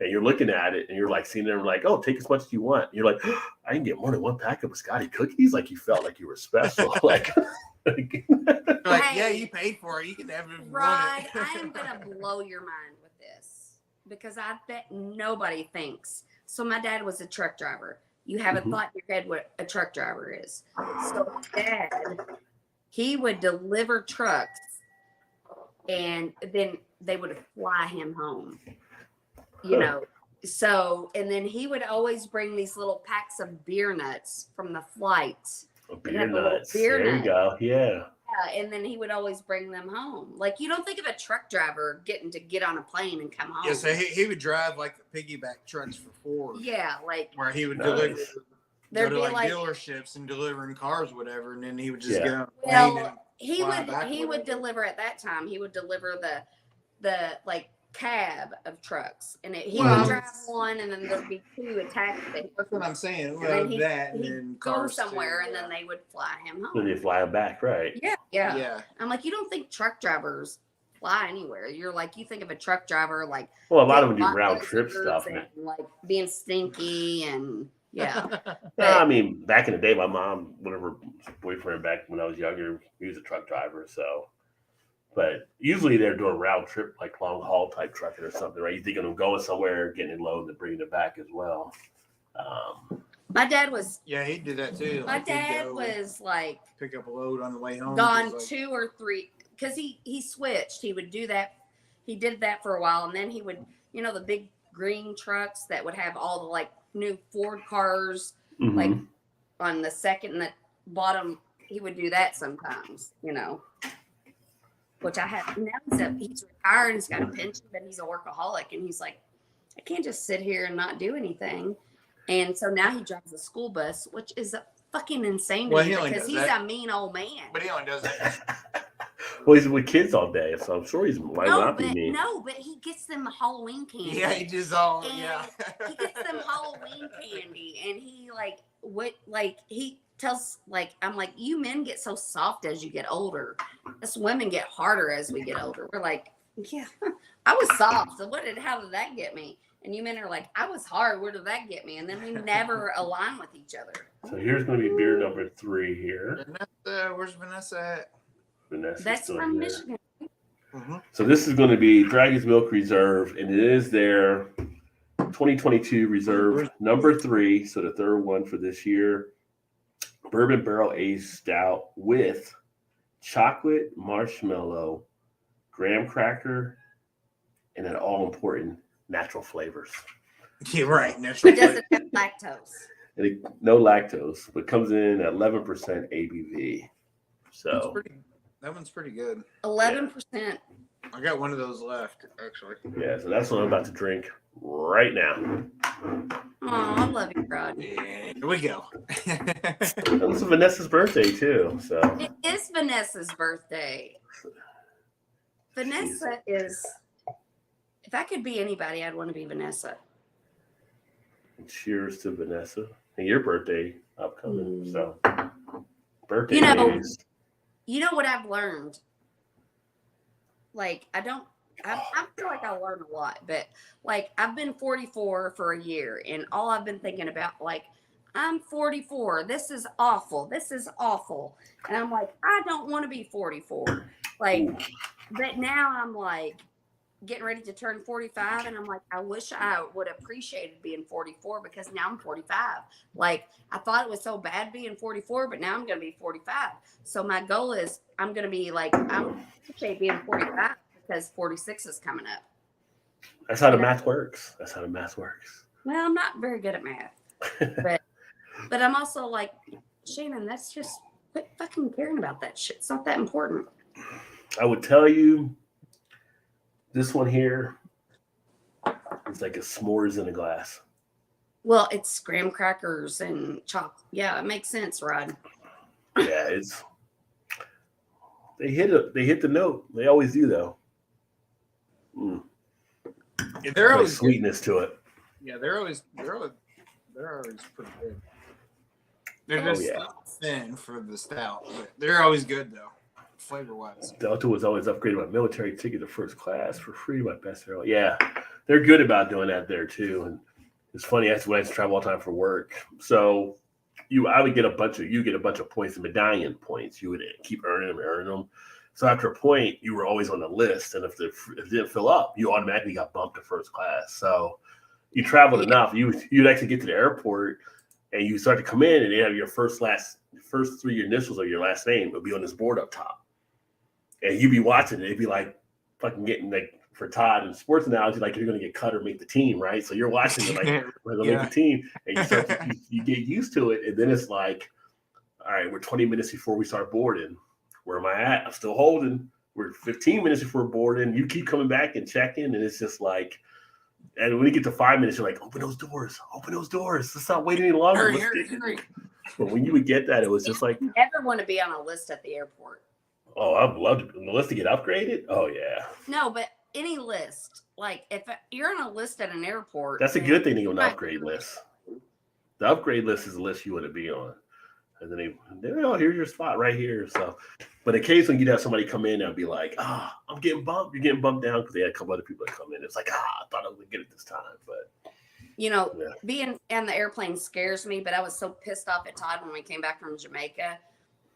And you're looking at it, and you're like seeing them like, "Oh, take as much as you want." And you're like, oh, "I can get more than one pack of biscotti cookies." Like you felt like you were special. like, yeah, you paid for it. You can have it. Right. I am gonna blow your mind with this because I bet nobody thinks. So my dad was a truck driver. You haven't thought in your head what a truck driver is. So Dad, he would deliver trucks and then they would fly him home. You know, so, and then he would always bring these little packs of beer nuts from the flights. Beer nuts. There you go. Yeah. And then he would always bring them home. Like you don't think of a truck driver getting to get on a plane and come home. Yeah, so he would drive like the piggyback trucks for Ford. Yeah, like where he would deliver, go to like dealerships and delivering cars, whatever, and then he would just get on a plane. Well, he would deliver at that time. He would deliver the like cab of trucks, and he would drive one, and then there'd be two attached. That's what I'm saying. Well, he'd go somewhere, and then they would fly him home. Then they fly him back, right? Yeah. I'm like, you don't think truck drivers fly anywhere? You're like, you think of a truck driver like. Well, a lot of them do round trip stuff, and, like being stinky and I mean, back in the day, my mom, whatever boyfriend back when I was younger, he was a truck driver, so. But usually they're doing round trip, like long haul type trucking or something, right? You think of them going somewhere, getting it loaded, and bringing it back as well. My dad was. Yeah, he did that too. My dad was like pick up a load on the way home. Gone 2 or 3 because he switched. He would do that. He did that for a while, and then he would, the big green trucks that would have all the like new Ford cars, like on the second and the bottom. He would do that sometimes, Which I have now. He's retired. He's got a pension, but he's a workaholic, and he's like, I can't just sit here and not do anything. And so now he drives a school bus, which is fucking insane to me because he's a mean old man. But he only does that. Well, he's with kids all day, so I'm sure he's might not be mean. No, but he gets them Halloween candy. Yeah, he just he gets them Halloween candy, and he tells I'm like, you men get so soft as you get older. Us women get harder as we get older. We're like, yeah, I was soft. So how did that get me? And you men are like, I was hard. Where did that get me? And then we never align with each other. So here's going to be beer number 3 here. Where's Vanessa at? That's from Michigan. So this is going to be Dragon's Milk Reserve, and it is their 2022 Reserve number 3. So the third one for this year. Bourbon barrel aged stout with chocolate, marshmallow, graham cracker, and then all important natural flavors. You're right. It doesn't have lactose. And no lactose, but comes in at 11% ABV. So that one's pretty good. 11%. I got one of those left, actually. Yeah, so that's what I'm about to drink right now. Oh, I love you, Rod. Yeah, here we go. This is Vanessa's birthday too, so It is Vanessa's birthday. Vanessa is. If I could be anybody, I'd want to be Vanessa. Cheers to Vanessa and your birthday upcoming. So birthday days. You know what I've learned? Like I feel like I learned a lot, but like I've been 44 for a year, and all I've been thinking about, like, I'm 44. This is awful. This is awful. And I'm like, I don't want to be 44. Like, but now I'm like getting ready to turn 45, and I'm like, I wish I would have appreciated being 44, because now I'm 45. Like, I thought it was so bad being 44, but now I'm going to be 45. So my goal is I'm going to be like, I'm appreciate being 45 because 46 is coming up. That's how the math works. That's how the math works. Well, I'm not very good at math, but I'm also like, Shannon, that's just quit fucking caring about that shit. It's not that important. I would tell you, this one here is like a s'mores in a glass. Well, it's graham crackers and chocolate. Yeah, it makes sense, Rod. Yeah, they hit the note. They always do, though. Yeah, they're always sweetness to it. Yeah, they're always pretty good. They're just thin for the stout, but they're always good though, flavor wise. Delta was always upgraded my military ticket to first class for free. My best hero. Yeah, they're good about doing that there too. And it's funny. That's when I used to travel all the time for work. So I would get a bunch of points, the medallion points. You would keep earning them. So after a point, you were always on the list, and if it didn't fill up, you automatically got bumped to first class. So you traveled enough, you'd actually get to the airport, and you start to come in, and they have your first three initials of your last name would be on this board up top, and you'd be watching it. It'd be like fucking getting, like, for Todd in sports analogy, like you're going to get cut or make the team, right? So you're watching it like we're going to make the team, and you get used to it, and then it's like, all right, we're 20 minutes before we start boarding. Where am I at? I'm still holding. We're 15 minutes before boarding. You keep coming back and checking, and it's just like, and when you get to 5 minutes, you're like, open those doors. Let's not wait any longer. Hurry. But when you would get that, it was just like, you never want to be on a list at the airport. Oh, I'd love to. The list to get upgraded? Oh, yeah. No, but any list. Like, if you're on a list at an airport. That's a good thing to go on an upgrade list. The upgrade list is the list you want to be on. And then here's your spot right here. So, but occasionally you'd have somebody come in and be like, I'm getting bumped. You're getting bumped down, because they had a couple other people that come in. It's like, I thought I was going to get it this time. But, being on the airplane scares me, but I was so pissed off at Todd when we came back from Jamaica.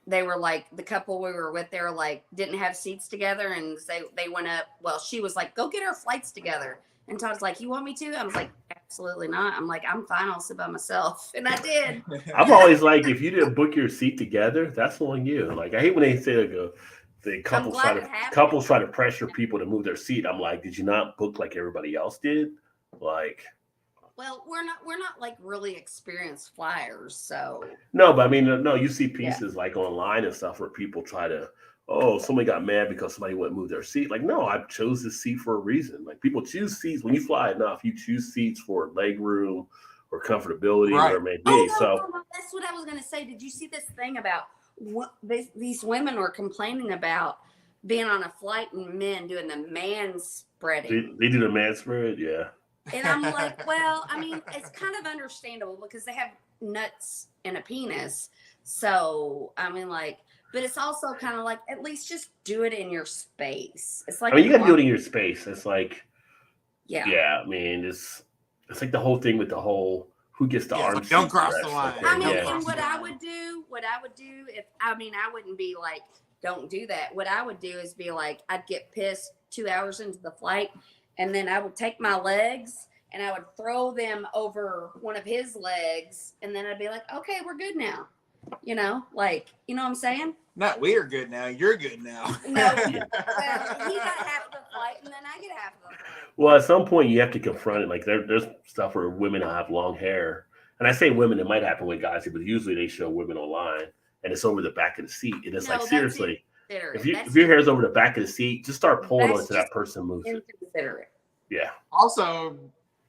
They were like, the couple we were with, they were like, didn't have seats together. And they went up. Well, she was like, go get our flights together. And Todd's like, you want me to? I was like, absolutely not. I'm like, I'm fine. I'll sit by myself. And I did. I'm always like, if you didn't book your seat together, that's on you. Like, I hate when they say, the couples try to pressure people to move their seat. I'm like, did you not book like everybody else did? Like, well, we're not like really experienced flyers. So no, but I mean, no, you see pieces like online and stuff where people try to, somebody got mad because somebody wouldn't move their seat. Like, no, I chose this seat for a reason. Like, people choose seats. When you fly enough, you choose seats for leg room or comfortability, whatever it may be. No, that's what I was going to say. Did you see this thing about these women were complaining about being on a flight and men doing the man spreading? They do the man spread, yeah. And I'm like, well, I mean, it's kind of understandable because they have nuts and a penis. So, I mean, like, but it's also kind of like, at least just do it in your space. It's like, I mean, you got to do it in your space. It's like, yeah. I mean, it's like the whole thing with the whole who gets the arm. Don't cross the line. I mean, and what I would do if, I wouldn't be like, don't do that. What I would do is be like, I'd get pissed 2 hours into the flight, and then I would take my legs and I would throw them over one of his legs, and then I'd be like, okay, we're good now. Like, you know what I'm saying? No, we are good now. You're good now. No, well, he got half of the flight, and then I get half of the flight. Well, at some point you have to confront it. Like there's stuff where women have long hair, and I say women. It might happen with guys, but usually they show women online, and it's over the back of the seat. And it's like seriously, if your hair's over the back of the seat, just start pulling on it so that person moves it. Inconsiderate. Yeah. Also,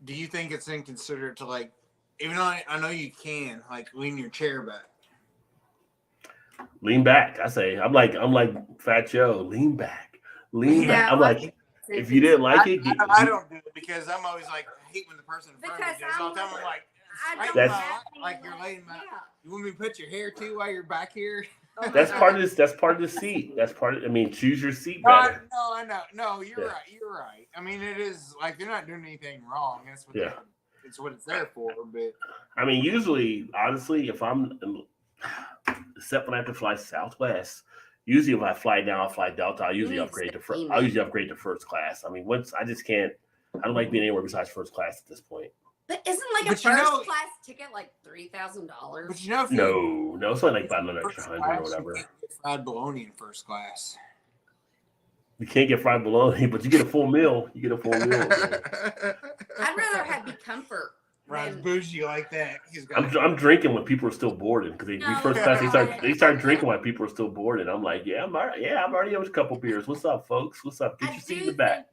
do you think it's inconsiderate to like, even though I know you can like lean your chair back? Lean back. I say I'm like Fat Joe. Lean back. Lean back. I'm like, if you didn't like it, I don't do it because I'm always like, I hate when the person in front of me does all the time. I'm like, like you're laying back. You want me to put your hair too while you're back here? That's part of this. That's part of the seat. That's part of. I mean, choose your seat better. No, I know. No, you're right. You're right. I mean, it is like they're not doing anything wrong. That's what. It's what it's there for. But I mean, usually, honestly, if I'm, except when I have to fly Southwest. Usually, if I fly down, I'll fly Delta. I usually upgrade to first. I usually upgrade to first class. I mean, once I just can't. I don't like being anywhere besides first class at this point. But isn't like a first class ticket like $3,000? But you know, if no, it's only like about another extra $100 or whatever. You can't get fried bologna in first class. You can't get fried bologna, but you get a full meal. You get a full meal. I'd rather be comfort. Rod's bougie like that. I'm drinking when people are still boarding because we first class. They start drinking while people are still boarding. I'm like, I'm already over a couple beers. What's up, folks? What's up? Get your seat in the back.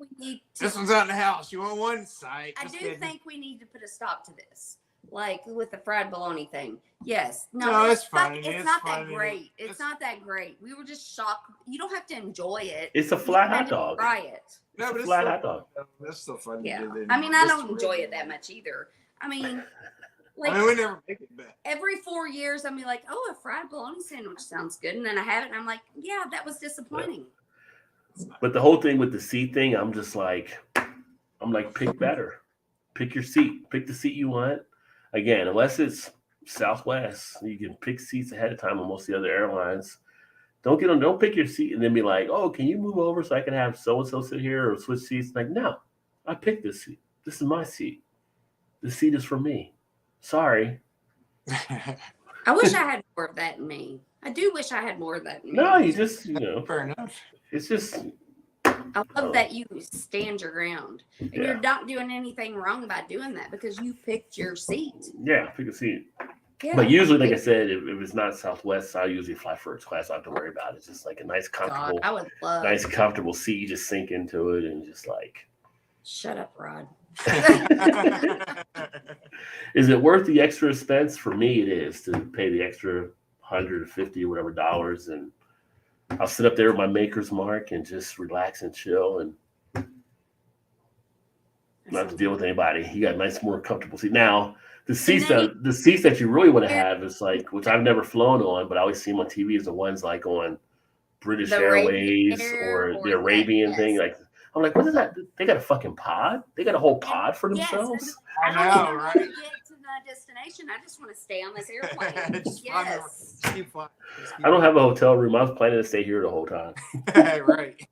This one's out in the house. You want one side? I do think we need to put a stop to this, like with the fried bologna thing. Yes, no, it's fine. It's not that great. It's not that great. We were just shocked. You don't have to enjoy it. It's a flat hot dog. Try it. No, but it's a flat hot dog. That's still fun. Yeah, I mean, I don't enjoy it that much either. I mean, like we never make it back. Every 4 years, I'll be like, "Oh, a fried bologna sandwich sounds good," and then I have it, and I'm like, "Yeah, that was disappointing." But the whole thing with the seat thing, I'm like, pick better, pick your seat, pick the seat you want. Again, unless it's Southwest, you can pick seats ahead of time on most of the other airlines. Don't pick your seat and then be like, "Oh, can you move over so I can have so and so sit here or switch seats?" Like, no, I picked this seat. This is my seat. The seat is for me. Sorry. I wish I had more of that in me. I do wish I had more of that in me. No, you just, fair enough. It's just. I love that you stand your ground. And you're not doing anything wrong by doing that because you picked your seat. Yeah, pick a seat. Yeah. But usually, like I said, if it's not Southwest, I usually fly first class. I don't have to worry about it. It's just like a nice, comfortable, comfortable seat. You just sink into it and just like. Shut up, Rod. Is it worth the extra expense? For me, it is to pay the extra $150 or whatever dollars, and I'll sit up there with my Maker's Mark and just relax and chill and not have to deal with anybody. You got a nice, more comfortable seat. Now, the seats that you really want to have is like, which I've never flown on, but I always see them on TV, is the ones like on British Airways or the Arabian thing, like. I'm like, what is that? They got a fucking pod? They got a whole pod for themselves? Yes, I know, right? I don't want to get to the destination. I just want to stay on this airplane. Yes. I don't have a hotel room. I was planning to stay here the whole time. Right.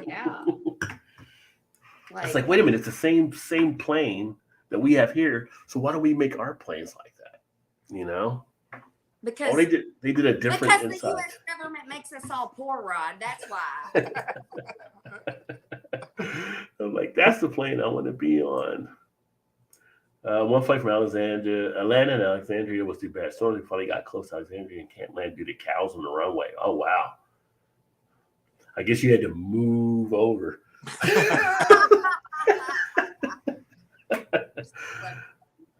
Yeah. It's like, wait a minute. It's the same plane that we have here. So why don't we make our planes like that? You know? Because they did a different because inside. The U.S. government makes us all poor, Rod. That's why. I'm like, that's the plane I want to be on. One flight from Atlanta and Alexandria was too bad. So we finally got close to Alexandria and can't land due to cows on the runway. Oh wow! I guess you had to move over.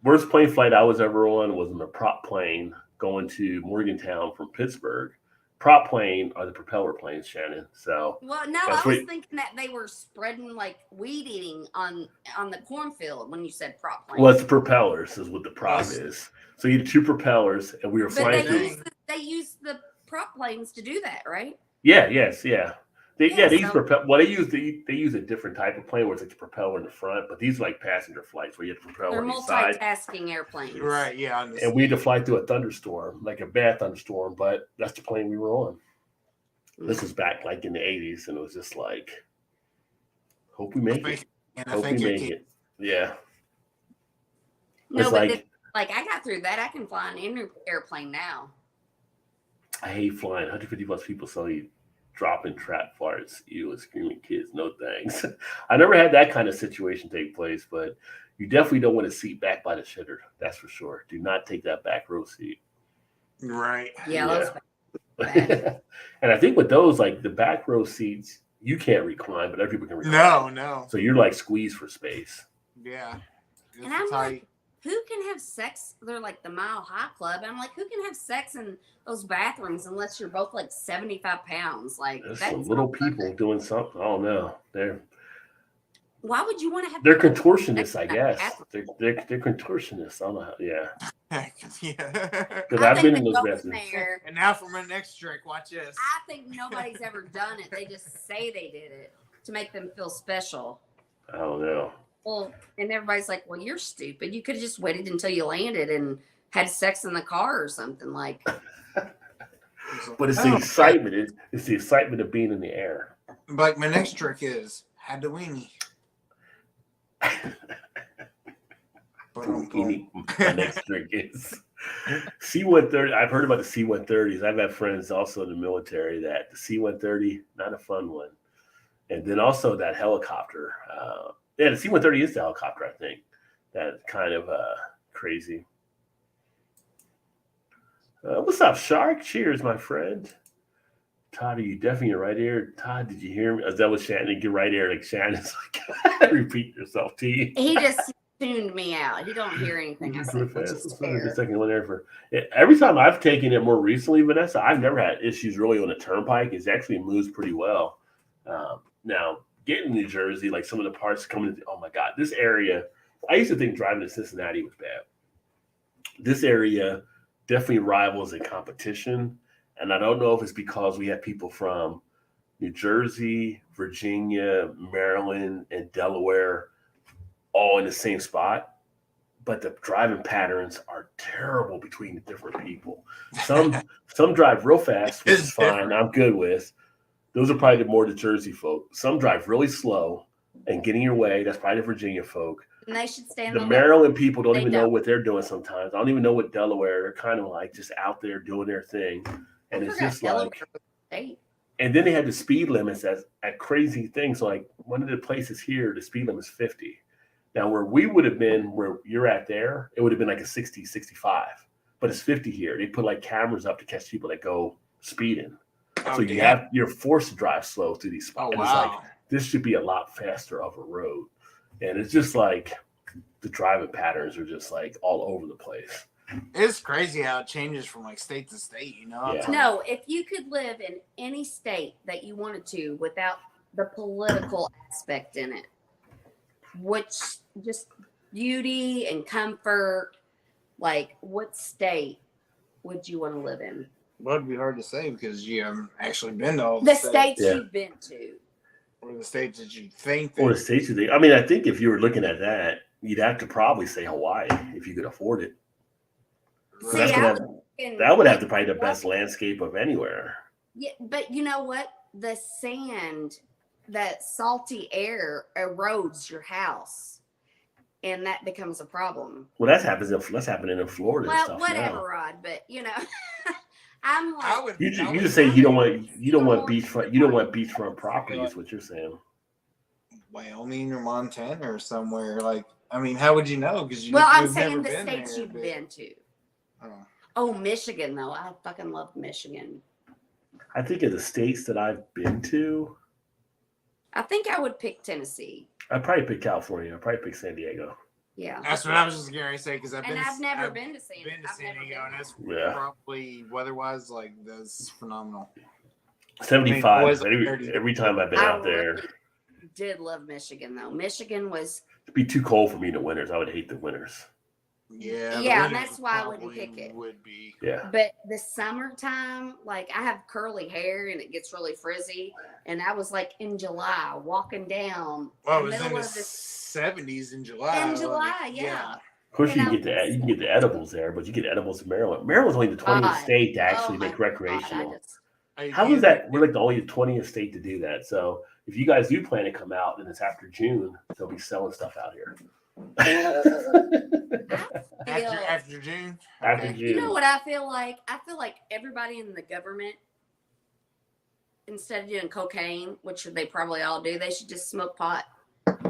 Worst plane flight I was ever on was in a prop plane going to Morgantown from Pittsburgh. Prop plane are the propeller planes, Shannon. So I was thinking that they were spreading like weed eating on the cornfield when you said prop plane. Well, it's the propellers is what the prop is. So you had two propellers, and we were flying. They use the prop planes to do that, right? Yeah. They use a different type of plane where it's like the propeller in the front, but these are like passenger flights where you have the propeller on the side. They're multitasking airplanes. Right, yeah. And we had to fly through a thunderstorm, like a bad thunderstorm, but that's the plane we were on. Mm-hmm. This was back like in the 80s, and it was just like, hope we make it. Hope we make it. Yeah. No, but like I got through that. I can fly an airplane now. I hate flying. 150 plus people suddenly dropping trap farts. You and screaming kids. No thanks. I never had that kind of situation take place, but you definitely don't want to seat back by the shitter. That's for sure. Do not take that back row seat. Right. Yeah, those Yeah. And I think with those, like the back row seats, you can't recline, but other people can recline. No. So you're like squeezed for space. Yeah. And I'm like, who can have sex? They're like the Mile High Club. I'm like, who can have sex in those bathrooms unless you're both like 75 pounds? Like, There's that's some little people doing something. I don't know. Why would you want to have? They're contortionists, I guess. They're contortionists. I don't know how. Yeah. Yeah. Because I've been in those bathrooms. And now for my next trick, watch this. I think nobody's ever done it. They just say they did it to make them feel special. I don't know. Well, and everybody's like, "Well, you're stupid. You could have just waited until you landed and had sex in the car or something." Like, but it's the excitement. It's the excitement of being in the air. Like my next trick is had the weenie. My next trick is C-130. I've heard about the C-130s. I've had friends also in the military that the C-130, not a fun one. And then also that helicopter. The C-130 is the helicopter, I think. That's kind of crazy. What's up, Shark? Cheers, my friend. Todd, are you definitely right here? Todd, did you hear me? That was Shannon. Get right here, like Shannon's like, repeat yourself, T. He just tuned me out. He don't hear anything I say. The second one there for every time I've taken it more recently, Vanessa, I've never had issues really on the turnpike. It actually moves pretty well. Now, getting New Jersey, like some of the parts coming, oh my God, this area, I used to think driving to Cincinnati was bad. This area definitely rivals in competition. And I don't know if it's because we have people from New Jersey, Virginia, Maryland, and Delaware all in the same spot. But the driving patterns are terrible between the different people. Some drive real fast, which is fine. I'm good with. Those are probably the Jersey folk. Some drive really slow and get in your way. That's probably the Virginia folk. And they should stand. The Maryland people don't even know what they're doing sometimes. I don't even know what Delaware. They're kind of like just out there doing their thing. And it's just like, and then they had the speed limits at crazy things. Like one of the places here, the speed limit is 50. Now, where we would have been, where you're at there, it would have been like a 60, 65. But it's 50 here. They put like cameras up to catch people that go speeding. So you're forced to drive slow through these spots. And it's like, this should be a lot faster of a road. And it's just like the driving patterns are just like all over the place. It's crazy how it changes from like state to state, you know? Yeah. No, if you could live in any state that you wanted to without the political aspect in it, which just beauty and comfort, like what state would you want to live in? Well, it'd be hard to say because you haven't actually been to all the states you've been to. Or the states that you think. Or the states you think. I mean, I think if you were looking at that, you'd have to probably say Hawaii if you could afford it. See, that would have to probably the best landscape of anywhere. Yeah, but you know what? The sand, that salty air erodes your house, and that becomes a problem. Well, that's happening in Florida. Well, and stuff whatever, now. Rod. But you know, I'm like, you just say you don't want beachfront property. Is what you're saying. Wyoming or Montana or somewhere like. I mean, how would you know? Because I'm saying the states you've been to. Oh, Michigan, though. I fucking love Michigan. I think of the states that I've been to. I think I would pick Tennessee. I'd probably pick California. I'd probably pick San Diego. Yeah. That's what I was just going to say because I've never been to San Diego, and that's probably weather-wise, like, that's phenomenal. 75 every time I've been out there. Really did love Michigan, though. Michigan was... It'd be too cold for me in the winters. I would hate the winters. Yeah, and that's why I wouldn't pick it. Would be. Yeah. But the summertime, like I have curly hair and it gets really frizzy, and I was like in July walking down. Well, it was in the 70s in July. In July, yeah. Of course, you can get the edibles there, but you get edibles in Maryland. Maryland's only the 20th state to actually make recreational. How is that? We're like the only 20th state to do that. So if you guys do plan to come out and it's after June, they'll be selling stuff out here. After June. After June. You know what I feel like? I feel like everybody in the government, instead of doing cocaine, which they probably all do, they should just smoke pot.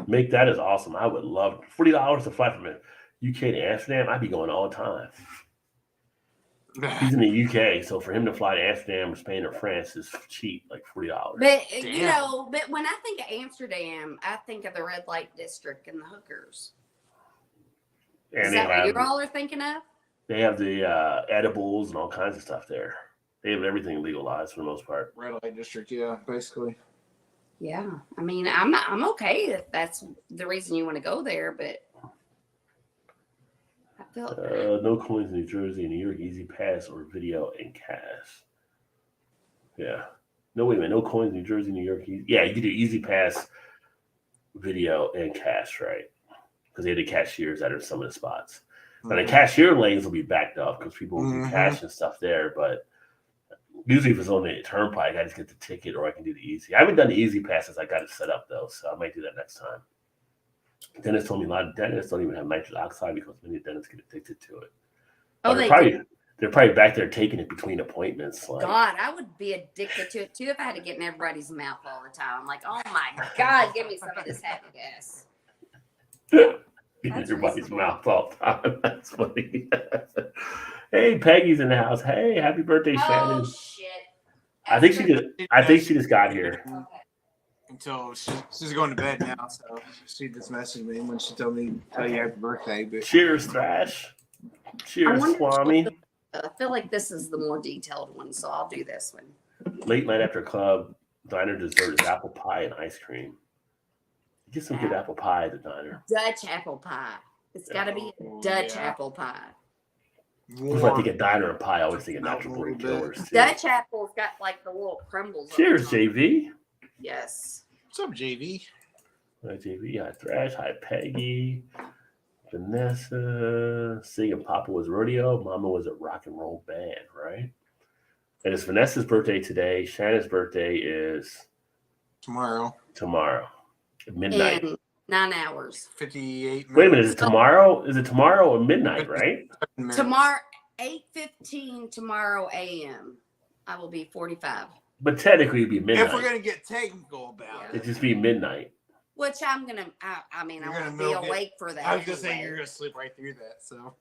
Make that is awesome. I would love $40 to fly from UK to Amsterdam. I'd be going all the time. He's in the UK, so for him to fly to Amsterdam or Spain or France is cheap, like $40. But you know, but when I think of Amsterdam, I think of the red light district and the hookers. And is that what you all are thinking of? They have the edibles and all kinds of stuff there. They have everything legalized for the most part. Red light district, yeah, basically. Yeah, I mean, I'm okay if that's the reason you want to go there, but I feel no coins in New Jersey and New York, easy pass or video and cash. Yeah. No, wait a minute. No coins in New Jersey, New York. Yeah, you can do easy pass, video, and cash, right? Because they have the cashiers that are some of the spots. Now, the cashier lanes will be backed up because people will do cash and stuff there, but usually if it's on the turnpike, I just get the ticket or I can do the easy. I haven't done the easy passes. I got it set up, though, so I might do that next time. Dennis told me a lot of dentists don't even have nitrous oxide because many dentists get addicted to it. oh, They're probably back there taking it between appointments. Like, God, I would be addicted to it, too, if I had to get in everybody's mouth all the time. I'm like, oh, my God, give me some of this happy gas. in everybody's mouth all the time. That's funny. Hey, Peggy's in the house. Hey, happy birthday, Shannon. Oh, shit. I think she just got here. Okay. Until she's going to bed now, so she just messaged me when she told me to tell you happy birthday. But Cheers, Thrash. Cheers, Swami. I feel like this is the more detailed one, so I'll do this one. Late night after club, diner dessert is apple pie and ice cream. Get some good apple pie at the diner. Dutch apple pie. It's got to be Dutch apple pie. If I think of diner and pie, I always think of Natural Born Killers, too. Dutch apple's got like the little crumbles. Cheers, JV. Yes. What's up, JV? Hi, JV. Hi, Thrash. Hi, Peggy. Vanessa. Singing Papa was rodeo. Mama was a rock and roll band, right? And it's Vanessa's birthday today. Shannon's birthday is Tomorrow. At midnight. In 9 hours. 58 minutes. Wait a minute. Is it tomorrow? Is it tomorrow or midnight, right? Tomorrow, 8:15 tomorrow a.m. I will be 45. But technically, it'd be midnight. If we're going to get technical about it. It'd just be midnight. Which I'm going to, I mean, I won't be awake for that. I was going to say you're going to sleep right through that, so.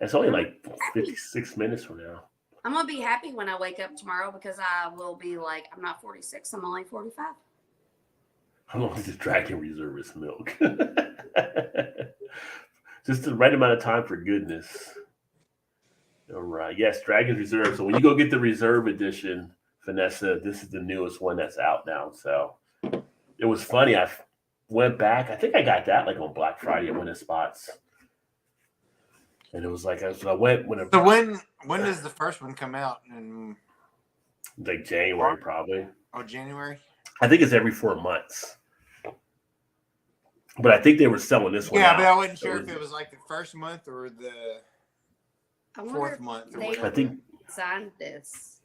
It's only like 56 minutes from now. I'm going to be happy when I wake up tomorrow because I will be like, I'm not 46, I'm only 45. How long is this Dragon Reservist milk? Just the right amount of time for goodness. All right. Yes, Dragon's Reserve. So when you go get the Reserve Edition, Vanessa, this is the newest one that's out now. So it was funny. I went back. I think I got that like on Black Friday at one of the spots. And it was like, I went when So when does the first one come out? In like January, probably. Oh, January? I think it's every 4 months. But I think they were selling this one. Yeah, out. but I wasn't sure if it was like the first month or the fourth month. I think signed this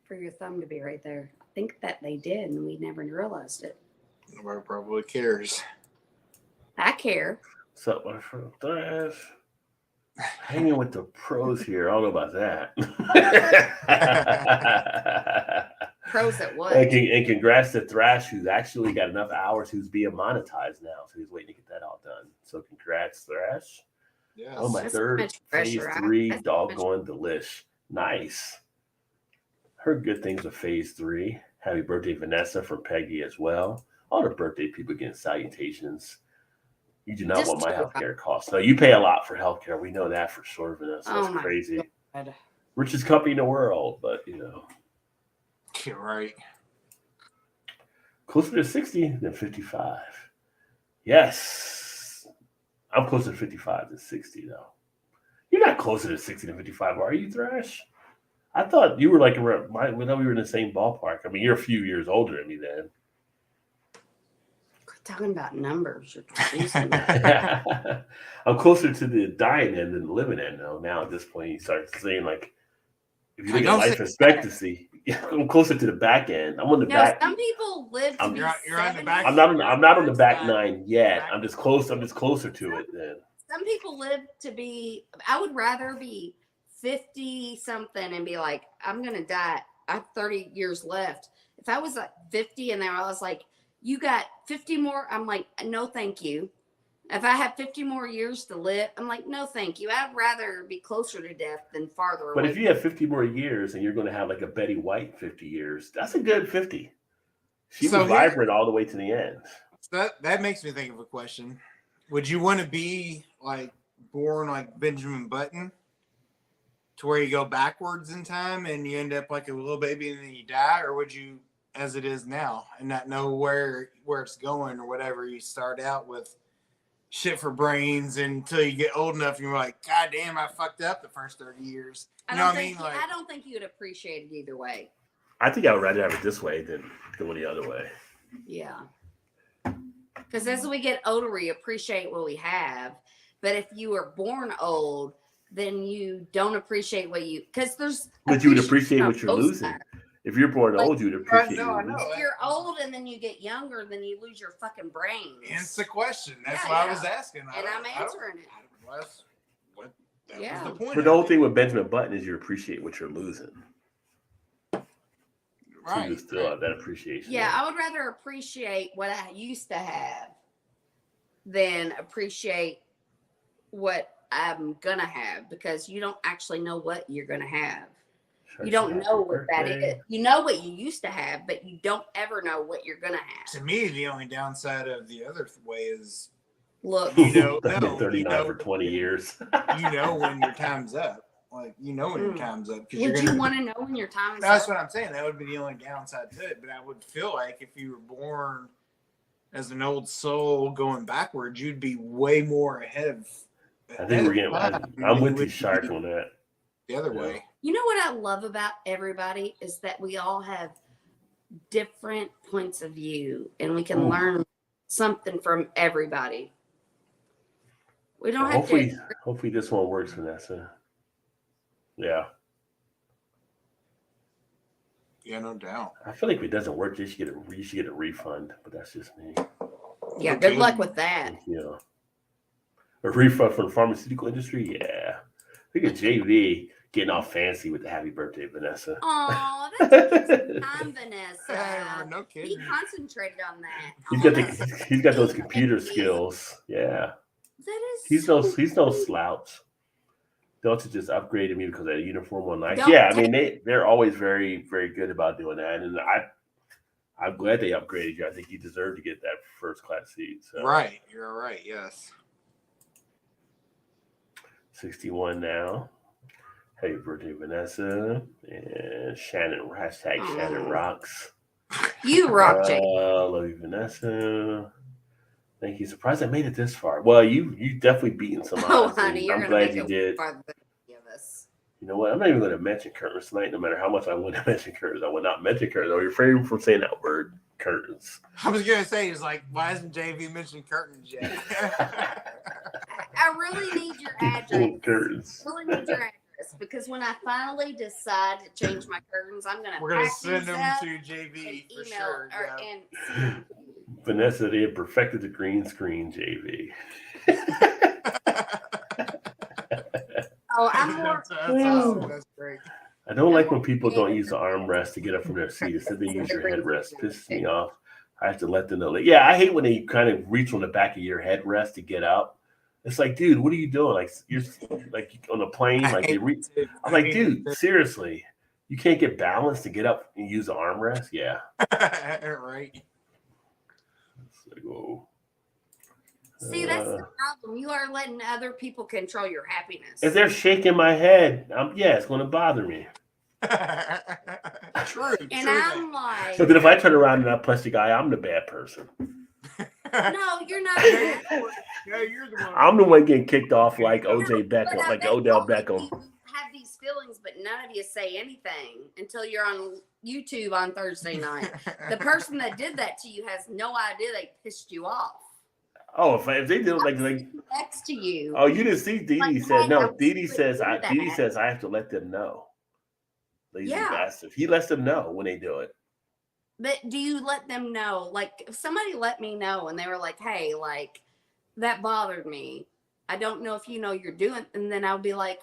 for your thumb to be right there. I think that they did, and we never realized it. Nobody probably cares. I care. So hanging with the pros here. I don't know about that. Pros at what? And congrats to Thrash, who's actually got enough hours, who's being monetized now. So he's waiting to get that all done. So congrats, Thrash. Yes. Oh, my That's third much phase pressure. 3 That's doggone delish. Nice. Heard good things of phase 3. Happy birthday, Vanessa, from Peggy as well. All the birthday people getting salutations. You do not Just want my too healthcare costs. No, you pay a lot for healthcare. We know that for sure, Vanessa. That's crazy. God. Richest company in the world, but you know. You're right. Closer to 60 than 55. Yes. I'm closer to 55 than 60, though. You're not closer to 60 than 55, are you, Thrash? I thought you were like, we were in the same ballpark. I mean, you're a few years older than me then. Quit talking about numbers. You're confusing me. I'm closer to the dying end than the living end, though. Now, at this point, you start saying, like, if you look at life expectancy, I'm closer to the back end. I'm on the back. Some people live to be you're on the back. I'm not on the back 9 yet. I'm just close. I'm just closer to it then. Some people live to be. I would rather be 50 something and be like, I'm gonna die. I have 30 years left. If I was like 50 and I was like, you got 50 more, I'm like, no, thank you. If I have 50 more years to live, I'm like, no, thank you. I'd rather be closer to death than farther away. But if you have 50 more years and you're going to have like a Betty White 50 years, that's a good 50. She was vibrant all the way to the end. So that makes me think of a question. Would you want to be like born like Benjamin Button, to where you go backwards in time and you end up like a little baby and then you die, or would you, as it is now, and not know where it's going or whatever? You start out with shit for brains until you get old enough and you're like, God damn, I fucked up the first 30 years. You know what I mean? Like, I don't think you'd appreciate it either way. I think I would rather have it this way than going the other way. Yeah. Because as we get older, we appreciate what we have. But if you were born old, then you don't appreciate what you, because there's. But you would appreciate what you're losing. If you're born old, you'd appreciate it. If you're old and then you get younger, then you lose your fucking brain. It's the question. That's why I was asking. And I'm answering it. Was the point. But the whole thing with Benjamin Button is you appreciate what you're losing. Right. So you still have that appreciation. Yeah, I would rather appreciate what I used to have than appreciate what I'm going to have, because you don't actually know what you're going to have. You don't know what that is. You know what you used to have, but you don't ever know what you're going to have. To me, the only downside of the other way is, look, I've been 39 for 20 years. You know when your time's up. Like, you know when your time's up. Would you want to know when your time's up? That's what I'm saying. That would be the only downside to it. But I would feel like if you were born as an old soul going backwards, you'd be way more ahead of. I think we're getting. I'm with you, Shark, on that. The other way. You know what I love about everybody is that we all have different points of view, and we can learn something from everybody. We don't have to. Hopefully this one works, Vanessa. Yeah. Yeah, no doubt. I feel like if it doesn't work, you should get a refund, but that's just me. Yeah, good luck with that. Yeah. A refund from the pharmaceutical industry? Yeah. Look at JV getting all fancy with the happy birthday, Vanessa. Oh, that's a time, Vanessa. No kidding. He concentrated on that. He's got those computer skills. Yeah. That is. He's no slouch. Delta just upgraded me because of that uniform on night. Yeah, I mean they're always very, very good about doing that, and I'm glad they upgraded you. I think you deserve to get that first class seat. So. Right, you're right. Yes. 61 now. Happy birthday, Vanessa. And Shannon, hashtag Shannon rocks. You rock, Jake. Love you, Vanessa. Thank you. Surprised I made it this far. Well, you definitely beaten some odds. Oh, honey, I'm glad you did. You know what? I'm not even going to mention curtains tonight, no matter how much I want to mention curtains. I will not mention curtains. I'll refrain from saying that word, curtains. I was going to say, it's like, why hasn't JV mentioned curtains yet? I really need your address. Curtains. I really need your address, because when I finally decide to change my curtains, we're going to send them to JV for sure. And Vanessa, they have perfected the green screen, JV. Oh, I'm more. That's awesome. That's great. I don't like when people don't use the armrest to get up from their seat. Instead, they use your headrest. Pisses me off. I have to let them know. Yeah, I hate when they kind of reach on the back of your headrest to get up. It's like, dude, what are you doing? Like you're like on a plane. Like they reach. I'm like, dude, seriously, you can't get balance to get up and use the armrest. Yeah. Right. Like, whoa. See, that's the problem. You are letting other people control your happiness. If they're shaking my head, it's going to bother me. True. And I'm like, so then if I turn around and I punch the guy, I'm the bad person. No, you're not. No, you're the one. I'm the one getting kicked off like OJ Beckham, like Odell Beckham. You have these feelings, but none of you say anything until you're on YouTube on Thursday night. The person that did that to you has no idea they pissed you off. Oh, if they do like next to you. Oh, you didn't see Dee Dee said no. Dee Dee says I have to let them know. Lazy Yeah. bastard. He lets them know when they do it. But do you let them know? Like, if somebody let me know and they were like, hey, like, that bothered me. I don't know if you know you're doing, and then I'll be like,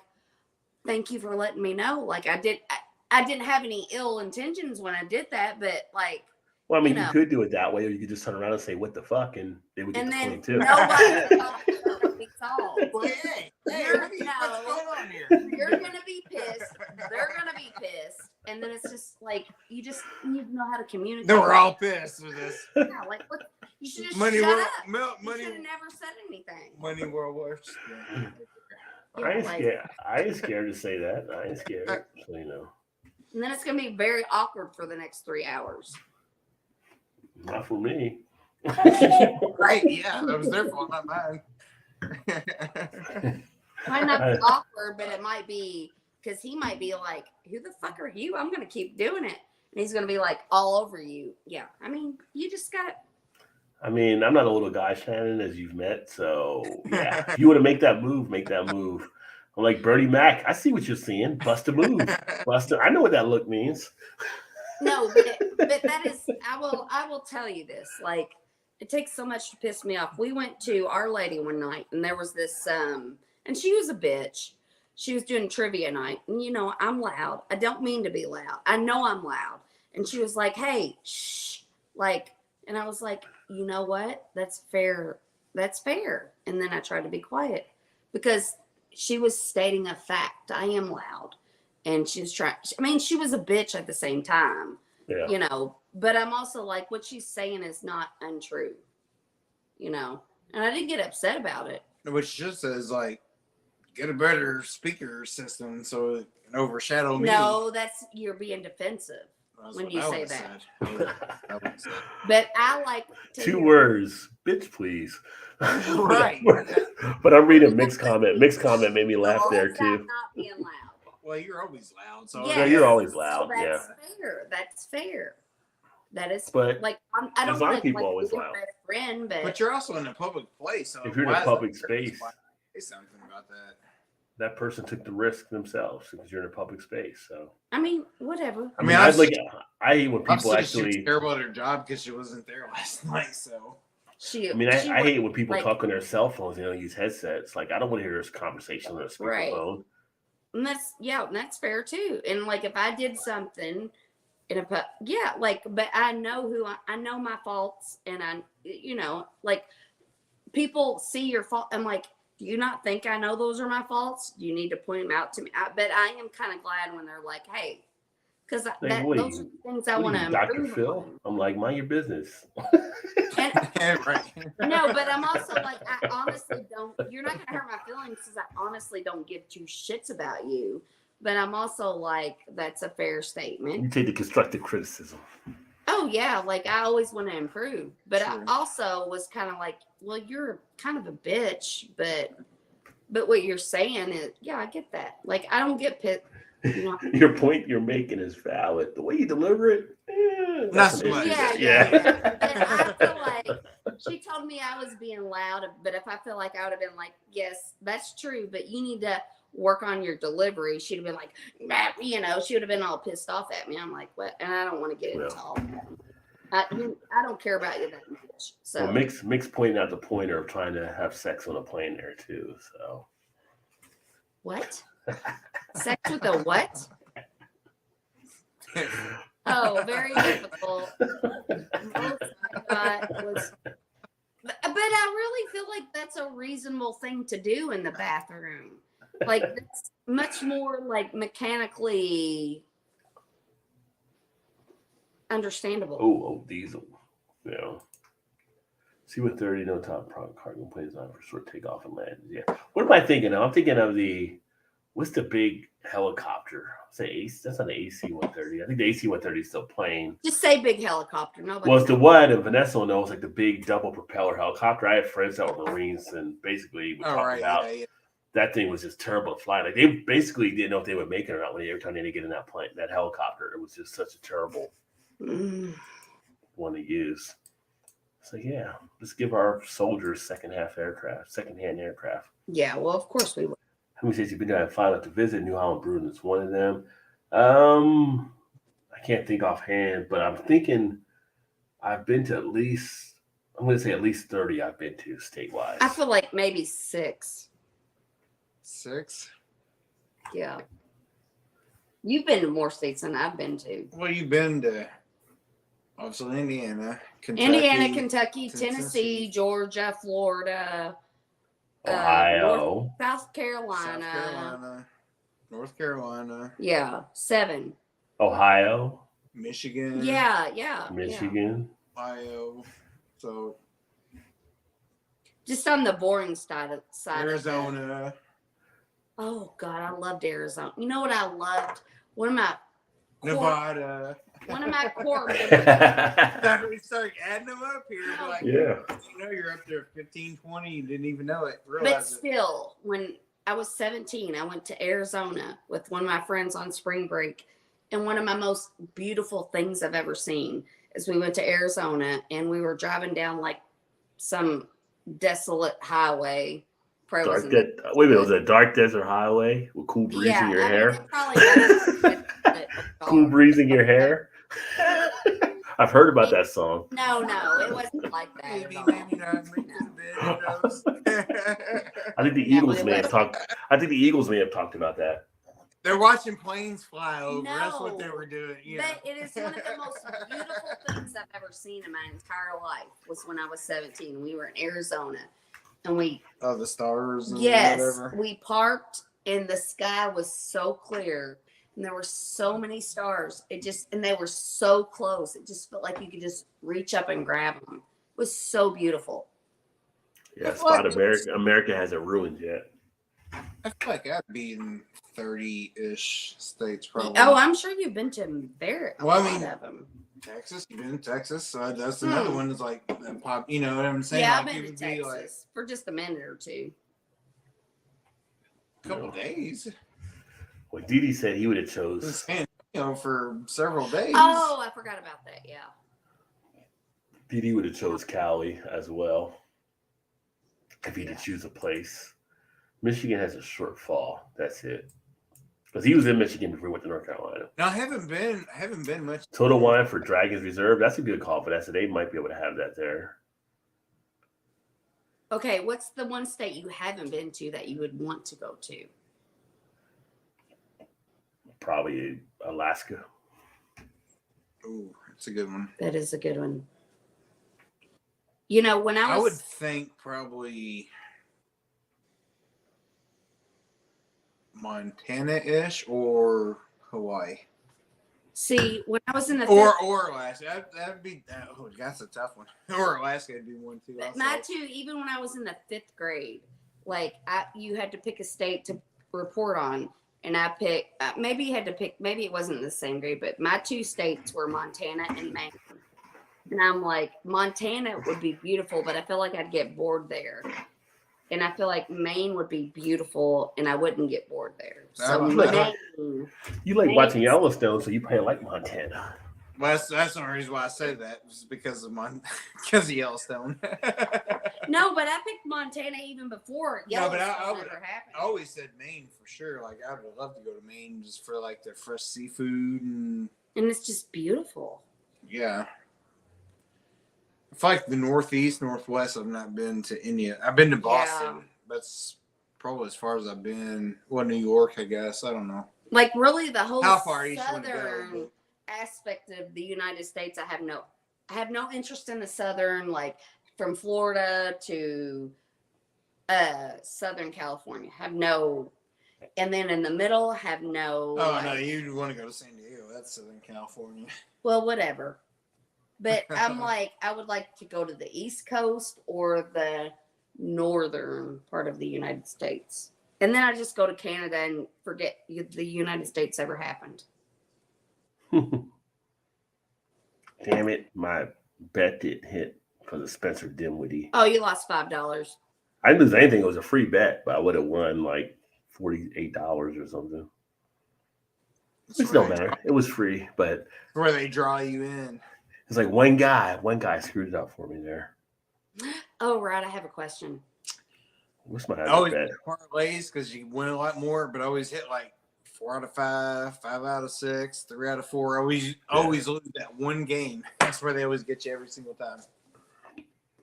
thank you for letting me know. Like, I didn't have any ill intentions when I did that, but like, well, I mean, you could do it that way, or you could just turn around and say, what the fuck? And they would get the point too. Nobody thought it was gonna be solved. Well, hey, what's going on here? You're gonna be pissed. They're gonna be pissed, and then it's just like you know how to communicate. No, we're all pissed with this. Yeah, like what? You should just Money shut world, up. You money, should have never said anything. money world works. I ain't scared to say that. I ain't scared. So you know. And then it's gonna be very awkward for the next 3 hours. Not for me. Right? Yeah, that was their fault, not mine. Might not be awkward, but it might be because he might be like, "Who the fuck are you? I'm gonna keep doing it," and he's gonna be like all over you. Yeah, I mean, you just got. I mean, I'm not a little guy, Shannon, as you've met. So yeah, if you want to make that move, make that move. I'm like Bertie Mac. I see what you're seeing. Bust a move. Bust. I know what that look means. No, but that is. I will tell you this. Like, it takes so much to piss me off. We went to Our Lady one night, and there was this and she was a bitch. She was doing trivia night, and you know I'm loud. I don't mean to be loud. I know I'm loud. And she was like, "Hey, shh," like, and I was like, "You know what? That's fair. That's fair." And then I tried to be quiet because she was stating a fact. I am loud, and she was trying. I mean, she was a bitch at the same time, Yeah. you know. But I'm also like, what she's saying is not untrue, you know. And I didn't get upset about it. Which just says like, get a better speaker system so it can overshadow me. No, you're being defensive That's when what you I say would've that. said. But I like to 2 hear- words, bitch, please. Right. But I'm reading mixed comment. Mixed comment made me laugh there That's not too. being loud. Well, you're always loud, so Yes. Yeah, you're always loud. So Yeah. that's fair. That's fair. That is But like I don't there's a lot want of to people like always be a loud. best friend, but you're also in a public place. So If you're in a public space, say something about that. that person took the risk themselves because you're in a public space. So I mean, whatever. I mean, I hate when people She actually. was terrible at her job because she wasn't there last night. So I hate when people like, talk on their cell phones. They don't use headsets. Like I don't want to hear this conversation on a speakerphone. And that's fair too. And like if I did something in a but I know I know my faults, and I like people see your fault. I'm like, do you not think I know those are my faults? Do you need to point them out to me? But I am kind of glad when they're like, hey, because those are the things I want to Dr. improve Phil, on. I'm like, mind your business. right. No, but I'm also like, I honestly don't. You're not gonna hurt my feelings because I honestly don't give 2 shits about you. But I'm also like, that's a fair statement. You take the constructive criticism. Oh yeah, like I always want to improve, but Sure. I also was kind of like, well, you're kind of a bitch, but what you're saying is, yeah, I get that. Like I don't get pissed. You know? Your point you're making is valid. The way you deliver it, Not an so much. issue. Yeah. But I feel like she told me I was being loud, but if I feel like I would have been like, yes, that's true, but you need to work on your delivery. She'd have been like, she would have been all pissed off at me. I'm like, what? And I don't want to get into all that. I don't care about you that much. So well, mix pointing out the pointer of trying to have sex on a plane there too. So what? Sex with a what? Oh, very difficult. Most I got was, but I really feel like that's a reasonable thing to do in the bathroom. Like it's much more like mechanically understandable. Oh, diesel. Yeah. C-130, no top cargo plane design for short takeoff and land. Yeah. What am I thinking of? I'm thinking of what's the big helicopter? Say AC. That's not the AC-130. I think the AC-130 is still plane. Just say big helicopter. Nobody. Well, it's the one, and Vanessa knows, like the big double propeller helicopter. I have friends that were Marines, and basically we talked about that thing was just terrible to fly. Like they basically didn't know if they would make it or not every time they get in that plane, that helicopter. It was just such a terrible one to use. So yeah, let's give our soldiers second-hand aircraft. Yeah, well, of course we will. How many states you've been to? I filed out to visit. New Holland Brewing is one of them. I can't think offhand, but I'm thinking I've been to at least, I'm going to say at least 30 I've been to statewide. I feel like maybe 6. 6? Yeah. You've been to more states than I've been to. Well, you've been to obviously Indiana, Kentucky, Tennessee, Georgia, Florida, Ohio, South Carolina, North Carolina. Yeah, 7. Ohio, Michigan. Yeah. Michigan, Ohio. So just on the boring side. Arizona. Oh God, I loved Arizona. You know what I loved? Nevada. One of my core. That we start adding them up here. Like, yeah. You know, you're up there 15, 20. You didn't even know it. But still, when I was 17, I went to Arizona with one of my friends on spring break. And one of my most beautiful things I've ever seen is we went to Arizona and we were driving down like some desolate highway. Wait a minute, was it a dark desert highway with cool breeze in your hair? Cool breeze in your hair? I've heard about that song. No, it wasn't like that at all. I think the Eagles may have talked. I think the Eagles may have talked about that. They're watching planes fly over. No, that's what they were doing. Yeah. But it is one of the most beautiful things I've ever seen in my entire life. Was when I was 17. We were in Arizona, and the stars. And whatever. We parked, and the sky was so clear, and there were so many stars. And they were so close. It just felt like you could just reach up and grab them. It was so beautiful. Yeah, spot America hasn't ruined yet. I feel like I'd be in 30-ish states probably. Oh, I'm sure you've been to a lot of them. Texas, you've been to Texas, so that's another one that's like pop. You know what I'm saying? Yeah, like, I've been to Texas for just a minute or two. A couple days. Well, Didi said he would have chose for several days. Oh, I forgot about that. Yeah. Didi would have chose Cali as well if he had to choose a place. Michigan has a short fall. That's it. Because he was in Michigan before he went to North Carolina. No, I haven't been much. Total Wine for Dragons Reserve. That's a good call for that. So they might be able to have that there. Okay, what's the one state you haven't been to that you would want to go to? Probably Alaska. Ooh, that's a good one. That is a good one. You know, when I would think probably Montana-ish or Hawaii. See, when I was in the or Alaska, that'd be that's a tough one. Or Alaska would be one too. My two, even when I was in the 5th grade, like you had to pick a state to report on, and I picked. Maybe you had to pick. Maybe it wasn't the same grade, but my 2 states were Montana and Maine. And I'm like, Montana would be beautiful, but I feel like I'd get bored there. And I feel like Maine would be beautiful, and I wouldn't get bored there. So you like watching Yellowstone, so you probably like Montana. Well, that's the reason why I say that, was because of Yellowstone. No, but I picked Montana even before Yellowstone ever happened. I always said Maine for sure. Like, I would love to go to Maine just for like their fresh seafood and it's just beautiful. Yeah. I feel like the Northeast, Northwest, I've not been to India. I've been to Boston. Yeah. That's probably as far as I've been. Well, New York, I guess. I don't know. Like, really, the whole southern aspect of the United States, I have no interest in the southern, like from Florida to Southern California. Have no, and then in the middle, have no. Oh, no, you want to go to San Diego. That's Southern California. Well, whatever. But I'm like, I would like to go to the East Coast or the northern part of the United States. And then I just go to Canada and forget the United States ever happened. Damn it. My bet didn't hit because of Spencer Dinwiddie. Oh, you lost $5. I didn't lose anything. It was a free bet, but I would have won like $48 or something. Which don't matter. It was free, but. Where they draw you in. It's like one guy screwed it up for me there. Oh, right. I have a question. What's my always bet parlays because you win a lot more, but always hit like 4 out of 5, 5 out of 6, 3 out of 4. Always lose that one game. That's where they always get you every single time.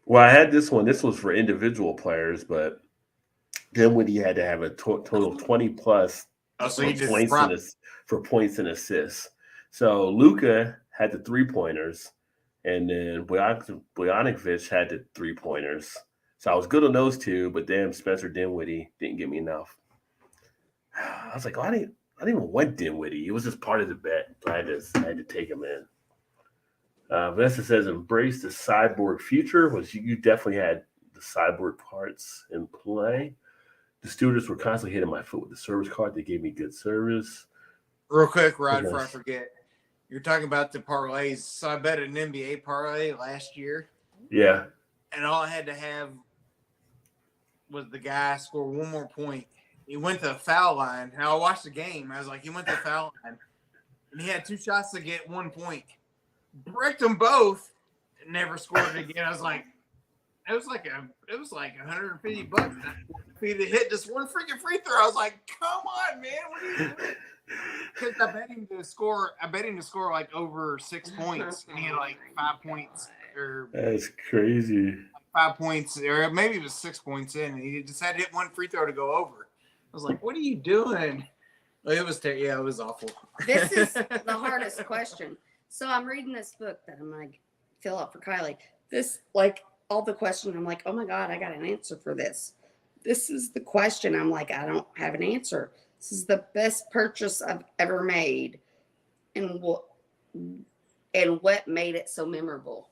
Well, I had this one. This was for individual players, but Dinwiddie had to have a total of 20 plus for points and assists. So Luka had the 3-pointers, and then Bojanovic had the 3-pointers. So I was good on those two, but damn, Spencer Dinwiddie didn't give me enough. I was like, I didn't even want Dinwiddie. It was just part of the bet. I had to take him in. Vanessa says, embrace the cyborg future. You definitely had the cyborg parts in play. The stewardess were constantly hitting my foot with the service card. They gave me good service. Real quick, Rod, before I forget, you're talking about the parlays. So I bet an NBA parlay last year. Yeah. And all I had to have was the guy score one more point. He went to the foul line. And I watched the game. I was like, he went to the foul line. And he had 2 shots to get 1 point. Bricked them both. And never scored it again. I was like, it was like $150 for you to hit just one freaking free throw. I was like, come on, man. What are you doing? Because I bet him to score like over 6 points. And he had like 5 points. That's crazy. 5 points, or maybe it was 6 points in, and he just had to hit one free throw to go over. I was like, what are you doing? It was awful. This is the hardest question. So I'm reading this book that I'm like, fill out for Kylie. This, like, all the questions, I'm like, oh my God, I got an answer for this. This is the question. I'm like, I don't have an answer. This is the best purchase I've ever made. And what made it so memorable?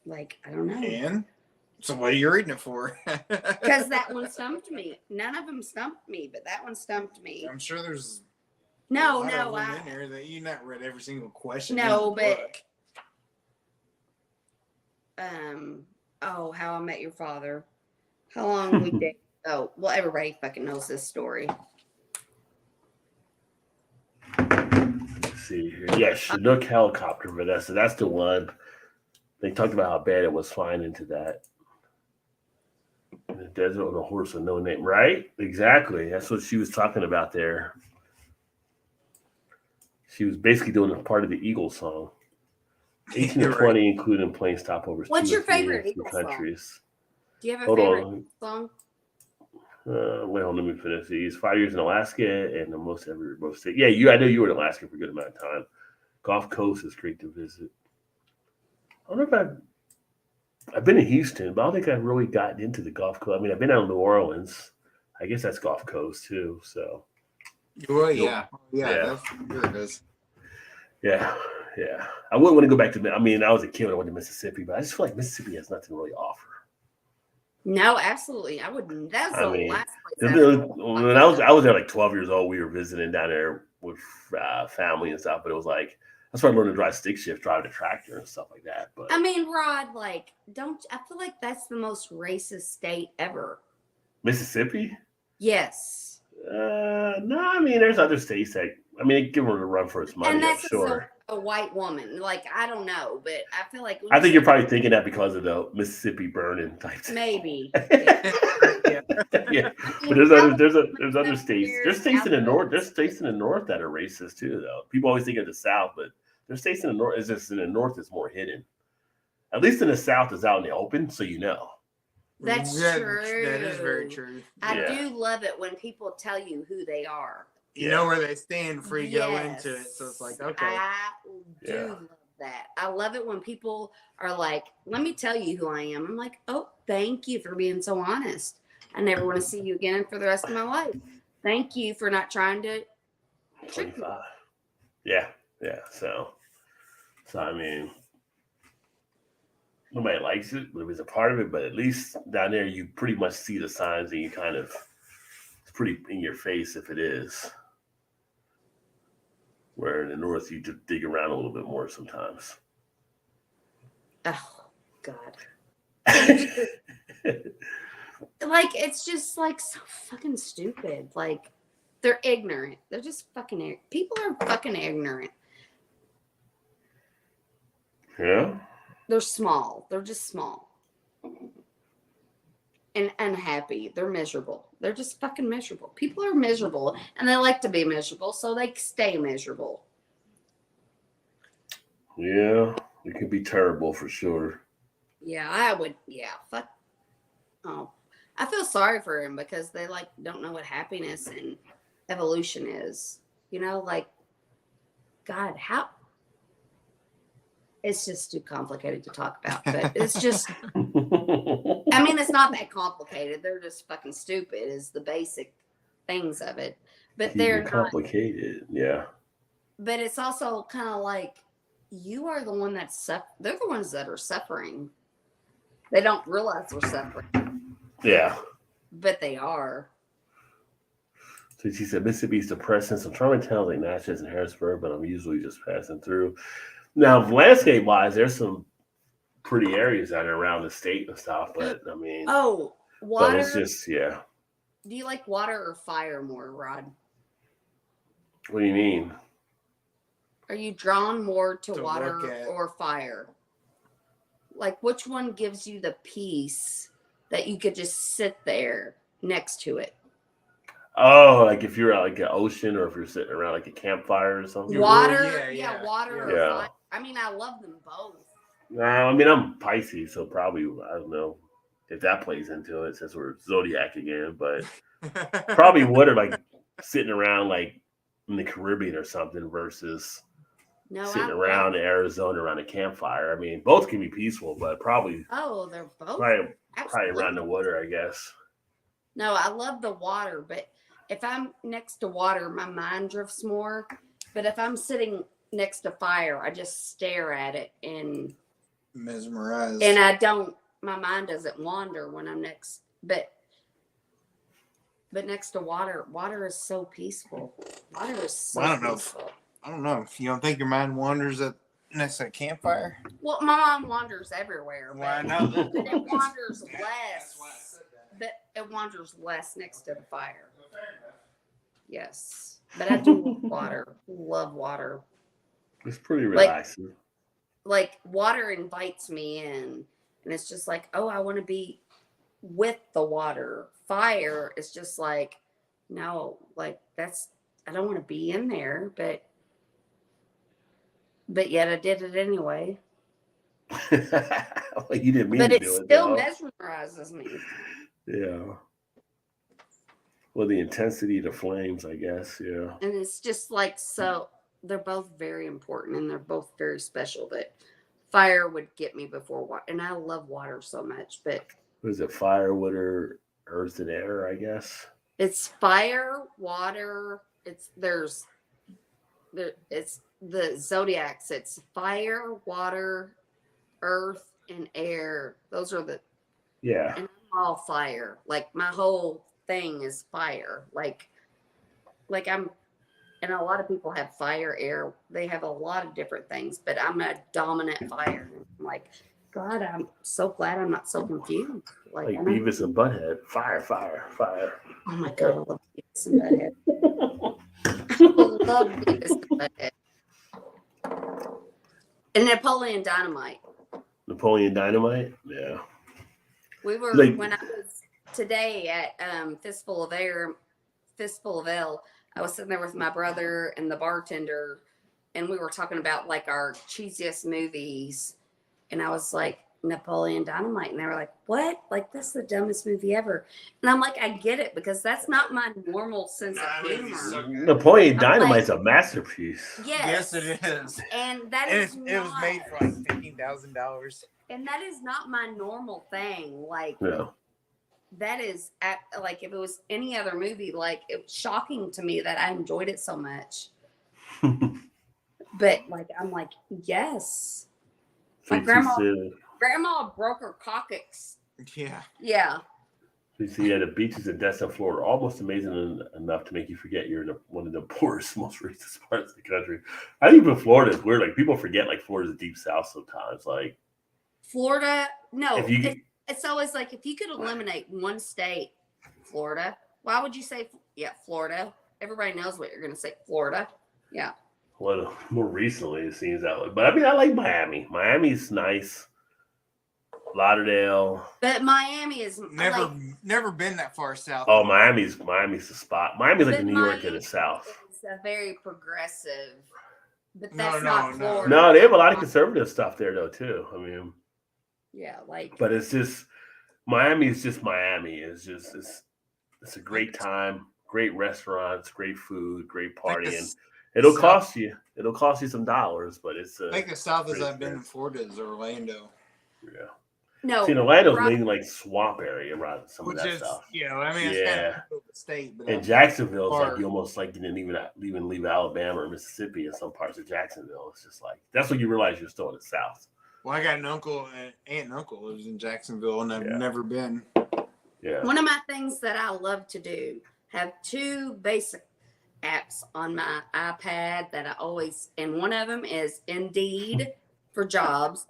Like, I don't know. And so what are you reading it for? Because that one stumped me. None of them stumped me, but that one stumped me. I'm sure there's in there that you not read every single question. No, but How I Met Your Father. How long we did? Oh, well, everybody fucking knows this story. Let's see here. Yeah, Chinook helicopter, Vanessa. That's the one. They talked about how bad it was flying into that. In the desert on a horse with no name. Right? Exactly. That's what she was talking about there. She was basically doing a part of the Eagles song. 18 to 20, including plane stopovers. What's your favorite Eagles countries? Song? Do you have a favorite song? Wait, hold on, let me finish these. 5 years in Alaska and the most ever remote state. Yeah, I know you were in Alaska for a good amount of time. Gulf Coast is great to visit. I don't know if I've been in Houston, but I don't think I've really gotten into the Gulf Coast. I mean, I've been out in New Orleans. I guess that's Gulf Coast too. So. Well, yeah, that's where it is. Yeah. I wouldn't want to go back to. I mean, I was a kid when I went to Mississippi, but I just feel like Mississippi has nothing to really offer. No, absolutely. I wouldn't. That's the last place. When I was there like 12 years old. We were visiting down there with family and stuff, but it was like that's where I learned to drive stick shift, drive a tractor and stuff like that. But I mean, Rod, like, I feel like that's the most racist state ever. Mississippi? Yes. No, I mean, there's other states that they give them a run for its money. And that's I'm sure. A white woman. Like, I don't know, but I feel like I think you're probably thinking that because of the Mississippi burning type. Maybe. Yeah. But there's other states. There's states in the north. There's states in the north that are racist too, though. People always think of the South, but there's states in the north. It's just in the north is more hidden. At least in the South is out in the open, so you know. That's true. That is very true. I do love it when people tell you who they are. You know where they stand before you go into it. So it's like, okay. I do love that. I love it when people are like, let me tell you who I am. I'm like, oh, thank you for being so honest. I never want to see you again for the rest of my life. Thank you for not trying to trick me. Yeah. So I mean, nobody likes it, but it was a part of it. But at least down there, you pretty much see the signs, and you kind of it's pretty in your face if it is. Where in the north, you just dig around a little bit more sometimes. Oh God. Like, it's just like so fucking stupid. Like, they're ignorant. They're just fucking people are fucking ignorant. Yeah. They're small. They're just small. and unhappy. They're miserable. They're just fucking miserable. People are miserable and they like to be miserable, so they stay miserable. Yeah, it can be terrible for sure. Yeah, I would. Yeah, fuck. Oh, I feel sorry for him because they like don't know what happiness and evolution is. You know, like, God, how? It's just too complicated to talk about, but it's just. I mean, it's not that complicated. They're just fucking stupid. Is the basic things of it, but they're not complicated. Yeah. But it's also kind of like you are the one that's they're the ones that are suffering. They don't realize they're suffering. Yeah. But they are. So she said Mississippi's depressing. Some trauma towns like Natchez and Harrisburg, but I'm usually just passing through. Now, landscape wise, there's some pretty areas that are around the state and stuff, but I mean, water. But it's just, yeah. Do you like water or fire more, Rod? What do you mean? Are you drawn more to water or fire? Like, which one gives you the peace that you could just sit there next to it? Oh, like if you're at like an ocean or if you're sitting around like a campfire or something. Water, water or fire. I mean, I love them both. No, I mean, I'm Pisces, so probably, I don't know if that plays into it since we're zodiac again, but probably water, like sitting around like in the Caribbean or something versus sitting around in Arizona around a campfire. I mean, both can be peaceful, but probably. Oh, they're both. Probably around the water, I guess. No, I love the water, but if I'm next to water, my mind drifts more. But if I'm sitting next to fire, I just stare at it and mesmerized. And my mind doesn't wander when I'm next. But next to water is so peaceful. Water is so peaceful. I don't know. You don't think your mind wanders next to a campfire? Well, my mind wanders everywhere. Well, I know that. But it wanders less. But it wanders less next to the fire. Yes. But I do love water. Love water. It's pretty relaxing. Like water invites me in. And it's just like, oh, I want to be with the water. Fire is just like, no, like I don't want to be in there, but yet I did it anyway. Well, you didn't mean but to it do it. Still mesmerizes me. Yeah. Well, the intensity of the flames, I guess. Yeah. And it's just like, so they're both very important and they're both very special, but fire would get me before water. And I love water so much, but. What is it? Fire, water, earth, and air, I guess. It's fire, water. It's the zodiacs. It's fire, water, earth, and air. Those are the. Yeah. And I'm all fire. Like my whole thing is fire. Like I'm, and a lot of people have fire, air. They have a lot of different things, but I'm a dominant fire. I'm like, God, I'm so glad I'm not so confused. Like Beavis and Butthead. Fire, fire, fire. Oh my God, I love Beavis and Butthead. I love Beavis and Butthead. And Napoleon Dynamite. Napoleon Dynamite? Yeah. We were, when I was today at Fistful of Ale, I was sitting there with my brother and the bartender, and we were talking about like our cheesiest movies. And I was like, Napoleon Dynamite. And they were like, what? Like, that's the dumbest movie ever. And I'm like, I get it because that's not my normal sense of humor. So Napoleon Dynamite's a masterpiece. Yes. Yes, it is. And that and is it was made for like $15,000. And that is not my normal thing. Like, that is, like, if it was any other movie, like, it was shocking to me that I enjoyed it so much. But, like, I'm like, yes. My grandma broke her coccyx. Yeah. Yeah. So you see, the beaches in Destin, Florida, are almost amazing enough to make you forget you're in one of the poorest, most racist parts of the country. I think even Florida is weird. Like, people forget, like, Florida's the deep south sometimes. Like, Florida, no. It's always like, if you could eliminate one state, Florida, why would you say, Florida? Everybody knows what you're going to say, Florida. Yeah. Well, more recently, it seems that way. But, I mean, I like Miami. Miami's nice. Lauderdale. But Miami is Never been that far south. Oh, Miami's the spot. Miami's like the New York of the South. It's a very progressive, but that's not Florida. No, they have a lot of conservative stuff there though too. I mean, yeah, like. But it's just Miami is just Miami. It's a great time, great restaurants, great food, great partying. It'll cost you some dollars, but it's I think as south as I've been in Florida is Orlando. Yeah. No, see, Orlando's mainly like swamp area around some of that stuff. I mean, it's kind of the state. But and Jacksonville's like you almost like didn't even leave Alabama or Mississippi in some parts of Jacksonville. It's just like that's when you realize you're still in the South. Well, I got an aunt and uncle lives in Jacksonville, and I've never been. Yeah. One of my things that I love to do, have 2 basic apps on my iPad that I always, and one of them is Indeed for jobs.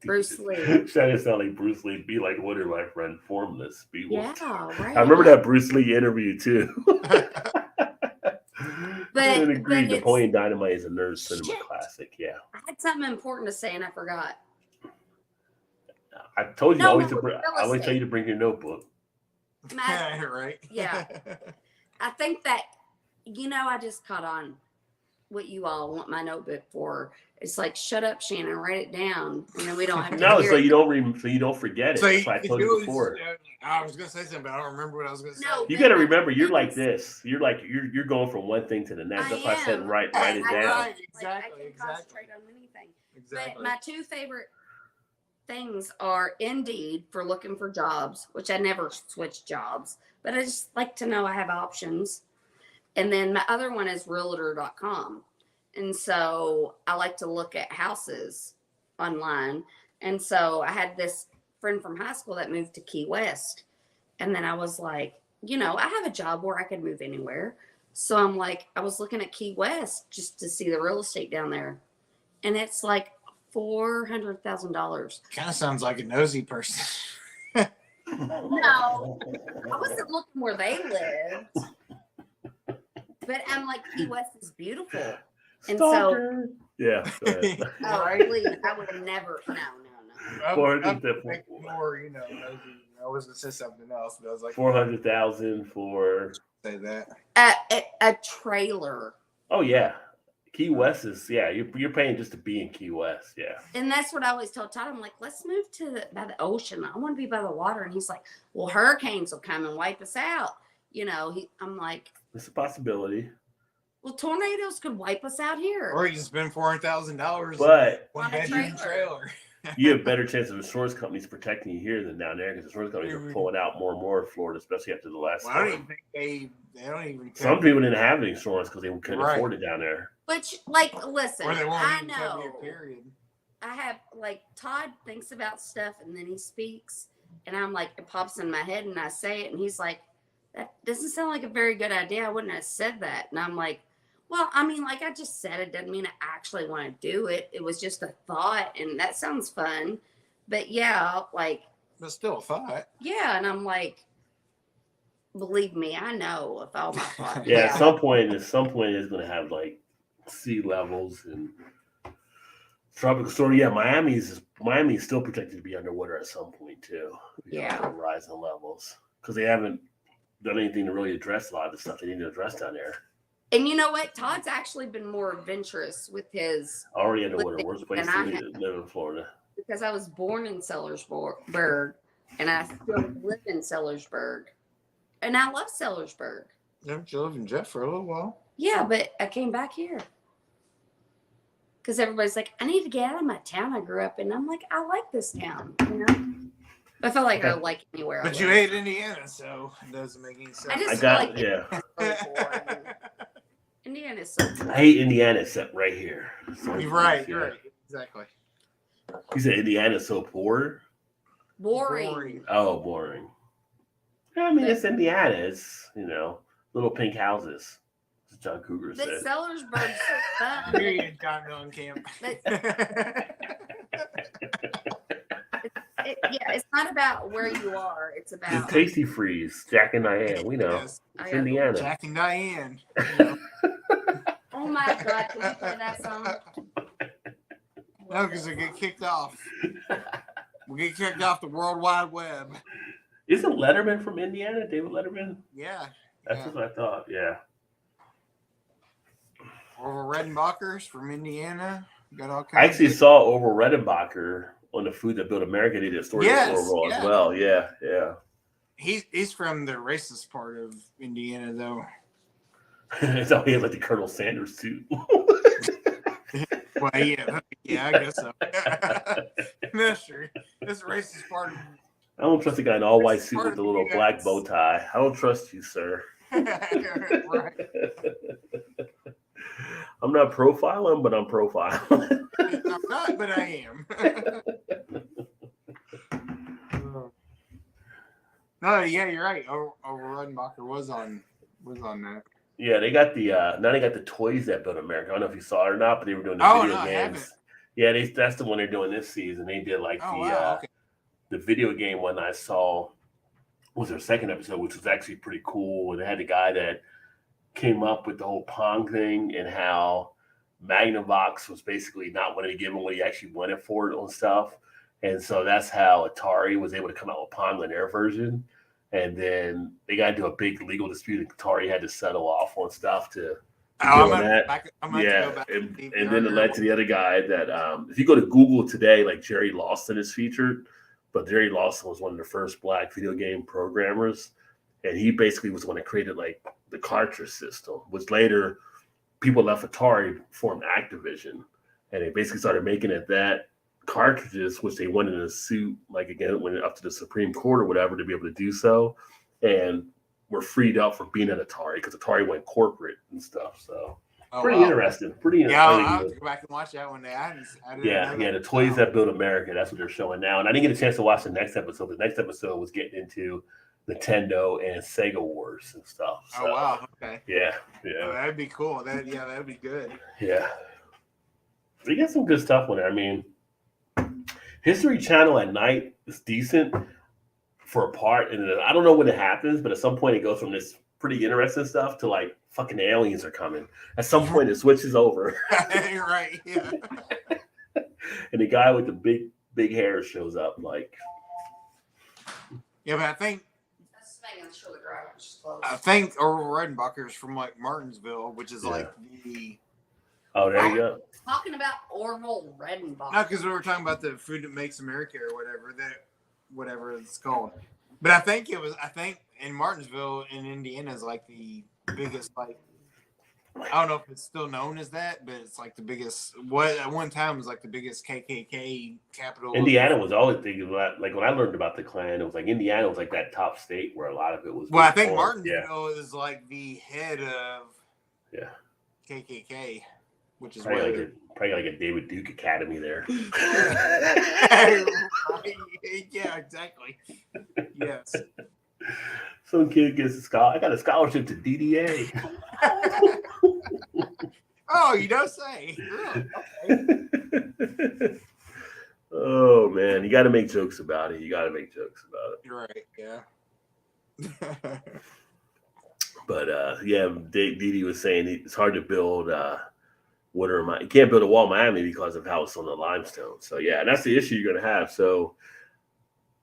Bruce Lee. Trying to sound like Bruce Lee. Be like Woodard, my friend. Formless. Be yeah, right. I remember that Bruce Lee interview too. But Napoleon Dynamite is a nerd cinema classic. Yeah. I had something important to say and I forgot. I told you I always tell you to bring your notebook. Right. Yeah. I think that I just caught on what you all want my notebook for. It's like, shut up, Shannon, write it down. We don't have to no, hear so you don't forget it. That's why I told you before. I was gonna say something, but I don't remember what I was gonna say. You got to remember, you're like this. You're like you're going from one thing to the next. That's why I said write it down. Right, exactly. Like, I can concentrate on anything. Exactly. But my 2 favorite things are Indeed for looking for jobs, which I never switch jobs, but I just like to know I have options. And then my other one is realtor.com. And so I like to look at houses online. And so I had this friend from high school that moved to Key West. And then I was like, I have a job where I could move anywhere. So I'm like, I was looking at Key West just to see the real estate down there. And it's like $400,000. Kind of sounds like a nosy person. No, I wasn't looking where they lived. But I'm like, Key West is beautiful. And Stalker. So, yeah. please, I would never. No. More, nosy. I was gonna say something else, but I was like 400,000 for say that a trailer. Oh yeah, Key West is you're paying just to be in Key West, yeah. And that's what I always told Todd. I'm like, let's move by the ocean. I want to be by the water. And he's like, well, hurricanes will come and wipe us out. I'm like, it's a possibility. Well, tornadoes could wipe us out here. Or you can spend $400,000 but one bedroom trailer. You have a better chance of insurance companies protecting you here than down there because insurance companies are pulling out more and more of Florida, especially after the last. Well, I don't even think they don't even. Some people didn't have insurance because they couldn't afford it down there. Which, listen, I know. Period. I have Todd thinks about stuff and then he speaks, and I'm like, it pops in my head and I say it, and he's like, that doesn't sound like a very good idea. I wouldn't have said that, and I'm like. Well, I mean, I just said it doesn't mean I actually want to do it. It was just a thought, and that sounds fun. But yeah, but still a thought. Yeah, and I'm like, believe me, I know if all my thoughts. Yeah, at some point it's going to have sea levels and tropical storm. Yeah, Miami is still projected to be underwater at some point too. Yeah, rising levels because they haven't done anything to really address a lot of the stuff they need to address down there. And you know what? Todd's actually been more adventurous with his. Already underwater. Worst place to live in Florida. Because I was born in Sellersburg, and I still live in Sellersburg. And I love Sellersburg. Haven't you lived in Jeff for a little while? Yeah, but I came back here. Because everybody's like, I need to get out of my town I grew up in. I'm like, I like this town, I feel like I like anywhere. But you hate Indiana, so it doesn't make any sense. I just feel like Indiana is so cool. I hate Indiana except right here. You're right, exactly. You said Indiana's so poor? Boring. Oh, boring. I mean, it's Indiana. It's, little pink houses, as John Cougar said. But Sellersburg's so fun. Period, Continental Camp. It's not about where you are. It's about... It's Tasty Freeze, Jack and Diane. We know. Yes. It's Indiana. Jack and Diane. Oh, my God. Can we play that song? No, because they get kicked off. We'll get kicked off the World Wide Web. Isn't Letterman from Indiana? David Letterman? Yeah. That's what I thought. Yeah. Orville Redenbacher's from Indiana. Got all kinds. I actually saw Orville Redenbacher on the Food That Built America. They did a story with Orville as well. Yeah, yeah. He's from the racist part of Indiana, though. So he had like the Colonel Sanders suit. Well, yeah, I guess so. That's true. That's the racist part. I don't trust the guy in all white suit with the little black bow tie. I don't trust you, sir. Right. I'm not profiling, but I'm profiling. I'm not, but I am. No, yeah, you're right. Over Redenbacher was on that. Yeah, they got the now they got the Toys That Built America. I don't know if you saw it or not, but they were doing the video games. Yeah, that's the one they're doing this season. They did like the video game one I saw was their second episode, which was actually pretty cool. And they had the guy that came up with the whole Pong thing and how Magnavox was basically not wanting to give him what he actually wanted for it and stuff. And so that's how Atari was able to come out with Pong on their version. And then they got into a big legal dispute, and Atari had to settle off on stuff to deal with that. And then it led to the other guy that if you go to Google today, like Jerry Lawson is featured, but Jerry Lawson was one of the first black video game programmers. And he basically was the one that created like the cartridge system, which later people left Atari, formed Activision. And they basically started making it that cartridges, which they wanted to sue, like again, went up to the Supreme Court or whatever to be able to do so. And were freed up from being at Atari because Atari went corporate and stuff. So pretty interesting. Yeah, I'll have to go back and watch that one day. I didn't know the Toys That Built America. That's what they're showing now. And I didn't get a chance to watch the next episode. The next episode was getting into Nintendo and Sega Wars and stuff. So, oh wow! Okay. Yeah. Oh, that'd be cool. That'd be good. Yeah. They get some good stuff on there. I mean, History Channel at night is decent for a part, and I don't know when it happens, but at some point it goes from this pretty interesting stuff to like fucking aliens are coming. At some point it switches over. Right. Yeah. And the guy with the big hair shows up. Like. Yeah, but I think Orville Redenbacher is from like Martinsville, which is like the. Oh, there you go. Talking about Orville Redenbacher. No, because we were talking about the Food That Makes America or whatever it's called. But I think in Martinsville in Indiana is like the biggest, like, I don't know if it's still known as that, but it's like the biggest. What at one time was like the biggest KKK capital. Indiana was always thinking about, like when I learned about the Klan, it was like Indiana was like that top state where a lot of it was. Well, I think Martinsville is like the head of KKK, which is probably like a David Duke Academy there. Yeah, exactly. Yes. Some kid gets a scholarship. I got a scholarship to DDA. Oh, you don't say. Really? Okay. Oh man, you got to make jokes about it. You're right. Yeah. But Didi was saying it's hard to build. You can't build a wall in Miami because of how it's on the limestone. So yeah, that's the issue you're gonna have. So.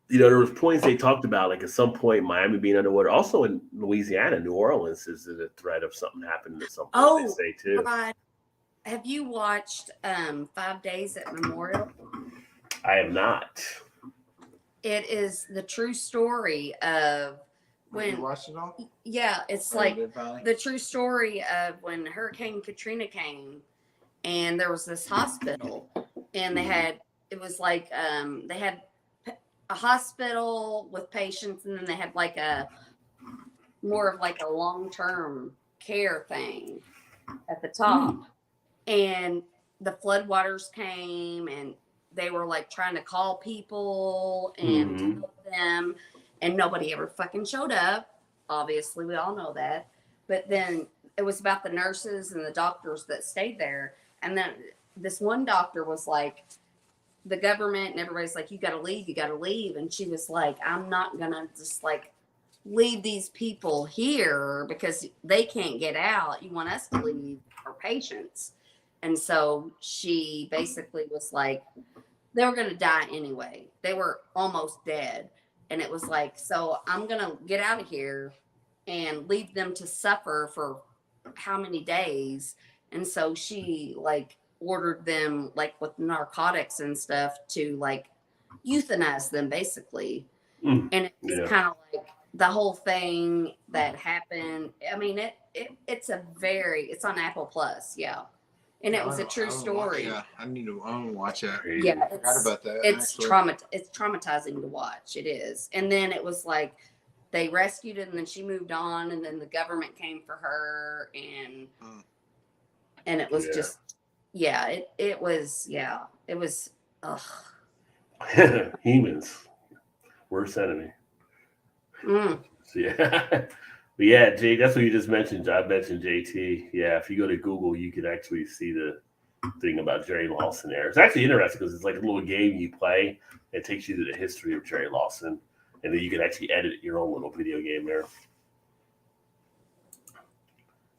There was points they talked about, like at some point Miami being underwater. Also in Louisiana, New Orleans is a threat of something happening at some point. They say too. God. Have you watched 5 Days at Memorial? I have not. It is the true story of when. Did you watch it all? Yeah, it's like the true story of when Hurricane Katrina came, and there was this hospital, and they had a hospital with patients, and then they had like more of like a long-term care thing at the top. And the floodwaters came, and they were like trying to call people and help them, and nobody ever fucking showed up. Obviously, we all know that. But then it was about the nurses and the doctors that stayed there. And then this one doctor was like, the government and everybody's like, you got to leave. And she was like, I'm not going to just like leave these people here because they can't get out. You want us to leave our patients. And so she basically was like, they were going to die anyway. They were almost dead. And it was like, so I'm going to get out of here and leave them to suffer for how many days. And so she like ordered them like with narcotics and stuff to like euthanize them basically. And it's kind of like the whole thing that happened. I mean, it's on Apple Plus. Yeah. And it was a true story. Yeah, I want to watch that. Yeah, I forgot about that. It's traumatizing to watch. It is. And then it was like they rescued it, and then she moved on, and then the government came for her, and it was just it was ugh. Humans, worst enemy. Mm. So, yeah. But yeah, Jay, that's what you just mentioned. I mentioned JT. Yeah, if you go to Google, you can actually see the thing about Jerry Lawson there. It's actually interesting because it's like a little game you play. It takes you to the history of Jerry Lawson, and then you can actually edit your own little video game there.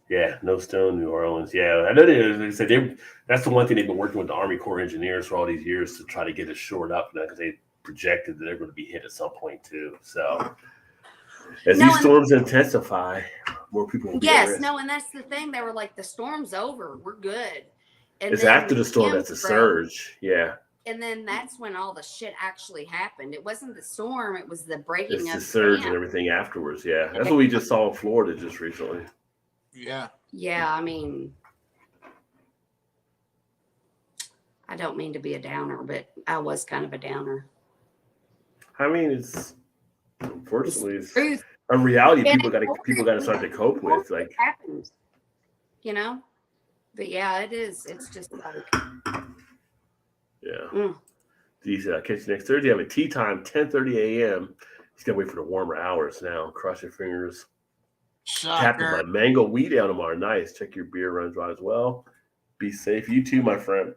Yeah, No Stone, New Orleans. Yeah, I know they said that's the one thing they've been working with the Army Corps engineers for all these years to try to get it shored up because they projected that they're going to be hit at some point too. So as these storms intensify, more people will be at risk. And that's the thing. They were like, the storm's over. We're good. And it's after the storm that's a surge. Yeah. And then that's when all the shit actually happened. It wasn't the storm. It was the breaking of the surge and everything afterwards. Yeah. That's what we just saw in Florida just recently. Yeah. Yeah. I mean, I don't mean to be a downer, but I was kind of a downer. I mean, unfortunately, it's a reality people got to start to cope with. Like, happens, you know. But yeah, it is. It's just like, yeah. These catch you next Thursday. Have a tea time, 10:30 a.m. He's gotta wait for the warmer hours now. Cross your fingers. Tap my mango wheat ale tomorrow. Nice. Check your beer runs right as well. Be safe. You too, my friend.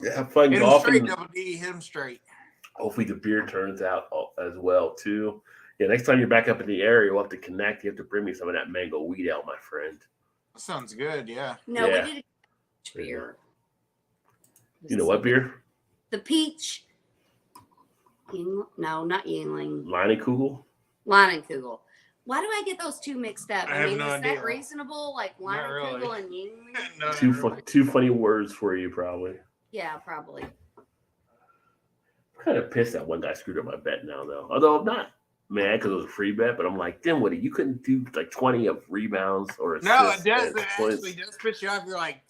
Yeah, have fun golfing. Double D, hit him straight. Hopefully the beer turns out as well too. Yeah, next time you're back up in the area, we'll have to connect. You have to bring me some of that mango wheat ale, my friend. That sounds good. Yeah. No, we did a beer. You know what beer? The peach. No, not Yingling. Leinenkugel. Leinenkugel. Why do I get those two mixed up? I mean, is idea. That reasonable? Like Leinenkugel and Yingling? No, two funny words for you, probably. Yeah, probably. I'm kind of pissed that one guy screwed up my bet now, though. Although I'm not mad because it was a free bet, but I'm like, damn, Woody, you couldn't do like 20 of rebounds or assists. No, it does. It actually does piss you off. You're like,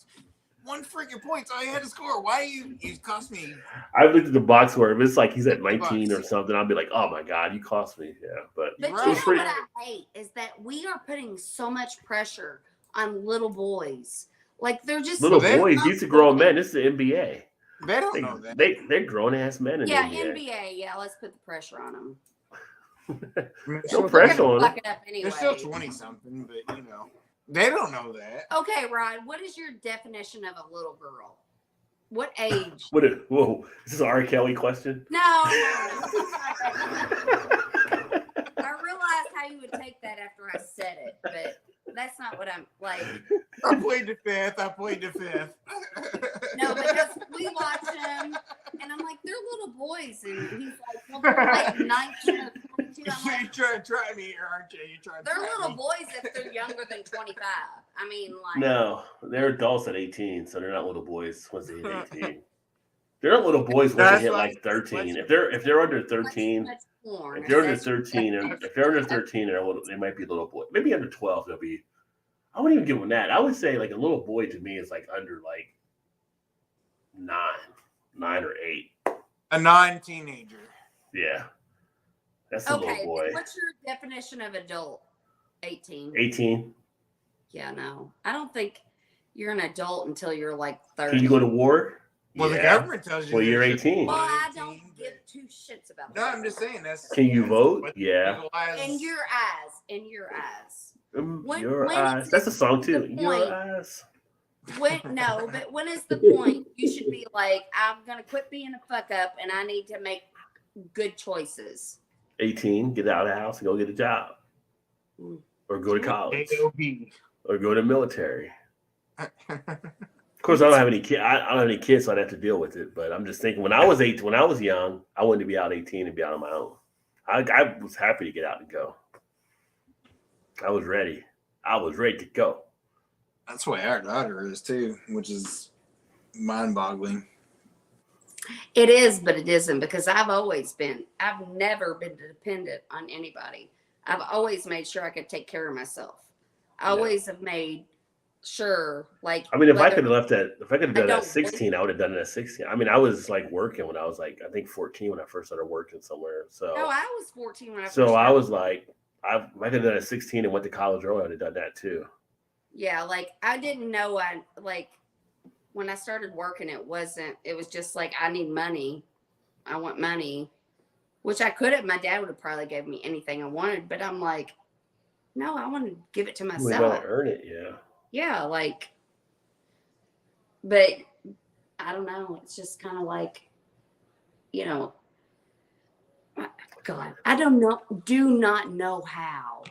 one freaking point's all you had to score. Why you cost me? I've looked at the box score. If it's like he's at 19 or something, I'll be like, oh my God, you cost me. Yeah, but you know what I hate is that we are putting so much pressure on little boys. Like they're just little boys. These are grown men. This is the NBA. They don't know that. They're grown ass men in the NBA. NBA. Yeah, let's put the pressure on them. No pressure on them. Anyway. They're still 20 something, but you know. They don't know that. Okay, Rod, what is your definition of a little girl? What age? Whoa, is this an R. Kelly question? No. I realized how you would take that after I said it, but that's not what I'm like. I plead the fifth. No, because we watch them, and I'm like, they're little boys, and he's like, well, they're like 19 or 22. I'm like, you're trying to try me here, aren't you? They're little boys if they're younger than 25. I mean, like. No, they're adults at 18, so they're not little boys once they hit 18. They're not little boys once they hit like 13. If they're under 13, if they're under 13, they might be little boys. Maybe under 12, they'll be. I wouldn't even give them that. I would say like a little boy to me is like under like 9 or 8. A non-teenager. Yeah, that's a little boy. What's your definition of adult? 18. 18. Yeah, no, I don't think you're an adult until you're like 30. Can you go to war? Well, the government tells you. Well, you're 18. Well, I don't give two shits about that. No, I'm just saying that's. Can you vote? Yeah. In your eyes. In your eyes. Your eyes. That's a song too. Your eyes. But when is the point? You should be like, I'm gonna quit being a fuck up, and I need to make good choices. 18. Get out of the house and go get a job, or go to college, or go to the military. Of course, I don't have any kids. I don't have any kids, so I'd have to deal with it. But I'm just thinking, when I was young, I wanted to be out 18 and be out on my own. I was happy to get out and go. I was ready. I was ready to go. That's the way our daughter is too, which is mind-boggling. It is, but it isn't, because I've never been dependent on anybody. I've always made sure I could take care of myself. I always have made sure, like, I mean, if I could have done that at 16, I would have done it at 16. I mean, I was like working when I was like, I think 14 when I first started working somewhere. So no, I was 14 when I first so started. I was like, if I could have done it at 16 and went to college early, I would have done that too. Yeah, like I didn't know when I started working, it was just like, I need money. I want money, which I could have. My dad would have probably gave me anything I wanted, but I'm like, no, I want to give it to myself. We gotta earn it, yeah. Yeah, like, but I don't know. It's just kind of like, God, I don't know. Do not know how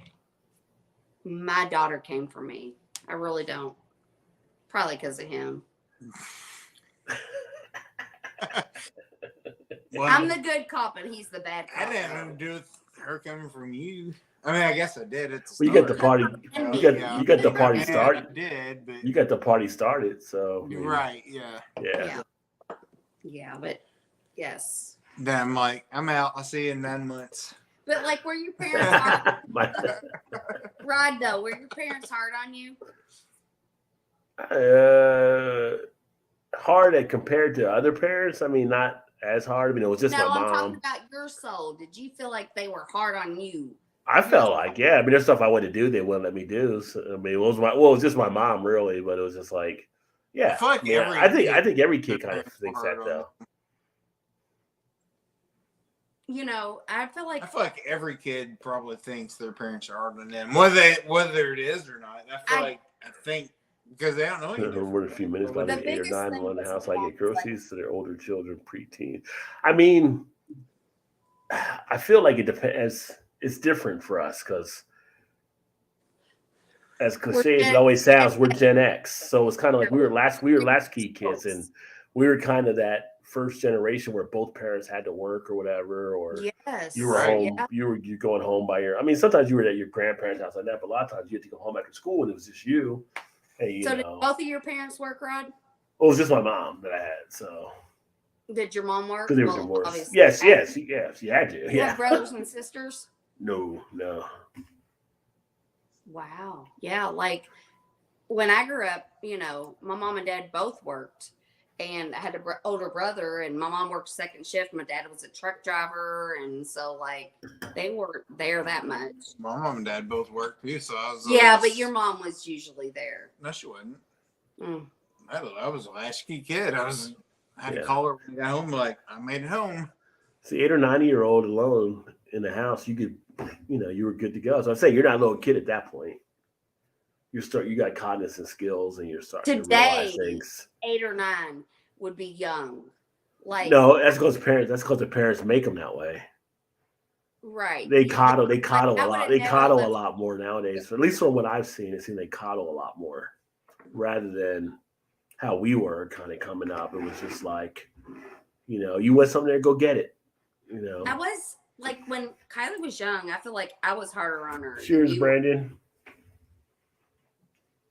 my daughter came for me. I really don't. Probably because of him. Well, I'm the good cop and he's the bad cop. I didn't have nothing to do with her coming from you. I mean, I guess I did. You got the party. You got the party started. I did, but you got the party started. So right, yeah. Yeah, but yes. Then I'm like, I'm out. I'll see you in 9 months. But like, were your parents hard? Rod, though, were your parents hard on you? Hard compared to other parents. I mean, not as hard. I mean, it was just my mom. I'm talking about your soul. Did you feel like they were hard on you? I felt like, yeah. I mean, there's stuff I wanted to do, they wouldn't let me do. So, I mean, it was just my mom, really. But it was just like, yeah. I feel like I think every kid kind of thinks that, though. I feel like every kid probably thinks their parents are hard on them, whether it is or not. I think because they don't know anything. We're a few minutes, by the 8 or 9 in one house. I get groceries to their older children, preteen. I mean, I feel like it depends. It's different for us because, as cliche as it always sounds, we're Gen X. So it's kind of like we were latchkey kids, and we were kind of that first generation where both parents had to work or whatever, or you were home, you're going home by I mean, sometimes you were at your grandparents' house like that, but a lot of times you had to go home after school and it was just you. And, did both of your parents work, Rod? Well, it was just my mom that I had. So did your mom work? Because they were divorced. Yes, she had to. Yeah. Brothers and sisters? No. Wow. Yeah, like when I grew up, my mom and dad both worked. And I had an older brother, and my mom worked second shift. My dad was a truck driver, and so like they weren't there that much. My mom and dad both worked too, so I was. Yeah, but your mom was usually there. No, she wasn't. I was a latchkey kid. I had to call her when I got home. Like, I made it home. See, 8 or 9-year-old alone in the house, you could, you were good to go. So I'm saying you're not a little kid at that point. You got cognizant skills, and you're starting to realize things. 8 or 9 would be young. Like, no, that's because the parents make them that way. Right. They coddle a lot. They coddle a lot more nowadays. At least from what I've seen, they coddle a lot more rather than how we were kind of coming up. It was just like, you want something there, go get it. I was like, when Kylie was young, I feel like I was harder on her. Cheers, Brandon.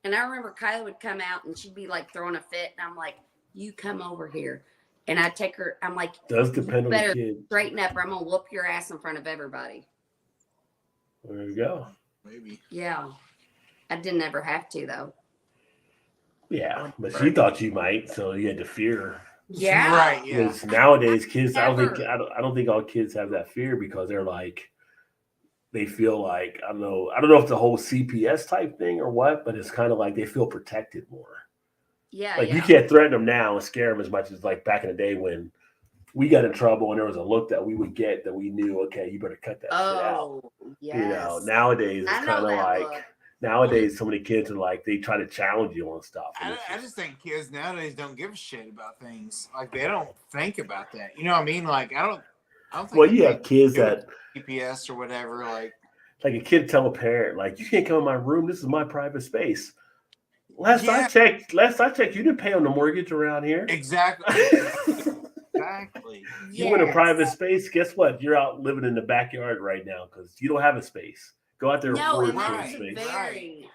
And I remember Kylie would come out and she'd be like throwing a fit, and I'm like, you come over here. And I take her, I'm like, does depend on the kid. Straighten up, or I'm gonna whoop your ass in front of everybody. There you go. Maybe. Yeah. I didn't ever have to, though. Yeah, but she thought you might, so you had to fear. Yeah. Right, yeah. Because nowadays kids, I don't think all kids have that fear, because they're like, they feel like, I don't know if the whole CPS type thing or what, but it's kind of like they feel protected more. Yeah. Like you can't threaten them now and scare them as much as like back in the day when we got in trouble and there was a look that we would get that we knew, okay, you better cut that shit out. Yes. Nowadays it's kind of like, nowadays so many kids are like, they try to challenge you on stuff. I just think kids nowadays don't give a shit about things. Like, they don't think about that. You know what I mean? Like, I don't think. Well, you have kids that GPS or whatever, like a kid tell a parent, like, you can't come in my room, this is my private space. Last I checked, you didn't pay on the mortgage around here. Exactly. Exactly. You want a private space? Guess what? You're out living in the backyard right now because you don't have a space. Go out there and afford a space.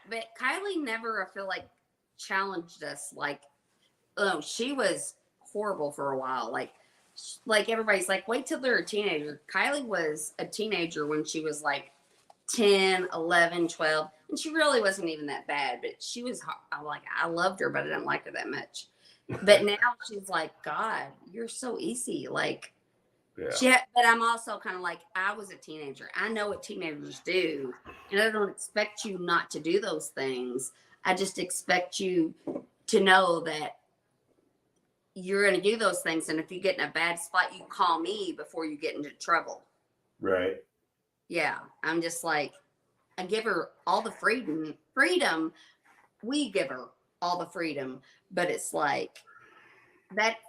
But Kylie never, I feel like, challenged us. Like, oh, she was horrible for a while. Like everybody's like, wait till they're a teenager. Kylie was a teenager when she was like 10, 11, 12. And she really wasn't even that bad. But she was, I loved her, but I didn't like her that much. But now she's like, God, you're so easy. Like, but I'm also kind of like, I was a teenager. I know what teenagers do. And I don't expect you not to do those things. I just expect you to know that you're going to do those things. And if you get in a bad spot, you call me before you get into trouble. Right. Yeah. I'm just like, I give her all the freedom. We give her all the freedom, but it's like,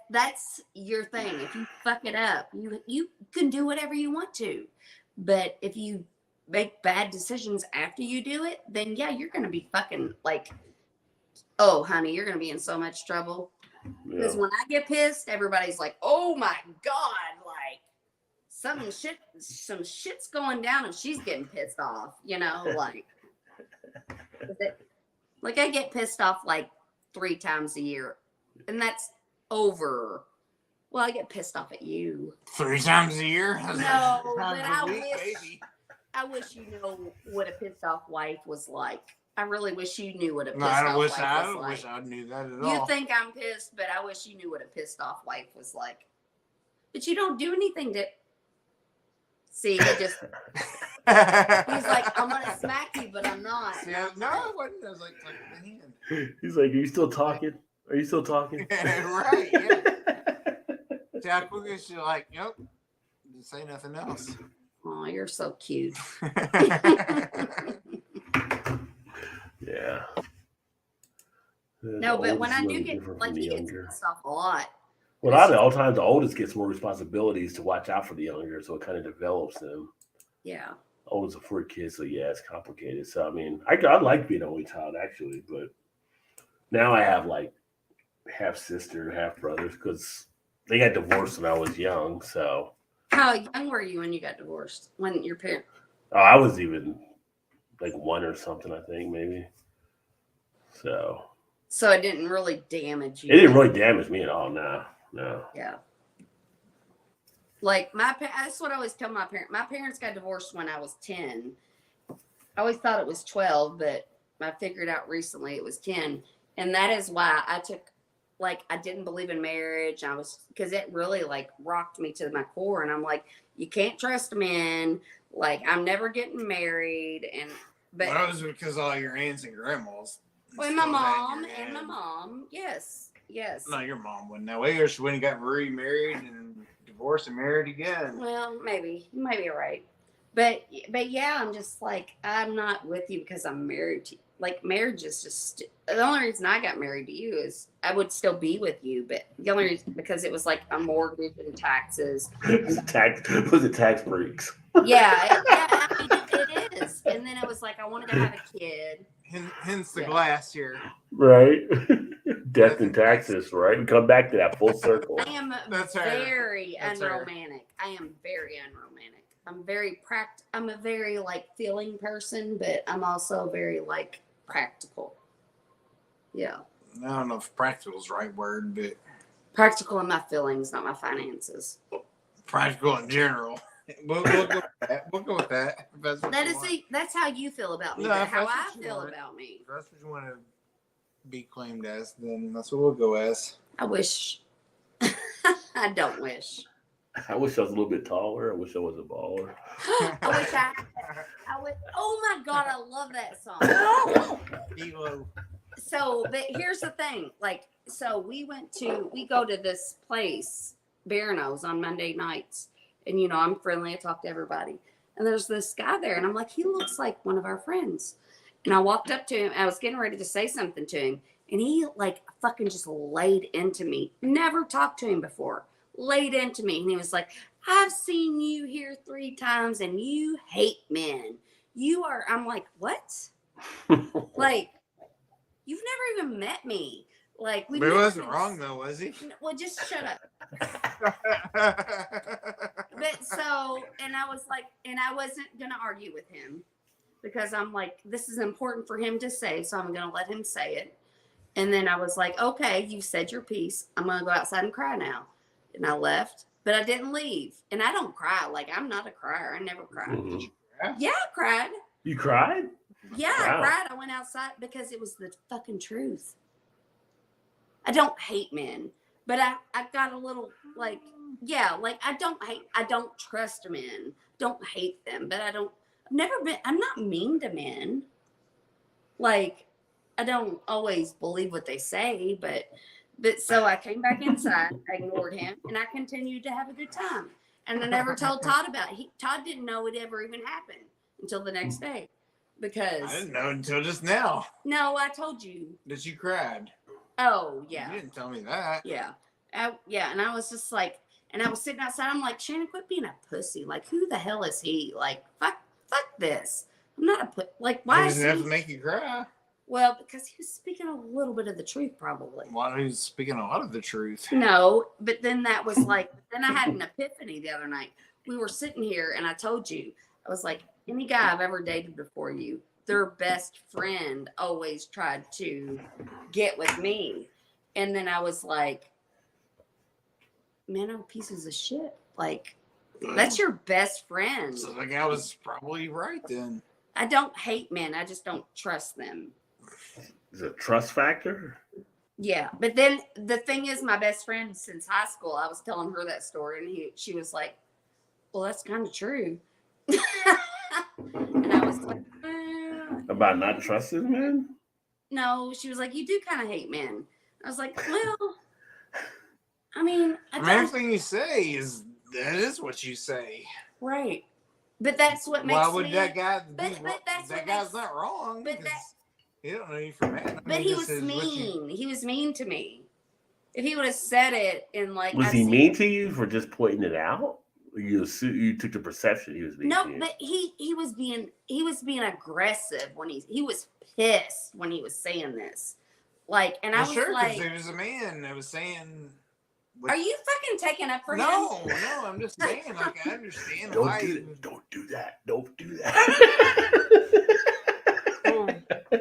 that's your thing. If you fuck it up, you can do whatever you want to. But if you make bad decisions after you do it, then yeah, you're going to be fucking like, oh, honey, you're going to be in so much trouble. Because when I get pissed, everybody's like, oh my God, like some shit's going down and she's getting pissed off, you know, like, like I get pissed off like 3 times a year and that's over. Well, I get pissed off at you 3 times a year. No, but I wish you know what a pissed off wife was like. I really wish you knew what a pissed off wife was like. I don't wish I knew that at all. You think I'm pissed, but I wish you knew what a pissed off wife was like. But you don't do anything to. See, he just. He's like, I'm gonna smack you, but I'm not. Yeah, no, I wasn't. I was like the hand. He's like, are you still talking? Are you still talking? Right. Yeah. See how quickly she's like, yep. Didn't say nothing else. Oh, you're so cute. Yeah. No, but when I do get, like, he gets pissed off a lot. Well, a lot of the times, the oldest gets more responsibilities to watch out for the younger, so it kind of develops them. Yeah. Oldest of 4 kids, so yeah, it's complicated. So, I mean, I like being an only child, actually, but now I have, like, half sister, half brothers, because they got divorced when I was young, so. How young were you when you got divorced? When your parents? Oh, I was even like 1 or something, I think, maybe. So it didn't really damage you. It didn't really damage me at all. No. Yeah. Like that's what I always tell my parents. My parents got divorced when I was 10. I always thought it was 12, but I figured out recently it was 10. And that is why I took, like, I didn't believe in marriage. Because it really, like, rocked me to my core. And I'm like, you can't trust men. Like, I'm never getting married. But that was because all your aunts and grandmas. Well, my mom. Yes. No, your mom wouldn't know. Either she went and got remarried and divorced and married again. Well, maybe. You might be right. But yeah, I'm just like, I'm not with you because I'm married to you. Like, marriage is just, the only reason I got married to you is I would still be with you, but the only reason, because it was like a mortgage and taxes. Was it tax breaks? Yeah, I mean, it is. And then it was like, I wanted to have a kid. Hence the glass here. Right. Death and taxes, right? We come back to that full circle. I am very unromantic. I am very unromantic. I'm a very like feeling person, but I'm also very like practical. Yeah. I don't know if practical is the right word, but practical in my feelings, not my finances. Practical in general. We'll go with that. That's how you feel about me. But how I feel about me. If that's what you want to be claimed as, then that's what we'll go as. I wish. I don't wish. I wish I was a little bit taller. I wish I was a baller. I wish I would. Oh my God, I love that song. So, but here's the thing. Like, so we go to this place, BeerVentures, on Monday nights. And, you know, I'm friendly. I talk to everybody. And there's this guy there. And I'm like, he looks like one of our friends. And I walked up to him. I was getting ready to say something to him. And he, like, fucking just laid into me. Never talked to him before. Laid into me. And he was like, I've seen you here 3 times and you hate men. I'm like, what? Like, you've even met me. Like we But he met wasn't since- wrong though, was he? Well, just shut up. But and I was like, and I wasn't gonna argue with him because I'm like, this is important for him to say, so I'm gonna let him say it. And then I was like, okay, you said your piece. I'm gonna go outside and cry now. And I left, but I didn't leave. And I don't cry. Like I'm not a crier. I never cry. Mm-hmm. Yeah, I cried. You cried? Yeah, Wow. I cried. I went outside because it was the fucking truth. I don't hate men, but I got a little like, yeah, like I don't trust men, don't hate them, but I'm not mean to men. Like, I don't always believe what they say, but so I came back inside, I ignored him, and I continued to have a good time. And I never told Todd about it. Todd didn't know it ever even happened until the next day. Because I didn't know until just now no, I told you. that you cried. Oh, yeah. You didn't tell me that. Yeah. And I was just like, and I was sitting outside. I'm like, Shannon, quit being a pussy. Like, who the hell is he? Like, fuck this. I'm not like, why He is doesn't have he? to make you cry. Well, because he was speaking a little bit of the truth, probably. Well, he was speaking a lot of the truth. No, but then that was like, then I had an epiphany the other night. We were sitting here, and I told you, I was like, any guy I've ever dated before you, their best friend always tried to get with me. And then I was like, men are pieces of shit. Like, that's your best friend. So the guy was probably right then. I don't hate men. I just don't trust them. Is it a trust factor? Yeah. But then the thing is, my best friend since high school, I was telling her that story, and she was like, well, that's kind of true. And I was like, About not trusting men? no. She was like, you do kind of hate men. I was like, well, I mean, Everything you say that is what you say. Right. But that's what makes Why would me, that guy but that's that what guy's makes, not wrong. but He don't know you from Adam. but he was mean. He was mean to me. If he would have said it in like, Was he mean to you for just pointing it out? Or you took the perception he was mean to you? No, but he was being aggressive when he was pissed when he was saying this. Like, and I was sure, like, because he was a man that was saying. are you fucking taking up for him? No, I'm just saying. Like, I understand Don't why. don't do that. Don't do that. Well,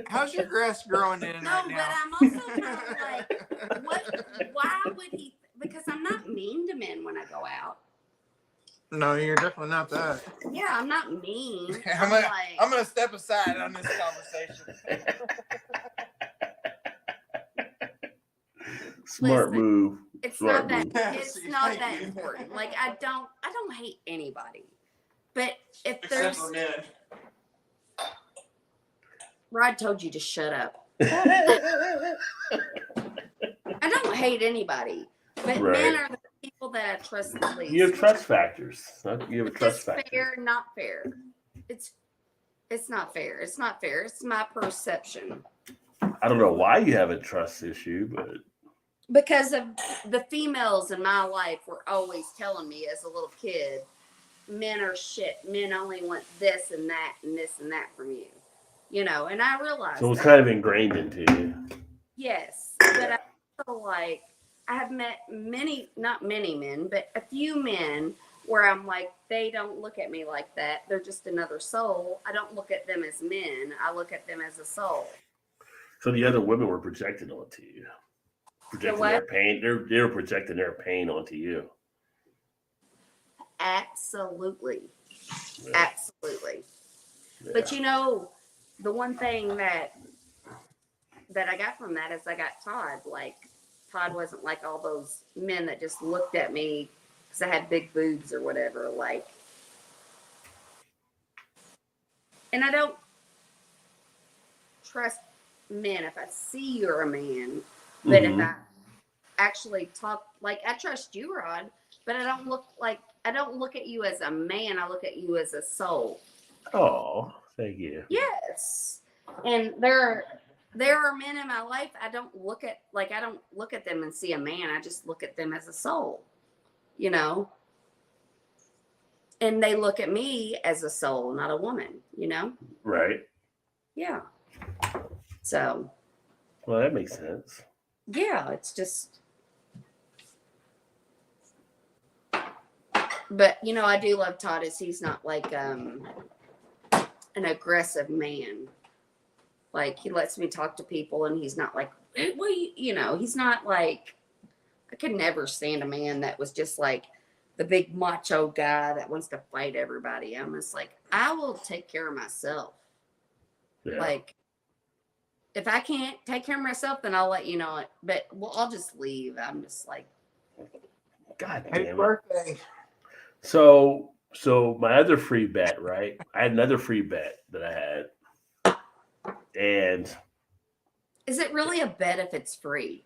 how's your grass growing in No, right but now? I'm also kind of like, why would he? Because I'm not mean to men when I go out. No, you're definitely not that. Yeah, I'm not mean. I'm gonna step aside on this conversation. Smart Listen, move. It's Smart not move. that. Yes, It's not thank that you. important. Like I don't hate anybody, but if Except there's, for men. Rod told you to shut up. I don't hate anybody, but Right. men are the people that I trust the least. You have trust factors. You have a trust It's factor. fair, not fair. It's not fair. It's not fair. It's my perception. I don't know why you have a trust issue, but Because of the females in my life were always telling me as a little kid, men are shit. Men only want this and that and this and that from you. You know, and I realized so it's that. kind of ingrained into you. Yes. But I feel like I have met not many men, but a few men where I'm like, they don't look at me like that. They're just another soul. I don't look at them as men. I look at them as a soul. So the other women were projecting onto you. Projecting what? their pain. They were projecting their pain onto you. Absolutely. Yeah. Absolutely. Yeah. But you know, the one thing that I got from that is I got Todd. Like, Todd wasn't like all those men that just looked at me because I had big boobs or whatever. Like, and I don't trust men if I see you're a man, but if I actually talk, like, I trust you, Rod, but I don't look at you as a man. I look at you as a soul. Oh, thank you. Yes. And there are men in my life I don't look at them and see a man. I just look at them as a soul. You know? And they look at me as a soul, not a woman, you know? Right. Yeah. So Well, that makes sense. Yeah, it's just. But I do love Todd. Is he's not like an aggressive man. Like he lets me talk to people, and he's not like, well, he's not like. I could never stand a man that was just like the big macho guy that wants to fight everybody. I'm just like, I will take care of myself. Yeah. Like, if I can't take care of myself, then I'll let you know it. But I'll just leave. I'm just like, God Happy damn it. birthday. So my other free bet, right? I had another free bet that I had, and is it really a bet if it's free?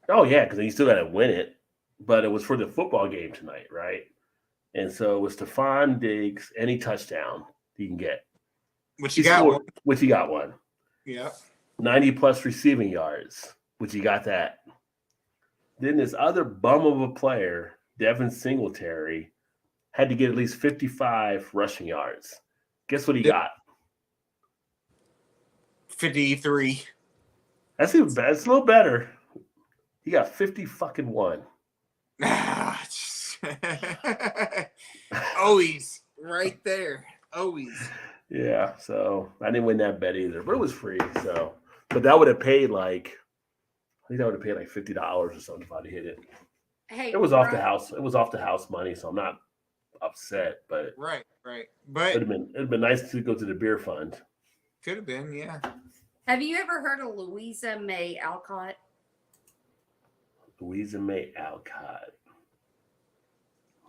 oh yeah, because you still got to win it. But it was for the football game tonight, right? And so it was Stephon Diggs, any touchdown you can get. Which you got one. Which you got one. Yeah. 90 plus receiving yards, which you got that. Then this other bum of a player, Devin Singletary, had to get at least 55 rushing yards. Guess what he got? 53. That's a little better. He got 50 fucking one. Always right there. Always. Yeah, so I didn't win that bet either, but it was free. So, but that would have paid like, I think that would have paid like $50 or something if I'd hit it. Hey, it was off the house. It was off the house money, so I'm not upset. But right. But it'd been nice to go to the beer fund. Could have been, yeah. Have you ever heard of Louisa May Alcott? Louisa May Alcott.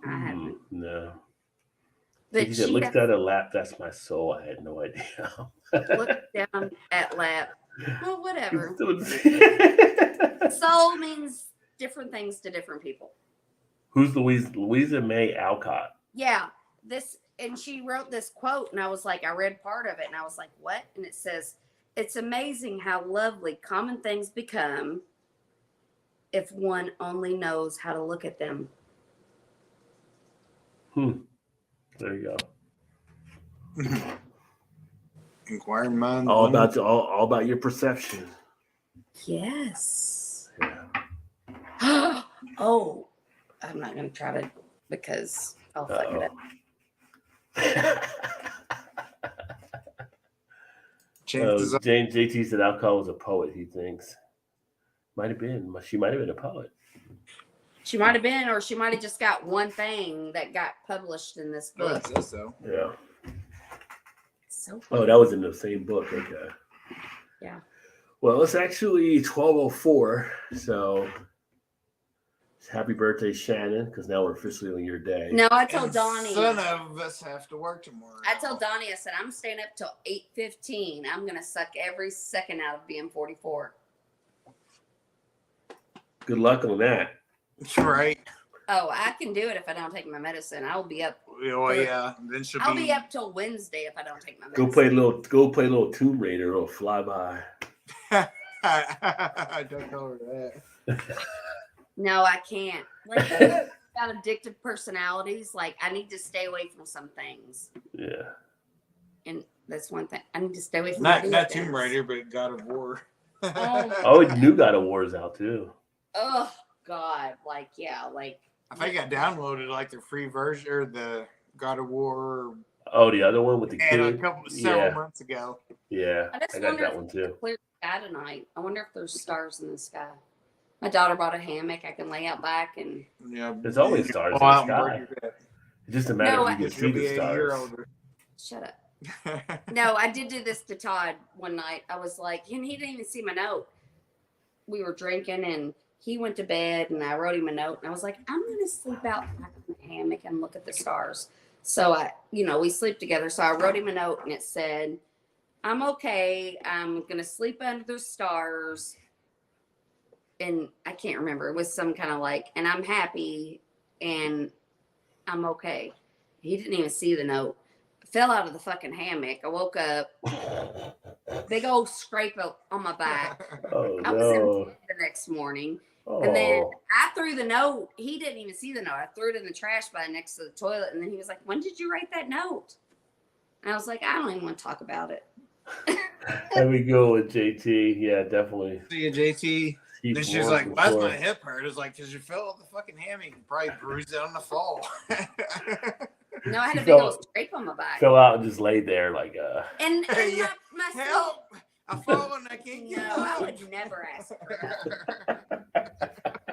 I haven't. No. But you said, looked at a lap. That's my soul. I had no idea. Look down at lap. Well, whatever. Soul means different things to different people. Who's Louisa May Alcott? Yeah. And she wrote this quote, and I was like, I read part of it, and I was like, what? And it says, it's amazing how lovely common things become if one only knows how to look at them. There you go. Inquiring mind. All about your perception. Yes. Yeah. Oh, I'm not going to try to because I'll fuck it up. JT said alcohol was a poet, he thinks. She might have been a poet. She might have been, or she might have just got one thing that got published in this book. I guess so. Yeah. So funny. Oh, that was in the same book. Okay. Yeah. Well, it's actually 12:04, so happy birthday, Shannon, because now we're officially on your day. No, I told Donnie. None of us have to work tomorrow. I told Donnie, I said, I'm staying up till 8:15. I'm going to suck every second out of being 44. Good luck on that. Right. Oh, I can do it if I don't take my medicine. I'll be up. Oh yeah. Then I'll be up till Wednesday if I don't take my medicine. Go play a little Tomb Raider or fly by. I don't know that. No, I can't. Like, got addictive personalities. Like, I need to stay away from some things. Yeah. And that's one thing. I need to stay away from not Tomb Raider, but God of War. Oh, new God of War is out too. Oh God! Like, yeah, like. I think I downloaded like the free version or the God of War. Oh, the other one with the kid. Several months ago. Yeah, I got that one too. Clear sky tonight. I wonder if there's stars in the sky. My daughter bought a hammock I can lay out back and. Yeah, there's always stars in the sky. It's just a matter of you can see the stars. Shut up. No, I did do this to Todd one night. I was like, and he didn't even see my note. We were drinking and he went to bed and I wrote him a note and I was like, I'm going to sleep out back in the hammock and look at the stars. So we sleep together. So I wrote him a note and it said, I'm okay. I'm going to sleep under the stars. And I can't remember. It was some kind of like, and I'm happy and I'm okay. He didn't even see the note. Fell out of the fucking hammock. I woke up, big old scrape on my back. Oh, I was in bed the next morning. Oh. And then I threw the note. He didn't even see the note. I threw it in the trash by next to the toilet. And then he was like, when did you write that note? And I was like, I don't even want to talk about it. There we go with JT. Yeah, definitely. See you, JT. Keep Then she's more like, "Why's before. my hip hurt?" It's like, "Cause you fell off the fucking hammock. You probably bruised it on the fall." No, I had She a big fell- old scrape on my back. Fell out and just laid there like And Yeah. my Help! I've fallen. I can't No, get I up. would never ask for that.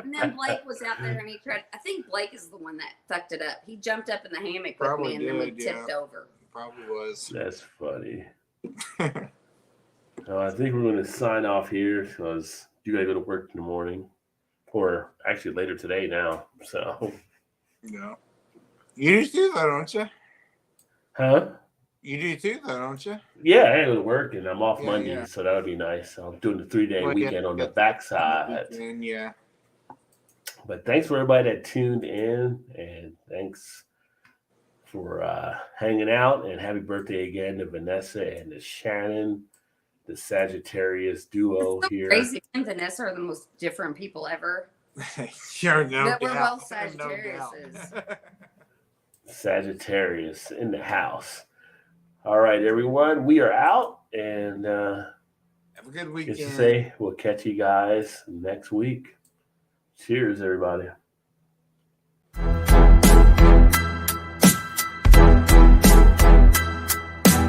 And then Blake was out there and he tried. I think Blake is the one that fucked it up. He jumped up in the hammock with Probably me and then we did, tipped over. Probably was. That's funny. I think we're going to sign off here because you got to go to work in the morning, or actually later today now. So, Yeah. You do too, though, don't you? huh? You do too, though, don't you? Yeah, I go to work and I'm off Yeah, Monday, yeah. so that would be nice. I'm doing the 3-day Well, yeah, weekend on the yeah. backside. And yeah. But thanks for everybody that tuned in, and thanks for hanging out. And happy birthday again to Vanessa and to Shannon, the Sagittarius duo It's so here. crazy. Me and Vanessa are the most different people ever. Sure, no But doubt. we're both No doubt. Sagittariuses. Sagittarius in the house. All right, everyone, we are out, and Have a good just weekend. to say, we'll catch you guys next week. Cheers, everybody.